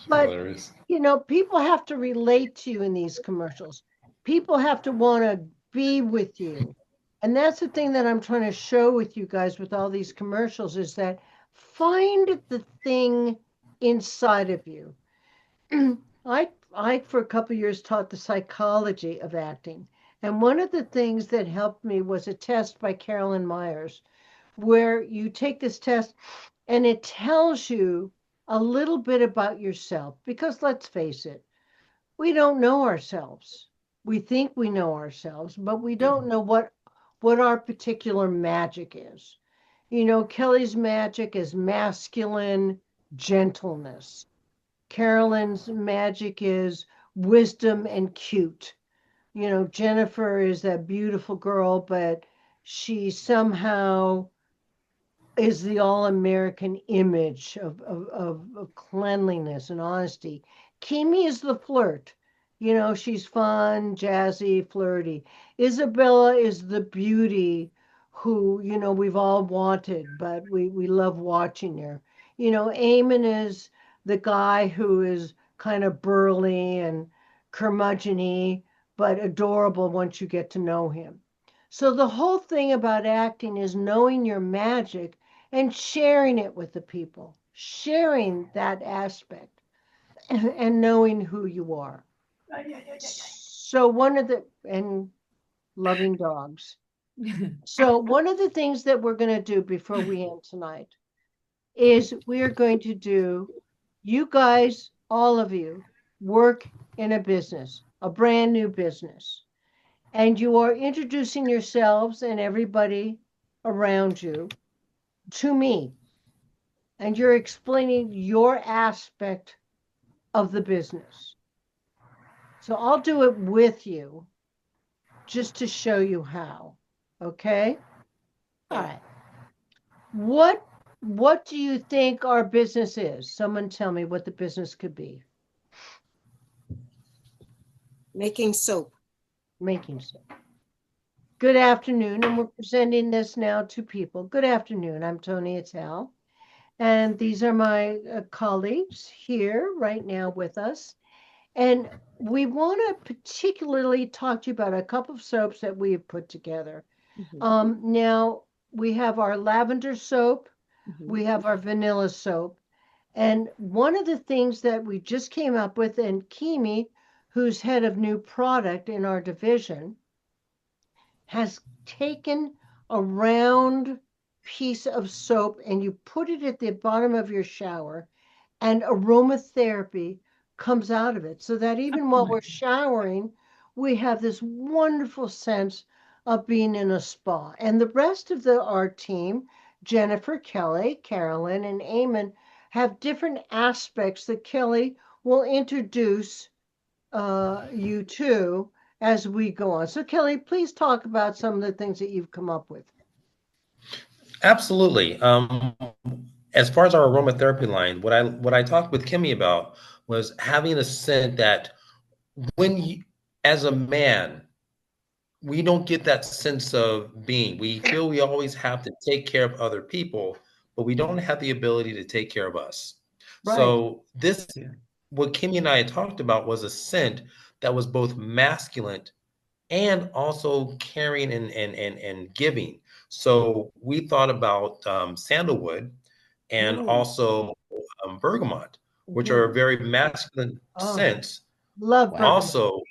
but Hilarious. people have to relate to you in these commercials. People have to want to be with you. And that's the thing that I'm trying to show with you guys with all these commercials is that find the thing inside of you. I for a couple of years taught the psychology of acting. And one of the things that helped me was a test by Carolyn Myers, where you take this test and it tells you a little bit about yourself. Because let's face it, we don't know ourselves. We think we know ourselves, but we don't know what our particular magic is. Kelly's magic is masculine gentleness. Carolyn's magic is wisdom and cute. Jennifer is that beautiful girl, but she somehow is the all-American image of cleanliness and honesty. Kimi is the flirt. She's fun, jazzy, flirty. Isabella is the beauty who, we've all wanted, but we love watching her. Eamon is the guy who is kind of burly and curmudgeon-y, but adorable once you get to know him. So the whole thing about acting is knowing your magic and sharing it with the people, sharing that aspect and knowing who you are. So and loving dogs. So one of the things that we're going to do before we end tonight is we are going to do, you guys, all of you, work in a business, a brand new business, and you are introducing yourselves and everybody around you to me, and you're explaining your aspect of the business. So I'll do it with you just to show you how. Okay? All right. What do you think our business is? Someone tell me what the business could be. Making soap. Making soap. Good afternoon, and we're presenting this now to people. Good afternoon. I'm Toni Attell, and these are my colleagues here right now with us. And we want to particularly talk to you about a couple of soaps that we have put together. Now, we have our lavender soap, we have our vanilla soap. And one of the things that we just came up with, and Kimi, who's head of new product in our division, has taken a round piece of soap and you put it at the bottom of your shower, and aromatherapy comes out of it so that even while we're showering, we have this wonderful sense of being in a spa. And the rest of our team, Jennifer, Kelly, Carolyn, and Eamon, have different aspects that Kelly will introduce you to as we go on. So Kelly, please talk about some of the things that you've come up with. Absolutely. As far as our aromatherapy line, what I talked with Kimmy about was having a scent that when you, as a man, we don't get that sense of being. We feel we always have to take care of other people, but we don't have the ability to take care of us. Right. So this, what Kimmy and I had talked about was a scent that was both masculine and also caring and giving. So we thought about sandalwood and also bergamot, which are very masculine Oh, scents. love bergamot. Also,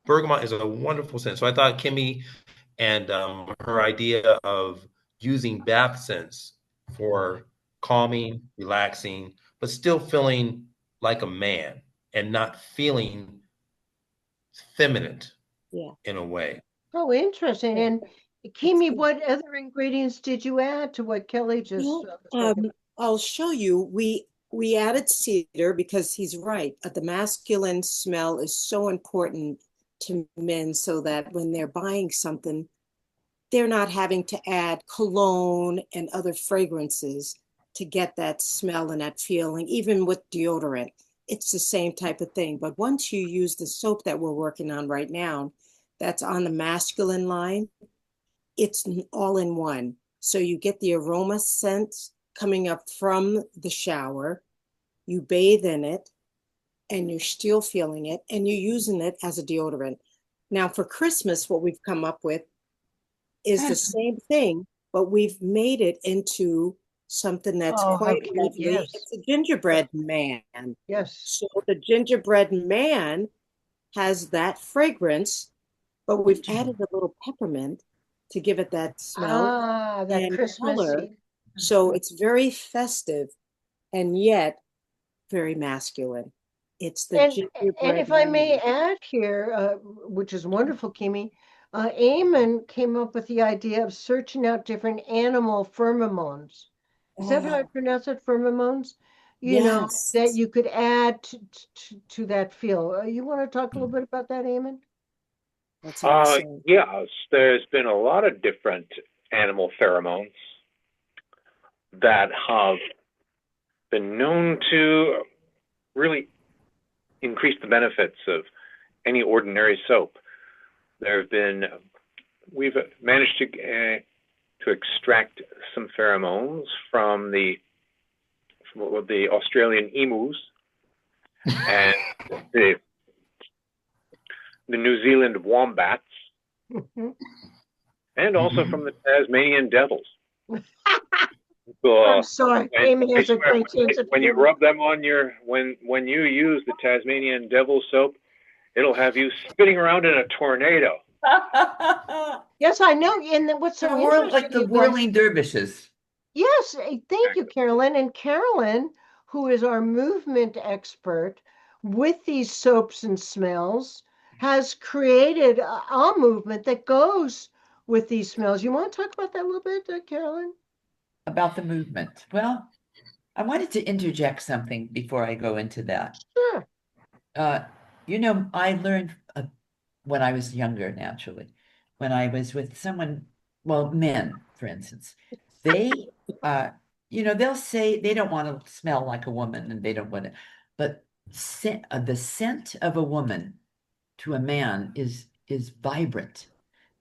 bergamot is a wonderful scent. So I thought Kimmy and her idea of using bath scents for calming, relaxing, but still feeling like a man and not feeling feminine Yeah. in a way. Oh, interesting. And Kimi, what other ingredients did you add to what Kelly just Well, spoke about? I'll show you. We added cedar because he's right. The masculine smell is so important to men so that when they're buying something, they're not having to add cologne and other fragrances to get that smell and that feeling, even with deodorant. it's the same type of thing. But once you use the soap that we're working on right now, that's on the masculine line, it's all in one. So you get the aroma scent coming up from the shower, you bathe in it, and you're still feeling it, and you're using it as a deodorant. Now, for Christmas, what we've come up with is the same thing, but we've made it into something that's Oh, how quite cute. lovely. Yes. It's a gingerbread man. Yes. So the gingerbread man has that fragrance, but we've added a little peppermint to give it that smell Ah, that and color. Christmassy. So it's very festive and yet very masculine. It's the And gingerbread if I may man. add here, which is wonderful, Kimi, Eamon came up with the idea of searching out different animal pheromones. Is that how I Oh, pronounce it? Pheromones? You know, that yes. you could add to that feel. You want to talk a little bit about that, Eamon? That's awesome. Yes, there's been a lot of different animal pheromones that have been known to really increase the benefits of any ordinary soap. There have been, we've managed to extract some pheromones from the Australian emus and the New Zealand wombats, and also from the Tasmanian devils. So, I'm sorry, Amy has a great sense of when you humor. rub them on when you use the Tasmanian devil soap, it'll have you spinning around in a tornado. Yes, I know. And what's so interesting, like the you guys, whirling dervishes. yes, thank you, Carolyn. And Carolyn, who is our movement expert with these soaps and smells, has created a movement that goes with these smells. You want to talk about that a little bit, Carolyn? About the movement. Well, I wanted to interject something before I go into that. Sure. Uh, you know, I learned when I was younger, naturally, when I was with someone, well, men, for instance, they, they'll say they don't want to smell like a woman and they don't want to, but the scent of a woman to a man is vibrant.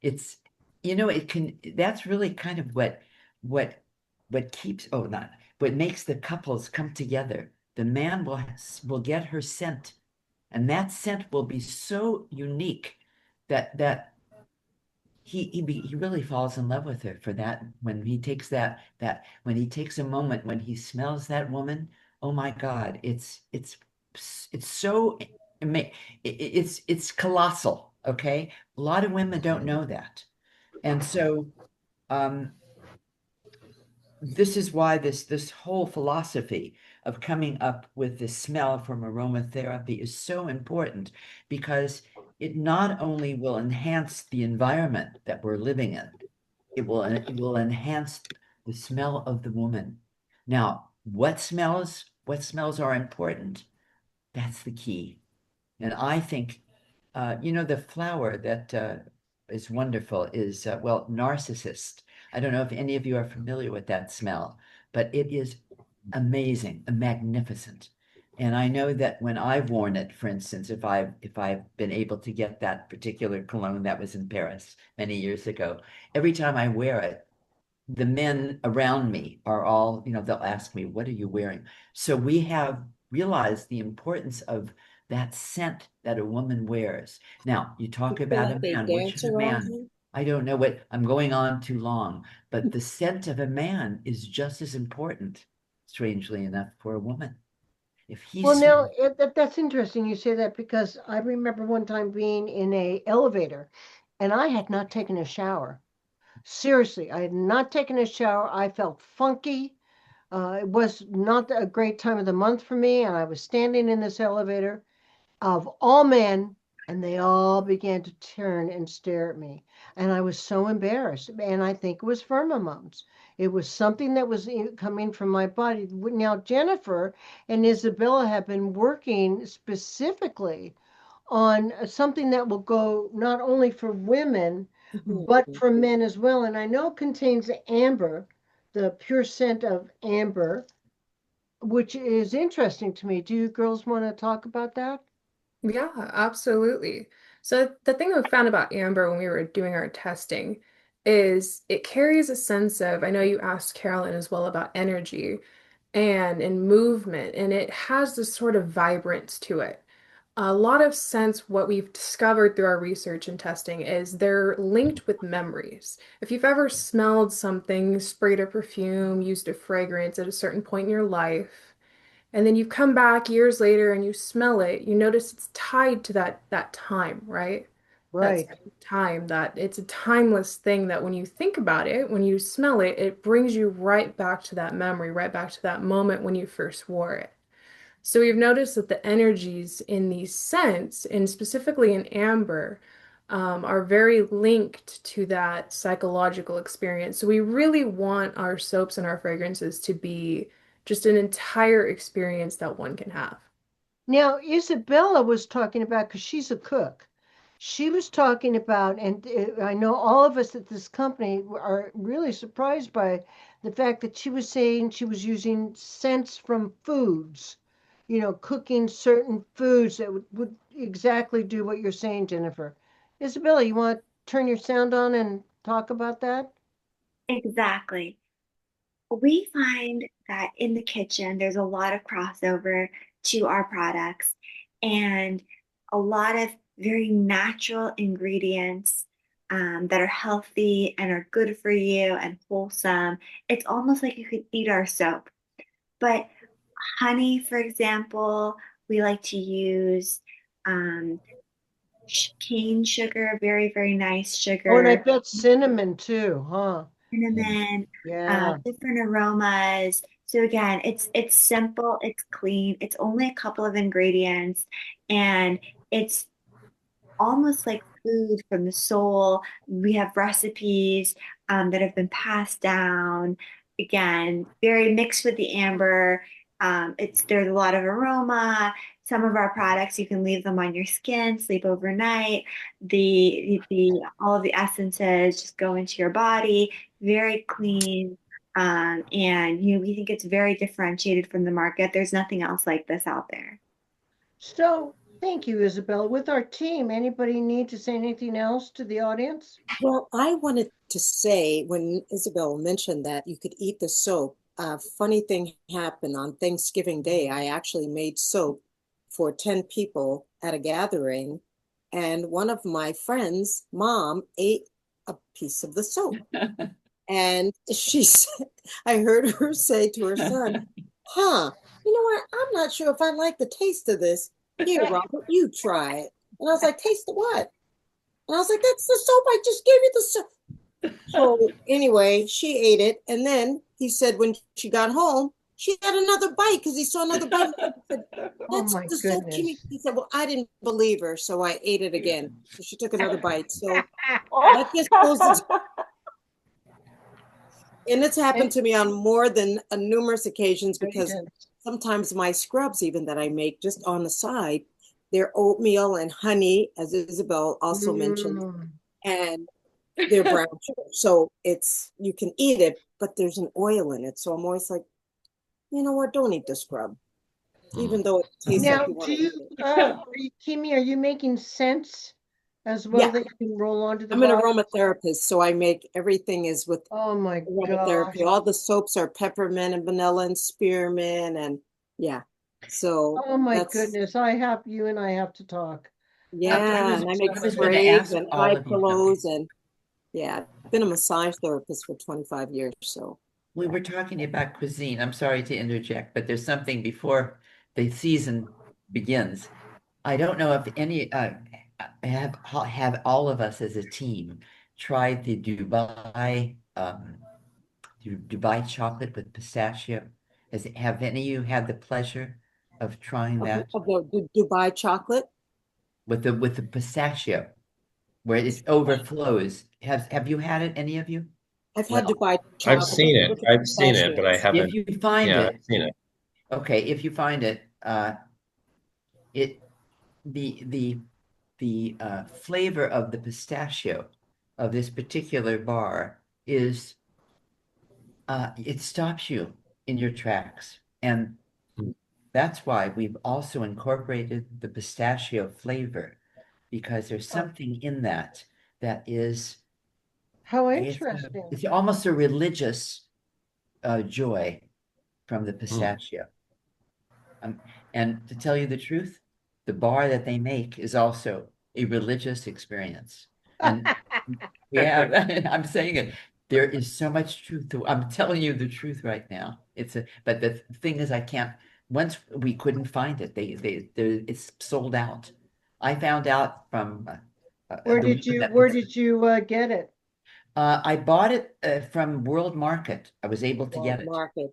It's, it can, that's really kind of what, what keeps, oh, not, what makes the couples come together. The man will get her scent, and that scent will be so unique that he really falls in love with her for that. When he takes when he takes a moment when he smells that woman, oh my God, it's so it's colossal. Okay, a lot of women don't know that, and so um this is why this whole philosophy of coming up with the smell from aromatherapy is so important, because it not only will enhance the environment that we're living in, it will enhance the smell of the woman. Now, what smells are important? That's the key. And I think, the flower that is wonderful is, well, narcissist. I don't know if any of you are familiar with that smell, but it is amazing and magnificent. And I know that when I've worn it, for instance, if I've been able to get that particular cologne that was in Paris many years ago, every time I wear it, the men around me are all, they'll ask me, what are you wearing? So we have realized the importance of that scent that a woman wears. Now, you You talk feel about like a they man. What dance should a around man? you? I don't know what I'm going on too long, but the scent of a man is just as important, strangely enough, for a woman. If he Well, now smells, that's interesting you say that because I remember one time being in a elevator and I had not taken a shower. Seriously, I had not taken a shower. I felt funky. It was not a great time of the month for me, and I was standing in this elevator of all men, and they all began to turn and stare at me. And I was so embarrassed. And I think it was pheromones. It was something that was coming from my body. Now, Jennifer and Isabella have been working specifically on something that will go not only for women, but Mhm. for men as well. And I know it contains amber, the pure scent of amber, which is interesting to me. Do you girls want to talk about that? Yeah, absolutely. So the thing that we found about amber when we were doing our testing is it carries a sense of, I know you asked Carolyn as well about energy and movement, and it has this sort of vibrance to it. A lot of sense, what we've discovered through our research and testing is they're linked with memories. If you've ever smelled something, sprayed a perfume, used a fragrance at a certain point in your life, and then you come back years later and you smell it, you notice it's tied to that time, right? That Right. time, that it's a timeless thing that when you think about it, when you smell it, it brings you right back to that memory, right back to that moment when you first wore it. So we've noticed that the energies in these scents, and specifically in amber, are very linked to that psychological experience. So we really want our soaps and our fragrances to be just an entire experience that one can have. Now, Isabella was talking about, because she's a cook, she was talking about, and I know all of us at this company are really surprised by the fact that she was saying she was using scents from foods, cooking certain foods that would exactly do what you're saying, Jennifer. Isabella, you want to turn your sound on and talk about that? Exactly. We find that in the kitchen, there's a lot of crossover to our products and a lot of very natural ingredients that are healthy and are good for you and wholesome. It's almost like you could eat our soap. But honey, for example, we like to use um, cane sugar, very, very nice Oh, and I sugar, bet cinnamon too, huh? cinnamon, Yeah. different aromas. So again, it's simple, it's clean, it's only a couple of ingredients, and it's almost like food from the soul. We have recipes that have been passed down. Again, very mixed with the amber. There's a lot of aroma. Some of our products you can leave them on your skin, sleep overnight. The all of the essences just go into your body. Very clean. And we think it's very differentiated from the market. There's nothing else like this out there. So, thank you, Isabel. With our team, anybody need to say anything else to the audience? Well, I wanted to say when Isabel mentioned that you could eat the soap, a funny thing happened on Thanksgiving Day. I actually made soap for 10 people at a gathering, and one of my friends' mom ate a piece of the soap. And she said, I heard her say to her son, huh, you know what? I'm not sure if I like the taste of this. Here, Robert, you try it. And I was like, taste of what? And I was like, that's the soap. I just gave you the soap. So anyway, she ate it. And then he said when she got home, she had another bite because he saw another bite. He said, Oh that's my the soap she made. goodness. He said, well, I didn't believe her. So I ate it again. So she took another bite. So that just goes to, and it's happened to me on more than numerous occasions because sometimes my scrubs, even that I make just on the side, they're oatmeal and honey, as Isabel also mentioned, Mm. and they're brown sugar. So it's, you can eat it, but there's an oil in it. So I'm always like, you know what? Don't eat the scrub, even though it tastes like Now, you do want to you, eat it. Kimi, are you making scents as well Yeah, that you can roll onto the I'm an bottle? aromatherapist, so I make everything is with Oh my aromatherapy. gosh. All the soaps are peppermint and vanilla and spearmint, and yeah. So Oh my that's, goodness. You and I have to talk. yeah, and I make I was going to sprays ask and all eye of you something. pillows, and yeah, I've been a massage therapist for 25 years. So We were talking about cuisine. I'm sorry to interject, but there's something before the season begins. I don't know if any have all of us as a team tried the Dubai chocolate with pistachio. Have any of you had the pleasure of trying that of the Dubai chocolate, with the pistachio where it overflows? Have you had it, any of you? I've had Well, Dubai I've chocolate seen it. with the I've seen it, but I pistachios. If haven't. you find Yeah, I've it, seen it. okay, if you find it, it the the the flavor of the pistachio of this particular bar is it stops you in your tracks. And That's why we've also incorporated the pistachio flavor, because there's something in that that is, How it's, interesting. it's almost a religious joy from the pistachio. And to tell you the truth, the bar that they make is also a religious experience. And we have, I'm saying it, there is so much truth to, I'm telling you the truth right now. But the thing is, once we couldn't find it, it's sold out. I found out from Where the did woman you that where was, did you get it? I bought it from World Market. I was able to get World it. Market.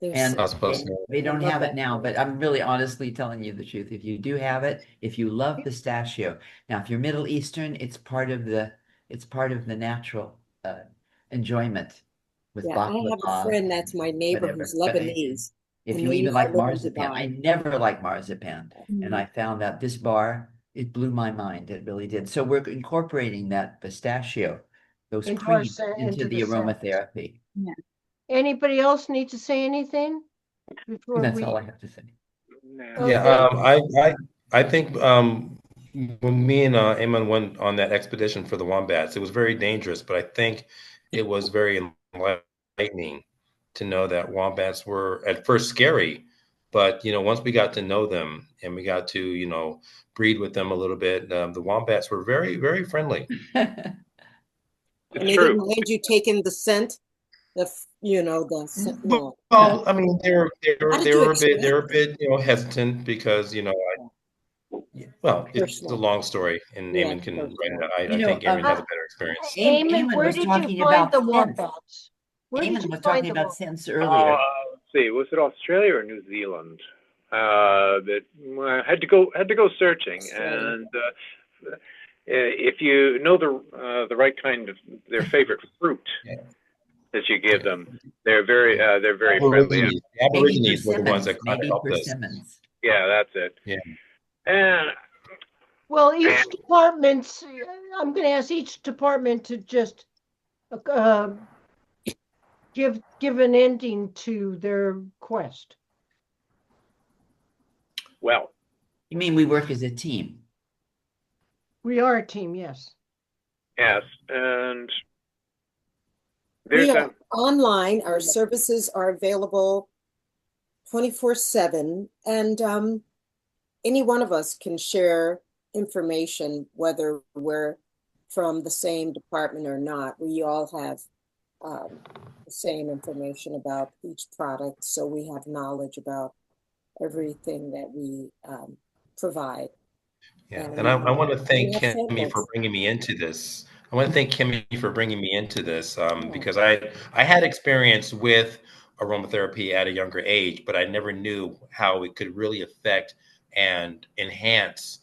And I was supposed to. they don't love have it that now, place. but I'm really honestly telling you the truth. If you do have it, if you love pistachio, now if you're Middle Eastern, it's part of the natural enjoyment with Yeah, I have a baklava friend that's and my neighbor whatever. who's But Lebanese, if and you they even all like live in marzipan, I Dubai. never liked marzipan. And Mhm. I found out this bar, it blew my mind. It really did. So we're incorporating that pistachio, those Into our creams into into the the sandwich. aromatherapy. Yeah. Anybody else need to say anything before That's all we? I have to say. No. Yeah, Okay. I think when me and Eamon went on that expedition for the wombats, it was very dangerous, but I think it was very enlightening to know that wombats were at first scary, but once we got to know them and we got to breed with them a little bit, the wombats were very, very friendly. And It's they true. didn't mind you taking the scent, the scent, no, Well, I mean, they were they how were did they you were a bit extract it? hesitant because well, it's a Personal. long story, and Yes, Eamon can write it personal. out. You I know, think Eamon has Uh, a better experience. Eamon, Eamon where was did you talking find about the scents. wombats? Where did Eamon you was find talking the about wombats? scents Oh, earlier. let's see. Was it Australia or New Zealand? That had to go searching, Australia. and if you know the right kind of their favorite fruit Yeah. that you give them, they're very friendly. Aborigines. The Maybe Aborigines were the ones persimmons. that kind of Maybe helped us. persimmons. Yeah, that's it. Yeah. And Well, each department's. I'm going to ask each department to just uh, give an ending to their quest. well, You mean we work as a team? We are a team, yes. yes, and We there's are online. Our services are available 24/7, and any one of us can share information, whether we're from the same department or not. We all have the same information about each product, so we have knowledge about everything that we provide. Yeah, and And I want to we thank have Kimmy for samples. bringing me into this. I want to thank Kimmy for bringing me into this Yeah. because I had experience with aromatherapy at a younger age, but I never knew how it could really affect and enhance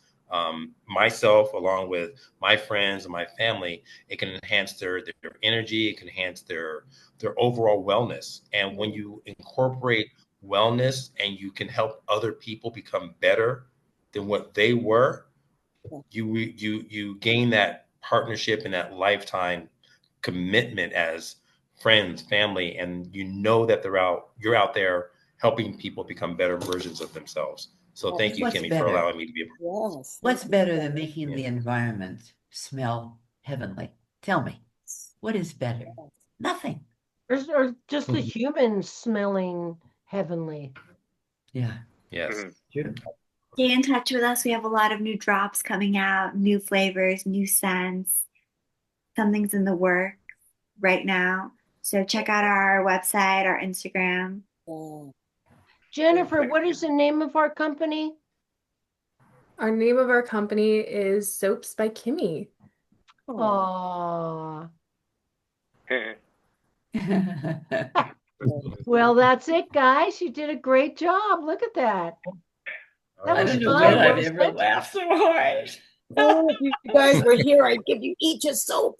myself along with my friends and my family. It can enhance their energy. It can enhance their overall wellness. And when you incorporate wellness and you can help other people become better than what they were, you gain that partnership and that lifetime commitment as friends, family, and that you're out there helping people become better versions of themselves. So thank you, What's Kimmy, for better? allowing me to be. Yes. What's better than making Yeah. the environment smell heavenly? Tell me, what is better? Nothing. Or just the humans smelling heavenly. Yeah, Yes. mhm. true. Stay in touch with us. We have a lot of new drops coming out, new flavors, new scents. Something's in the work right now. So check out our website, our Instagram. Yeah. Jennifer, what is the name of our company? Our name of our company is Soaps by Kimmy. Oh, Eh, well, that's it, guys. You did a great job. Look at that. All That I was don't right. know fun, when I've wasn't ever it? laughed so hard. Oh, if you guys were here, I'd give you each a soap.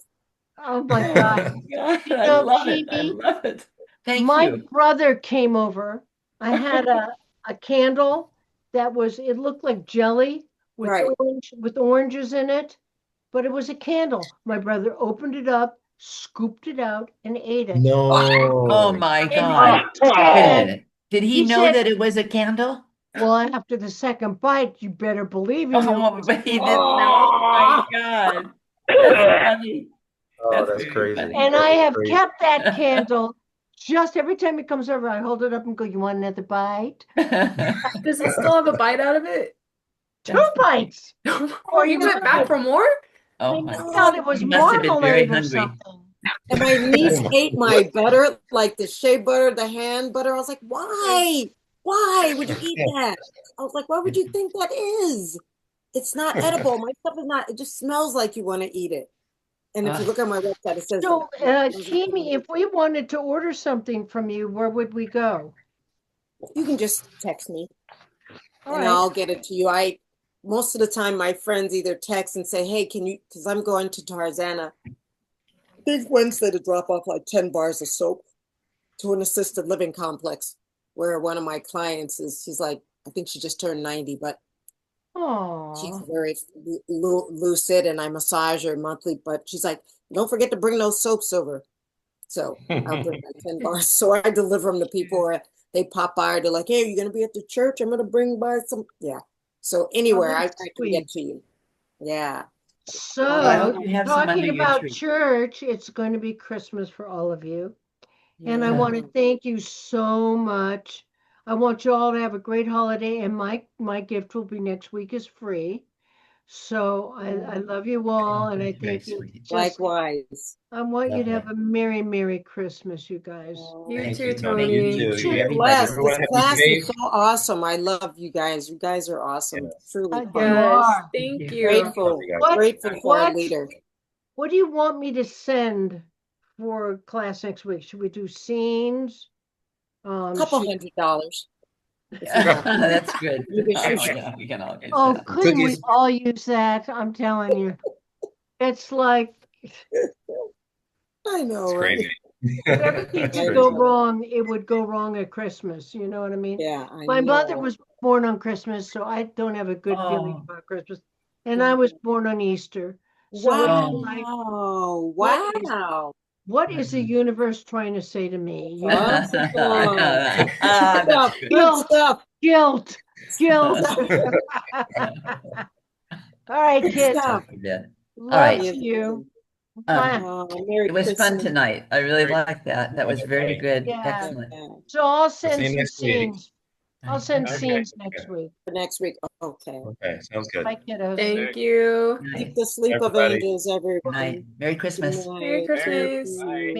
Oh my Oh God. my God, You I know, love it. I Kimi, love it. Thank my you. brother came over. I had a candle that it looked like jelly with Right. oranges in it, but it was a candle. My brother opened it up, scooped it out, and ate it. Oh No. my And God. Wait a and minute. Did he he know said, that it was a candle? Well, after the second bite, you better believe him. Oh, but he didn't know. Oh my God. That's funny. Oh, That's that's very crazy. funny. And I have Crazy. kept that candle just every time he comes over, I hold it up and go, "You want another bite?" Does it still have a bite out of it? 2 bites. Or you went back for more? Oh I my thought it was He must have been very marmalade or hungry. something. And my niece Oh my ate my butter, like the shea butter, the hand butter. I was like, why? Why would you eat that? I was like, why would you think that is? It's not edible. My stuff is not, it just smells like you want to eat it. And if you look at my website, it says So, that. It smells like you Kimi, wanna if we wanted to order something from you, where would we go? eat it. You can just text me All and right. I'll get it to you. Most of the time my friends either text and say, hey, can you, because I'm going to Tarzana. I think Wednesday to drop off like 10 bars of soap to an assisted living complex where one of my clients she's like, I think she just turned 90, but she's Oh, very lucid and I massage her monthly, but she's like, don't forget to bring those soaps over. So I'll bring my 10 bars. So I deliver them to people or they pop by, they're like, hey, are you going to be at the church? I'm going to bring by some. Yeah. So anywhere I that's can get sweet. to you. Yeah. Well, I So, hope you have some under talking your about tree. church, it's going to be Christmas for all of you. And I Yeah. want to thank you so much. I want you all to have a great holiday, and my gift will be next week is free. So I love you all, Oh, and I that's very think you sweet. just Likewise. I want you to Lovely. have a Merry Christmas, you guys. You Thank too, you, Tony. You Tony. too. Be Everybody. blessed. This Everyone be class is safe. so awesome. I love you guys. You guys are awesome. Yes. Truly You fun. Yes, are. Thank thank you. you. Love Grateful. you guys. Grateful for our What leader. what do you want me to send for class next week? Should we do scenes? Couple Should $100 if you want. That's good. You can Oh, shoot. yeah, we can all get Oh, that. couldn't we Cookies. all use that? I'm telling you. It's like I know, It's right? crazy. if everything It's I could go crazy. know. wrong, it would go wrong at Christmas. You know what I mean? Yeah, I My mother know. was born on Christmas, so I don't have a good feeling Oh, about Christmas. And I Yeah. was born on Easter. So it's oh. like, Wow. what is Wow. the universe trying to say to me? You know? Awesome. Good That's stuff. good. Good Guilt, stuff. guilt, guilt. All right, Good kids. stuff. I bet. All Love right. Yes, to you. Um, Bye. Merry it was fun Christmas. tonight. I really liked that. That was very good. Yeah. Excellent. Yeah. So I'll We'll see send you some next week. scenes. I'll send Okay. scenes next week. For next week. Okay. Okay. Sounds good. Bye, kiddos. Thank you. Night. Keep the sleep of Everybody. angels, Good night. everyone. Merry Good Christmas. Merry night. Christmas. Merry